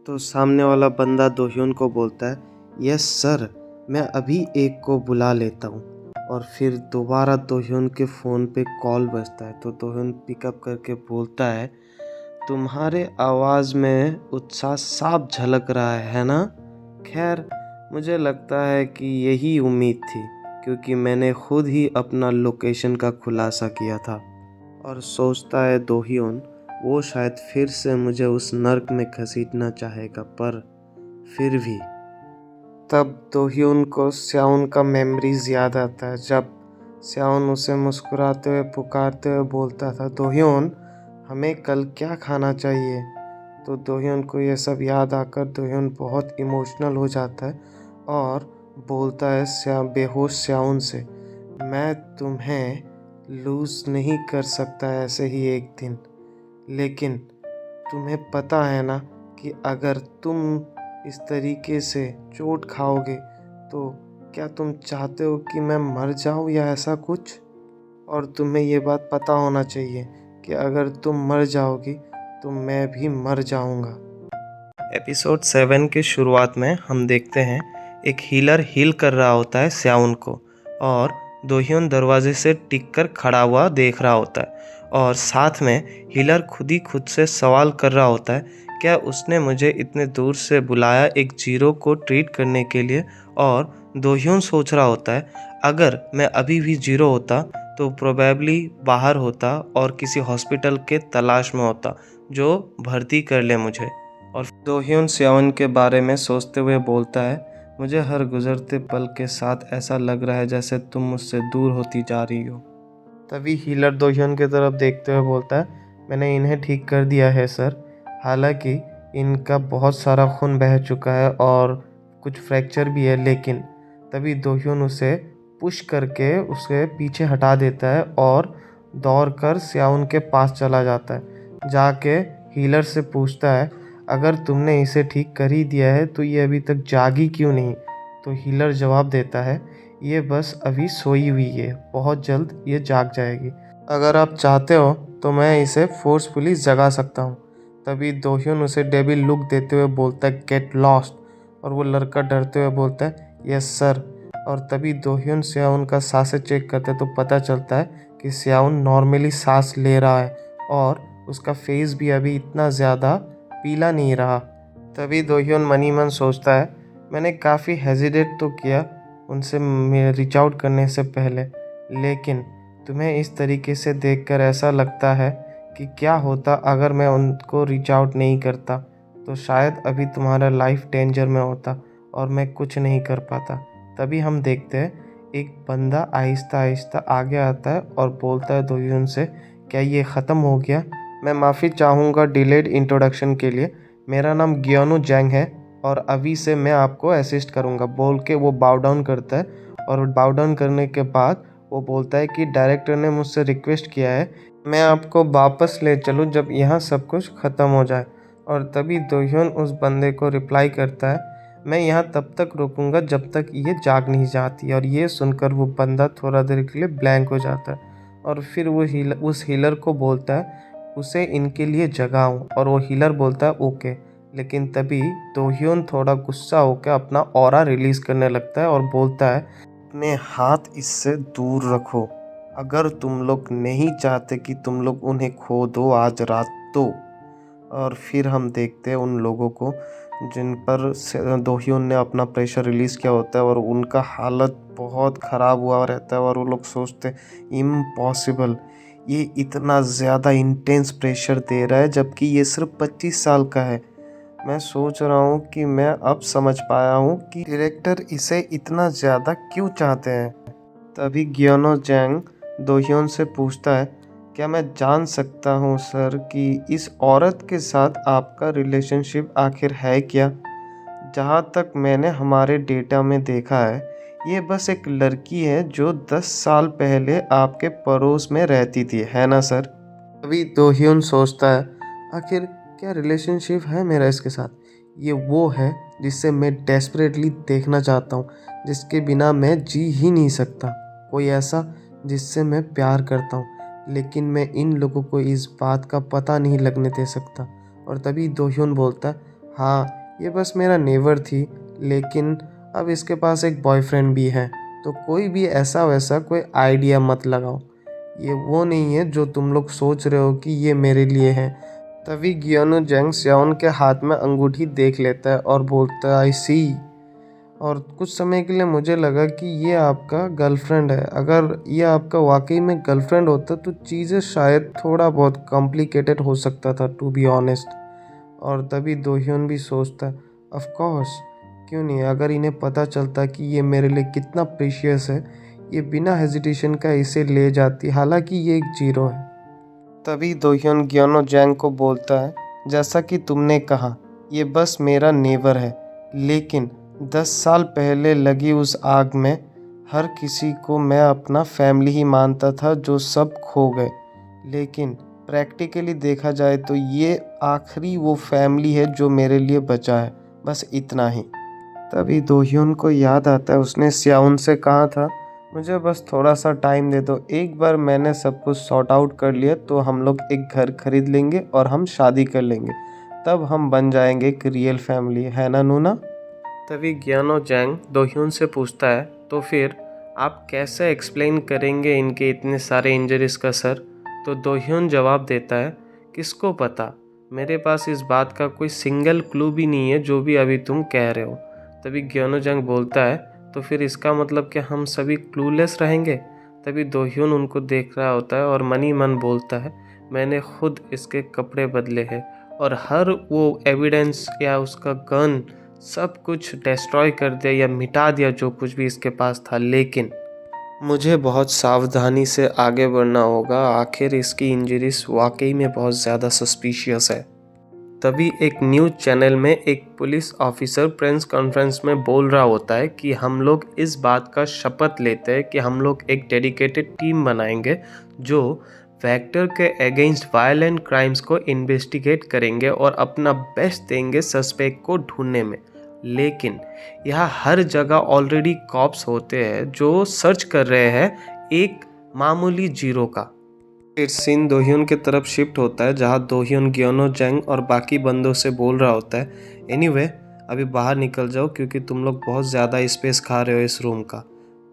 तो सामने वाला बंदा दोह्यून को बोलता है यस सर, मैं अभी एक को बुला लेता हूँ। और फिर दोबारा दोह्यून के फ़ोन पे कॉल बजता है तो दोह्यून पिकअप करके बोलता है तुम्हारे आवाज़ में उत्साह साफ झलक रहा है ना। खैर मुझे लगता है कि यही उम्मीद थी क्योंकि मैंने खुद ही अपना लोकेशन का खुलासा किया था। और सोचता है दोह्यून वो शायद फिर से मुझे उस नर्क में घसीटना चाहेगा, पर फिर भी। तब दोह्यून को स्याउन का मेमोरीज याद आता है जब स्याउन उसे मुस्कुराते हुए पुकारते हुए बोलता था दोह्यून हमें कल क्या खाना चाहिए। तो दोह्यून को ये सब याद आकर दोह्यून बहुत इमोशनल हो जाता है और बोलता है बेहोश स्याउन से मैं तुम्हें लूज़ नहीं कर सकता ऐसे ही एक दिन, लेकिन तुम्हें पता है ना कि अगर तुम इस तरीके से चोट खाओगे तो क्या तुम चाहते हो कि मैं मर जाऊं या ऐसा कुछ। और तुम्हें ये बात पता होना चाहिए कि अगर तुम मर जाओगी तो मैं भी मर जाऊंगा। एपिसोड 7 के शुरुआत में हम देखते हैं एक हीलर हील कर रहा होता है स्याउन को और दोह्यून दरवाजे से टिक कर खड़ा हुआ देख रहा होता है और साथ में हीलर खुद से सवाल कर रहा होता है क्या उसने मुझे इतने दूर से बुलाया एक जीरो को ट्रीट करने के लिए। और दोह्यून सोच रहा होता है अगर मैं अभी भी जीरो होता तो प्रोबेबली बाहर होता और किसी हॉस्पिटल के तलाश में होता जो भर्ती कर ले मुझे। और दोह्यून स्याउन के बारे में सोचते हुए बोलता है मुझे हर गुजरते पल के साथ ऐसा लग रहा है जैसे तुम मुझसे दूर होती जा रही हो। तभी हीलर दोह्यून की तरफ देखते हुए बोलता है मैंने इन्हें ठीक कर दिया है सर, हालांकि इनका बहुत सारा खून बह चुका है और कुछ फ्रैक्चर भी है। लेकिन तभी दोह्यून उसे पुश करके उसके पीछे हटा देता है और दौड़कर स्याउन के पास चला जाता है। जाके हीलर से पूछता है अगर तुमने इसे ठीक कर ही दिया है तो ये अभी तक जागी क्यों नहीं। तो हीलर जवाब देता है ये बस अभी सोई हुई है, बहुत जल्द ये जाग जाएगी। अगर आप चाहते हो तो मैं इसे फोर्सफुली जगा सकता हूँ। तभी दोह्यून उसे डेविल लुक देते हुए बोलता है गेट लॉस्ट, और वो लड़का डरते हुए बोलता है यस सर। और तभी दोह्यून स्याउन का सांसें चेक करता है तो पता चलता है कि स्याउन नॉर्मली सांस ले रहा है और उसका फेस भी अभी इतना ज़्यादा पीला नहीं रहा। तभी दोह्यून मनी मन सोचता है मैंने काफ़ी हेजिटेट तो किया उनसे रीच आउट करने से पहले, लेकिन तुम्हें इस तरीके से देखकर ऐसा लगता है कि क्या होता अगर मैं उनको रीच आउट नहीं करता, तो शायद अभी तुम्हारा लाइफ डेंजर में होता और मैं कुछ नहीं कर पाता। तभी हम देखते हैं एक बंदा आहिस्ता आहिस्ता आगे आता है और बोलता है दोह्योन से, क्या ये ख़त्म हो गया? मैं माफ़ी चाहूँगा डिलेड इंट्रोडक्शन के लिए। मेरा नाम ग्योनो जैंग है और अभी से मैं आपको असिस्ट करूँगा, बोल के वो बाउ डाउन करता है। और बाउ डाउन करने के बाद वो बोलता है कि डायरेक्टर ने मुझसे रिक्वेस्ट किया है मैं आपको वापस ले चलूँ जब यहाँ सब कुछ ख़त्म हो जाए। और तभी दोह्योन उस बंदे को रिप्लाई करता है, मैं यहाँ तब तक रुकूंगा जब तक ये जाग नहीं जाती। और ये सुनकर वो बंदा थोड़ा देर के लिए ब्लैंक हो जाता है और फिर वो उस हीलर को बोलता है उसे इनके लिए जगाऊं। और वो हीलर बोलता है ओके। लेकिन तभी दोह्योन थोड़ा गुस्सा होकर अपना ऑरा रिलीज करने लगता है और बोलता है, अपने हाथ इससे दूर रखो। अगर तुम लोग नहीं चाहते कि तुम लोग उन्हें खो दो आज रात तो। और फिर हम देखते हैं उन लोगों को जिन पर दोह्योन ने अपना प्रेशर रिलीज़ किया होता है और उनका हालत बहुत ख़राब हुआ रहता है और वो लोग सोचते इम्पॉसिबल, ये इतना ज़्यादा इंटेंस प्रेशर दे रहा है जबकि ये सिर्फ 25 साल का है। मैं सोच रहा हूँ कि मैं अब समझ पाया हूँ कि डायरेक्टर इसे इतना ज़्यादा क्यों चाहते हैं। तभी ग्योनो जैंग दोह्योन से पूछता है, क्या मैं जान सकता हूँ सर कि इस औरत के साथ आपका रिलेशनशिप आखिर है क्या? जहाँ तक मैंने हमारे डेटा में देखा है ये बस एक लड़की है जो 10 साल पहले आपके पड़ोस में रहती थी, है ना सर? अभी दोह्योन सोचता है, आखिर क्या रिलेशनशिप है मेरा इसके साथ? ये वो है जिससे मैं डेस्परेटली देखना चाहता हूँ, जिसके बिना मैं जी ही नहीं सकता। कोई ऐसा जिससे मैं प्यार करता हूँ, लेकिन मैं इन लोगों को इस बात का पता नहीं लगने दे सकता। और तभी दोह्योन बोलता है, हाँ ये बस मेरा नेबर थी, लेकिन अब इसके पास एक बॉयफ्रेंड भी है। तो कोई भी ऐसा वैसा कोई आइडिया मत लगाओ, ये वो नहीं है जो तुम लोग सोच रहे हो कि ये मेरे लिए है। तभी ग्योनो जैंग स्याओन के हाथ में अंगूठी देख लेता है और बोलता है, आई सी। और कुछ समय के लिए मुझे लगा कि ये आपका गर्लफ्रेंड है। अगर ये आपका वाकई में गर्लफ्रेंड होता तो चीज़ें शायद थोड़ा बहुत कॉम्प्लिकेटेड हो सकता था, टू बी ऑनेस्ट। और तभी दोह्योन भी सोचता है, ऑफ कोर्स क्यों नहीं, अगर इन्हें पता चलता कि ये मेरे लिए कितना प्रीशियस है ये बिना हेजिटेशन का इसे ले जाती, हालांकि ये एक जीरो है। तभी दोह्योन ग्योनो जैंग को बोलता है, जैसा कि तुमने कहा ये बस मेरा नेबर है, लेकिन 10 साल पहले लगी उस आग में हर किसी को मैं अपना फैमिली ही मानता था जो सब खो गए। लेकिन प्रैक्टिकली देखा जाए तो ये आखिरी वो फैमिली है जो मेरे लिए बचा है, बस इतना ही। तभी दोह्योन को याद आता है उसने स्याउन से कहा था, मुझे बस थोड़ा सा टाइम दे दो, एक बार मैंने सब कुछ सॉर्ट आउट कर लिया तो हम लोग एक घर खरीद लेंगे और हम शादी कर लेंगे, तब हम बन जाएंगे एक रियल फैमिली, है ना नूना? तभी ग्योनो जैंग दोह्योन से पूछता है, तो फिर आप कैसे एक्सप्लेन करेंगे इनके इतने सारे इंजरीज का सर? तो दोह्योन जवाब देता है, किसको पता, मेरे पास इस बात का कोई सिंगल क्लू भी नहीं है जो भी अभी तुम कह रहे हो। तभी ग्योनो जैंग बोलता है, तो फिर इसका मतलब कि हम सभी क्लूलेस रहेंगे? तभी दोह्योन उनको देख रहा होता है और मनी मन बोलता है, मैंने खुद इसके कपड़े बदले हैं और हर वो एविडेंस या उसका गन सब कुछ डिस्ट्रॉय कर दिया या मिटा दिया जो कुछ भी इसके पास था, लेकिन मुझे बहुत सावधानी से आगे बढ़ना होगा, आखिर इसकी इंजरीज वाकई में बहुत ज़्यादा सस्पिशियस है। तभी एक न्यूज़ चैनल में एक पुलिस ऑफिसर प्रेस कॉन्फ्रेंस में बोल रहा होता है कि हम लोग इस बात का शपथ लेते हैं कि हम लोग एक डेडिकेटेड टीम बनाएंगे जो वेक्टर के अगेंस्ट वायलेंट क्राइम्स को इन्वेस्टिगेट करेंगे और अपना बेस्ट देंगे सस्पेक्ट को ढूंढने में। लेकिन यहाँ हर जगह ऑलरेडी कॉप्स होते हैं जो सर्च कर रहे हैं एक मामूली जीरो का। फिर सीन दोह्योन की तरफ शिफ्ट होता है जहाँ दोह्योन ग्योनो जैंग और बाकी बंदों से बोल रहा होता है, एनीवे अभी बाहर निकल जाओ क्योंकि तुम लोग बहुत ज़्यादा स्पेस खा रहे हो इस रूम का।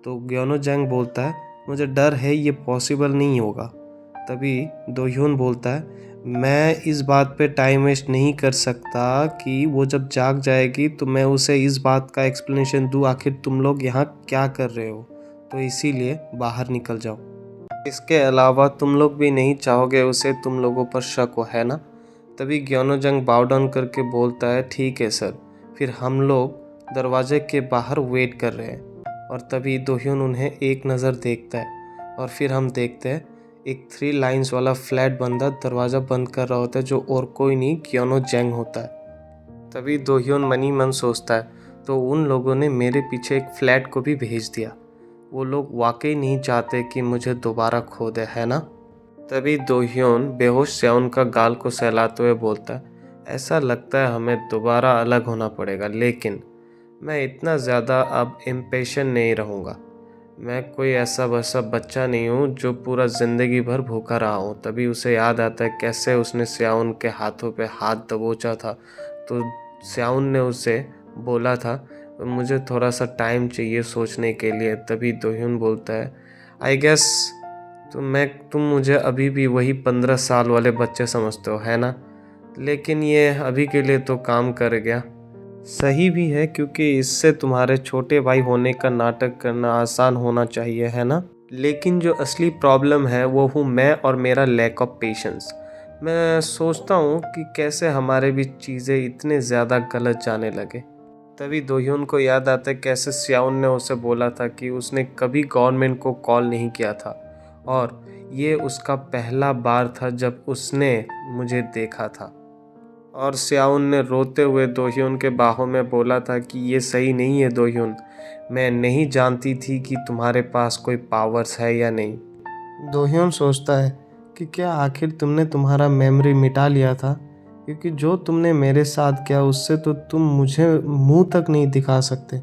तो ग्योनो जैंग बोलता है, मुझे डर है ये पॉसिबल नहीं होगा। तभी दोह्योन बोलता है, मैं इस बात पे टाइम वेस्ट नहीं कर सकता कि वो जब जाग जाएगी तो मैं उसे इस बात का एक्सप्लेनेशन दूँ आखिर तुम लोग यहाँ क्या कर रहे हो, तो इसीलिए बाहर निकल जाओ। इसके अलावा तुम लोग भी नहीं चाहोगे उसे तुम लोगों पर शक हो, है ना? तभी ग्योनो जंग बाउ डाउन करके बोलता है, ठीक है सर। फिर हम लोग दरवाजे के बाहर वेट कर रहे हैं और तभी दोhyun उन्हें एक नज़र देखता है और फिर हम देखते हैं एक 3 लाइन्स वाला फ्लैट बंदा दरवाज़ा बंद कर रहा होता है, जो और कोई नहीं ग्योनो जैंग होता है। तभी दोhyun मन ही मन सोचता है, तो उन लोगों ने मेरे पीछे एक फ्लैट को भी भेज दिया। वो लोग वाकई नहीं चाहते कि मुझे दोबारा खो दे, है ना। तभी दोhyun बेहोश स्याउन का गाल को सहलाते हुए बोलता है, ऐसा लगता है हमें दोबारा अलग होना पड़ेगा, लेकिन मैं इतना ज़्यादा अब इम्पेशेंट नहीं रहूँगा। मैं कोई ऐसा वैसा बच्चा नहीं हूँ जो पूरा ज़िंदगी भर भूखा रहा हूँ। तभी उसे याद आता है कैसे उसने स्याउन के हाथों पे हाथ दबोचा था, तो स्याउन ने उसे बोला था मुझे थोड़ा सा टाइम चाहिए सोचने के लिए। तभी दोhyun बोलता है, आई गेस तुम मुझे अभी भी वही 15 साल वाले बच्चे समझते हो, है ना। लेकिन ये अभी के लिए तो काम कर गया। सही भी है, क्योंकि इससे तुम्हारे छोटे भाई होने का नाटक करना आसान होना चाहिए, है ना। लेकिन जो असली प्रॉब्लम है वो हूँ मैं और मेरा लैक ऑफ पेशेंस। मैं सोचता हूँ कि कैसे हमारे बीच चीज़ें इतने ज़्यादा गलत जाने लगे। तभी दोhyun को याद आता है कैसे स्याउन ने उसे बोला था कि उसने कभी गवर्नमेंट को कॉल नहीं किया था, और ये उसका पहला बार था जब उसने मुझे देखा था। और स्याउन ने रोते हुए दोhyun के बाहों में बोला था कि ये सही नहीं है दोhyun, मैं नहीं जानती थी कि तुम्हारे पास कोई पावर्स है या नहीं। दोhyun सोचता है कि क्या आखिर तुमने तुम्हारा मेमोरी मिटा लिया था, क्योंकि जो तुमने मेरे साथ किया उससे तो तुम मुझे मुंह तक नहीं दिखा सकते।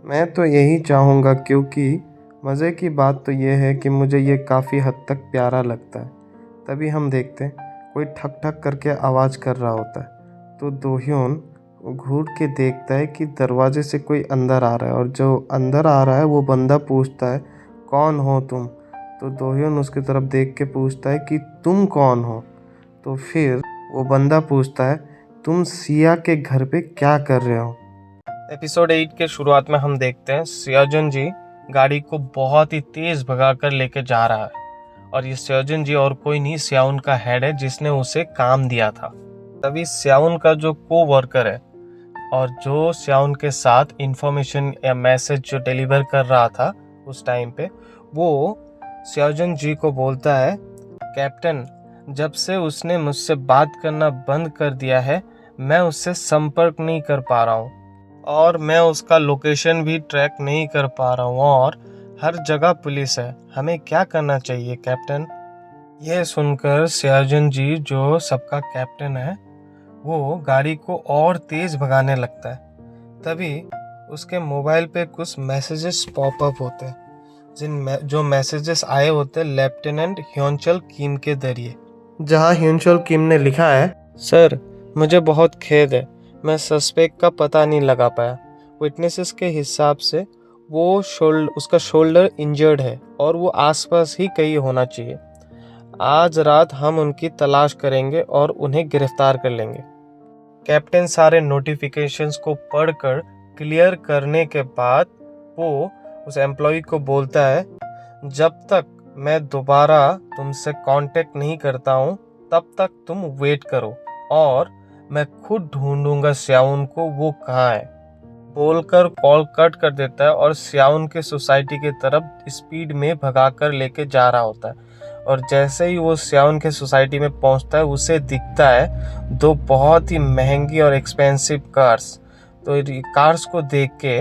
मैं तो यही चाहूँगा, क्योंकि मज़े की बात तो ये है कि मुझे ये काफ़ी हद तक प्यारा लगता है। तभी हम देखते हैं कोई ठक ठक करके आवाज़ कर रहा होता है, तो दोhyun घूर के देखता है कि दरवाजे से कोई अंदर आ रहा है, और जो अंदर आ रहा है वो बंदा पूछता है कौन हो तुम। तो दोhyun उसकी तरफ देख के पूछता है कि तुम कौन हो। तो फिर वो बंदा पूछता है तुम सिया के घर पे क्या कर रहे हो। एपिसोड 8 के शुरुआत में हम देखते हैं स्याजुन जी गाड़ी को बहुत ही तेज भगाकर लेके जा रहा है, और ये स्याजुन जी और कोई नहीं स्याउन का हेड है जिसने उसे काम दिया था। तभी स्याउन का जो को वर्कर है और जो स्याउन के साथ इंफॉर्मेशन या मैसेज जो डिलीवर कर रहा था उस टाइम पे, वो स्याजुन जी को बोलता है, कैप्टन जब से उसने मुझसे बात करना बंद कर दिया है मैं उससे संपर्क नहीं कर पा रहा हूँ, और मैं उसका लोकेशन भी ट्रैक नहीं कर पा रहा हूँ, और हर जगह पुलिस है। हमें क्या करना चाहिए कैप्टन। यह सुनकर स्याजुन जी जो सबका कैप्टन है वो गाड़ी को और तेज भगाने लगता है। तभी उसके मोबाइल पे कुछ मैसेजेस पॉपअप होते हैं, जो मैसेजेस आए होते हैं लेफ्टिनेंट ह्योनचल किम के जरिए, जहां ह्योनचल किम ने लिखा है, सर मुझे बहुत खेद है, मैं सस्पेक्ट का पता नहीं लगा पाया। विटनेसेस के हिसाब से वो उसका शोल्डर इंजर्ड है और वो आसपास ही कहीं होना चाहिए। आज रात हम उनकी तलाश करेंगे और उन्हें गिरफ्तार कर लेंगे। कैप्टन सारे नोटिफिकेशंस को पढ़कर क्लियर करने के बाद वो उस एम्प्लॉय को बोलता है, जब तक मैं दोबारा तुमसे कांटेक्ट नहीं करता हूँ तब तक तुम वेट करो, और मैं खुद ढूंढूंगा स्याउन को वो कहाँ है। बोलकर कॉल कट कर देता है और स्याउन के सोसाइटी की तरफ स्पीड में भगाकर लेके जा रहा होता है। और जैसे ही वो स्याउन के सोसाइटी में पहुंचता है उसे दिखता है दो बहुत ही महंगी और एक्सपेंसिव कार्स। तो कार्स को देख के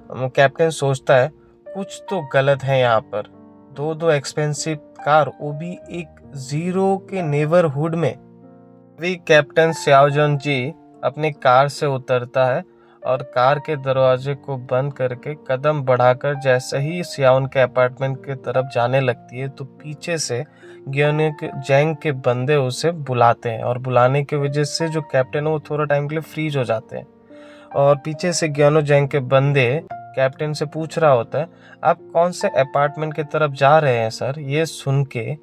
कैप्टन सोचता है कुछ तो गलत है यहाँ पर। दो एक्सपेंसिव कार, वो भी एक जीरो के नेबरहुड में। अभी कैप्टन स्याजुन जी अपनी कार से उतरता है और कार के दरवाजे को बंद करके कदम बढ़ाकर जैसे ही स्याउन के अपार्टमेंट की तरफ जाने लगती है, तो पीछे से ग्योनो जैंग के बंदे उसे बुलाते हैं, और बुलाने की वजह से जो कैप्टन है वो थोड़ा टाइम के लिए फ्रीज हो जाते हैं। और पीछे से ग्योनो जैंग के बंदे कैप्टन से पूछ रहा होता है, आप कौन से अपार्टमेंट की तरफ जा रहे हैं सर। ये सुन के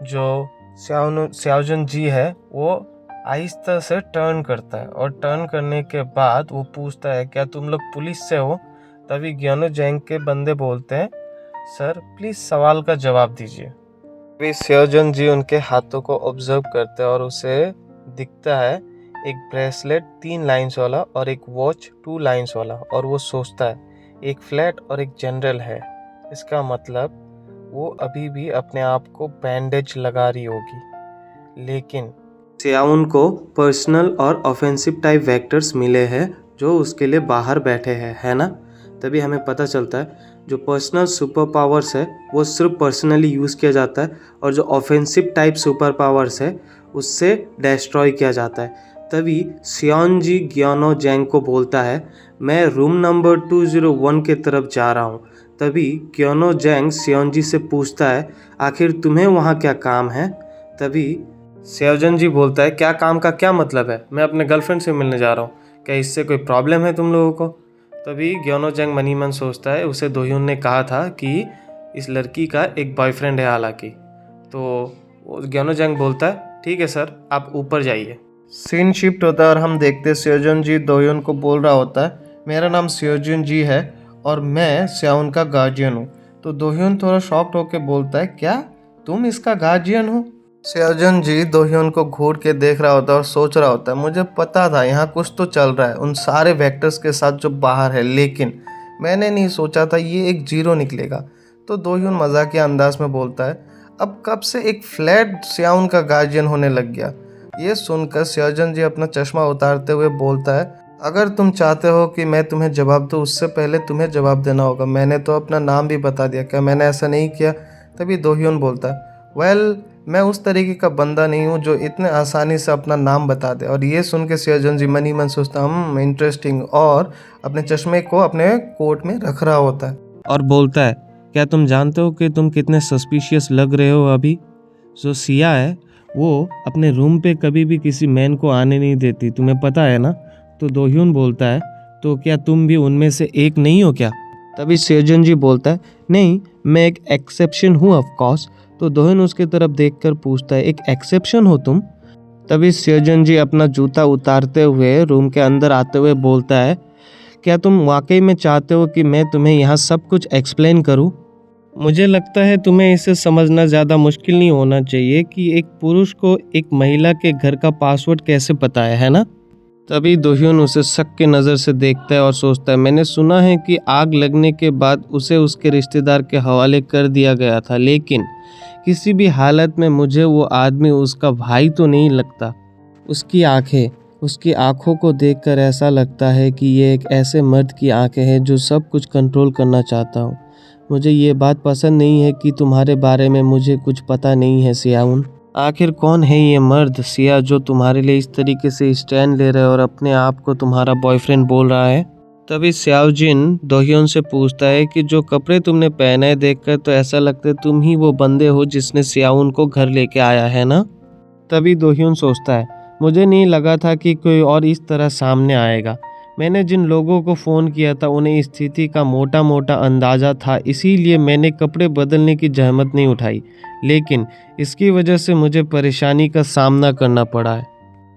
जो स्याजुन जी है वो आहिस्ता से टर्न करता है, और टर्न करने के बाद वो पूछता है, क्या तुम लोग पुलिस से हो। तभी ग्योनो जैंग के बंदे बोलते हैं, सर प्लीज सवाल का जवाब दीजिए। तभी स्याजुन जी उनके हाथों को ऑब्जर्व करते हैं और उसे दिखता है एक ब्रेसलेट 3 लाइंस वाला और एक वॉच 2 लाइंस वाला, और वो सोचता है एक फ्लैट और एक जनरल है। इसका मतलब वो अभी भी अपने आप को बैंडेज लगा रही होगी। लेकिन सियाउन को पर्सनल और ऑफेंसिव टाइप वेक्टर्स मिले हैं जो उसके लिए बाहर बैठे हैं, है ना। तभी हमें पता चलता है जो पर्सनल सुपर पावर्स है वो सिर्फ पर्सनली यूज़ किया जाता है और जो ऑफेंसिव टाइप सुपर पावर्स है उससे डिस्ट्रॉय किया जाता है। तभी सियोनजी ग्यानो जैंग को बोलता है मैं रूम नंबर 201 की तरफ जा रहा हूँ। तभी ग्यानो जैंग सियोनजी से पूछता है आखिर तुम्हें वहाँ क्या काम है। तभी सियोजन जी बोलता है क्या काम का क्या मतलब है, मैं अपने गर्लफ्रेंड से मिलने जा रहा हूँ, क्या इससे कोई प्रॉब्लम है तुम लोगों को। तभी ग्यानो जैंग मनी मन सोचता है उसे दोह्योन ने कहा था कि इस लड़की का एक बॉयफ्रेंड है हालांकि। तो ग्यानो जैंग बोलता है ठीक है सर आप ऊपर जाइए। सीन शिफ्ट होता है और हम देखते हैं सियोजन जी दोह्योन को बोल रहा होता है मेरा नाम सियोजन जी है और मैं सियाउन का गार्जियन हूँ। तो दोह्योन थोड़ा शॉक्ड होकर बोलता है क्या तुम इसका गार्जियन हो। सियोजन जी दोह्योन को घूर के देख रहा होता है और सोच रहा होता है मुझे पता था यहाँ कुछ तो चल रहा है उन सारे वेक्टर्स के साथ जो बाहर है, लेकिन मैंने नहीं सोचा था ये एक जीरो निकलेगा। तो दोह्योन मजाकिया अंदाज में बोलता है अब कब से एक फ्लैट सियाउन का गार्जियन होने लग गया। ये सुनकर सियोजन जी अपना चश्मा उतारते हुए बोलता है अगर तुम चाहते हो कि मैं तुम्हें जवाब दूँ उससे पहले तुम्हें जवाब देना होगा, मैंने तो अपना नाम भी बता दिया, क्या मैंने ऐसा नहीं किया। तभी दोह्योन बोलता है वेल मैं उस तरीके का बंदा नहीं हूँ जो इतने आसानी से अपना नाम बता दे। और ये सुन के सियोजन जी मनी मन सोचता इंटरेस्टिंग और अपने चश्मे को अपने कोट में रख रहा होता है और बोलता है क्या तुम जानते हो कि तुम कितने सस्पिशियस लग रहे हो। अभी जो सिया है वो अपने रूम पे कभी भी किसी मैन को आने नहीं देती, तुम्हें पता है ना। तो दोह्योन बोलता है तो क्या तुम भी उनमें से एक नहीं हो क्या। तभी सियोजन जी बोलता है नहीं मैं एक एक्सेप्शन हूँ ऑफ कोर्स। तो दोह्योन उसके तरफ देखकर पूछता है एक एक्सेप्शन हो तुम। तभी सियोजन जी अपना जूता उतारते हुए रूम के अंदर आते हुए बोलता है क्या तुम वाकई में चाहते हो कि मैं तुम्हें यहाँ सब कुछ एक्सप्लेन करूँ। मुझे लगता है तुम्हें इसे समझना ज़्यादा मुश्किल नहीं होना चाहिए कि एक पुरुष को एक महिला के घर का पासवर्ड कैसे पता है ना। तभी दोह्योन उसे शक की नज़र से देखता है और सोचता है मैंने सुना है कि आग लगने के बाद उसे उसके रिश्तेदार के हवाले कर दिया गया था, लेकिन किसी भी हालत में मुझे वो आदमी उसका भाई तो नहीं लगता। उसकी आंखों को देखकर ऐसा लगता है कि ये एक ऐसे मर्द की आंखें हैं जो सब कुछ कंट्रोल करना चाहता हूँ। मुझे ये बात पसंद नहीं है कि तुम्हारे बारे में मुझे कुछ पता नहीं है सियाउन। आखिर कौन है ये मर्द सिया जो तुम्हारे लिए इस तरीके से स्टैंड ले रहा है और अपने आप को तुम्हारा बॉयफ्रेंड बोल रहा है। तभी सियाओजिन दोह्योन से पूछता है कि जो कपड़े तुमने पहने हैं देखकर तो ऐसा लगता है तुम ही वो बंदे हो जिसने सियाउन को घर लेके आया है ना। तभी दोह्योन सोचता है मुझे नहीं लगा था कि कोई और इस तरह सामने आएगा। मैंने जिन लोगों को फ़ोन किया था उन्हें स्थिति का मोटा मोटा अंदाज़ा था, इसीलिए मैंने कपड़े बदलने की जहमत नहीं उठाई, लेकिन इसकी वजह से मुझे परेशानी का सामना करना पड़ा है।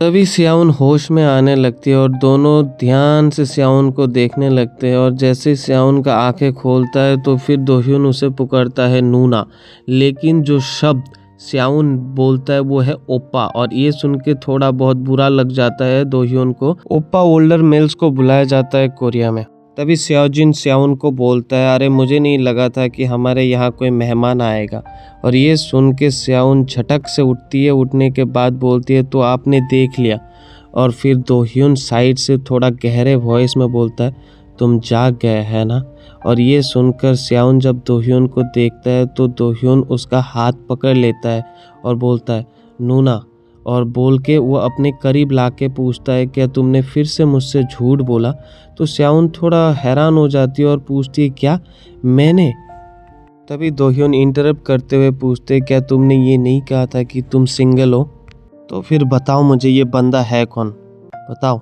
तभी सियाउन होश में आने लगती है और दोनों ध्यान से सियाउन को देखने लगते हैं और जैसे सियाउन का आंखें खोलता है तो फिर दोह्योन उसे पुकारता है नूना, लेकिन जो शब्द सियाउन बोलता है वो है ओप्पा। और ये सुन के थोड़ा बहुत बुरा लग जाता है दोह्योन को। ओप्पा ओल्डर मेल्स को बुलाया जाता है कोरिया में। तभी सियाओजिन सियाउन को बोलता है अरे मुझे नहीं लगा था कि हमारे यहाँ कोई मेहमान आएगा। और ये सुन के सियाउन झटक से उठती है, उठने के बाद बोलती है तो आपने देख लिया। और फिर दोह्योन साइड से थोड़ा गहरे वॉइस में बोलता है तुम जाग गए है ना। और ये सुनकर सियाउन जब दोह्योन को देखता है तो दोह्योन उसका हाथ पकड़ लेता है और बोलता है नूना, और बोल के वो अपने करीब लाके पूछता है क्या तुमने फिर से मुझसे झूठ बोला। तो सियाउन थोड़ा हैरान हो जाती है और पूछती है क्या मैंने। तभी दोह्योन इंटरप्ट करते हुए पूछते हैं क्या तुमने ये नहीं कहा था कि तुम सिंगल हो। तो फिर बताओ मुझे ये बंदा है कौन, बताओ।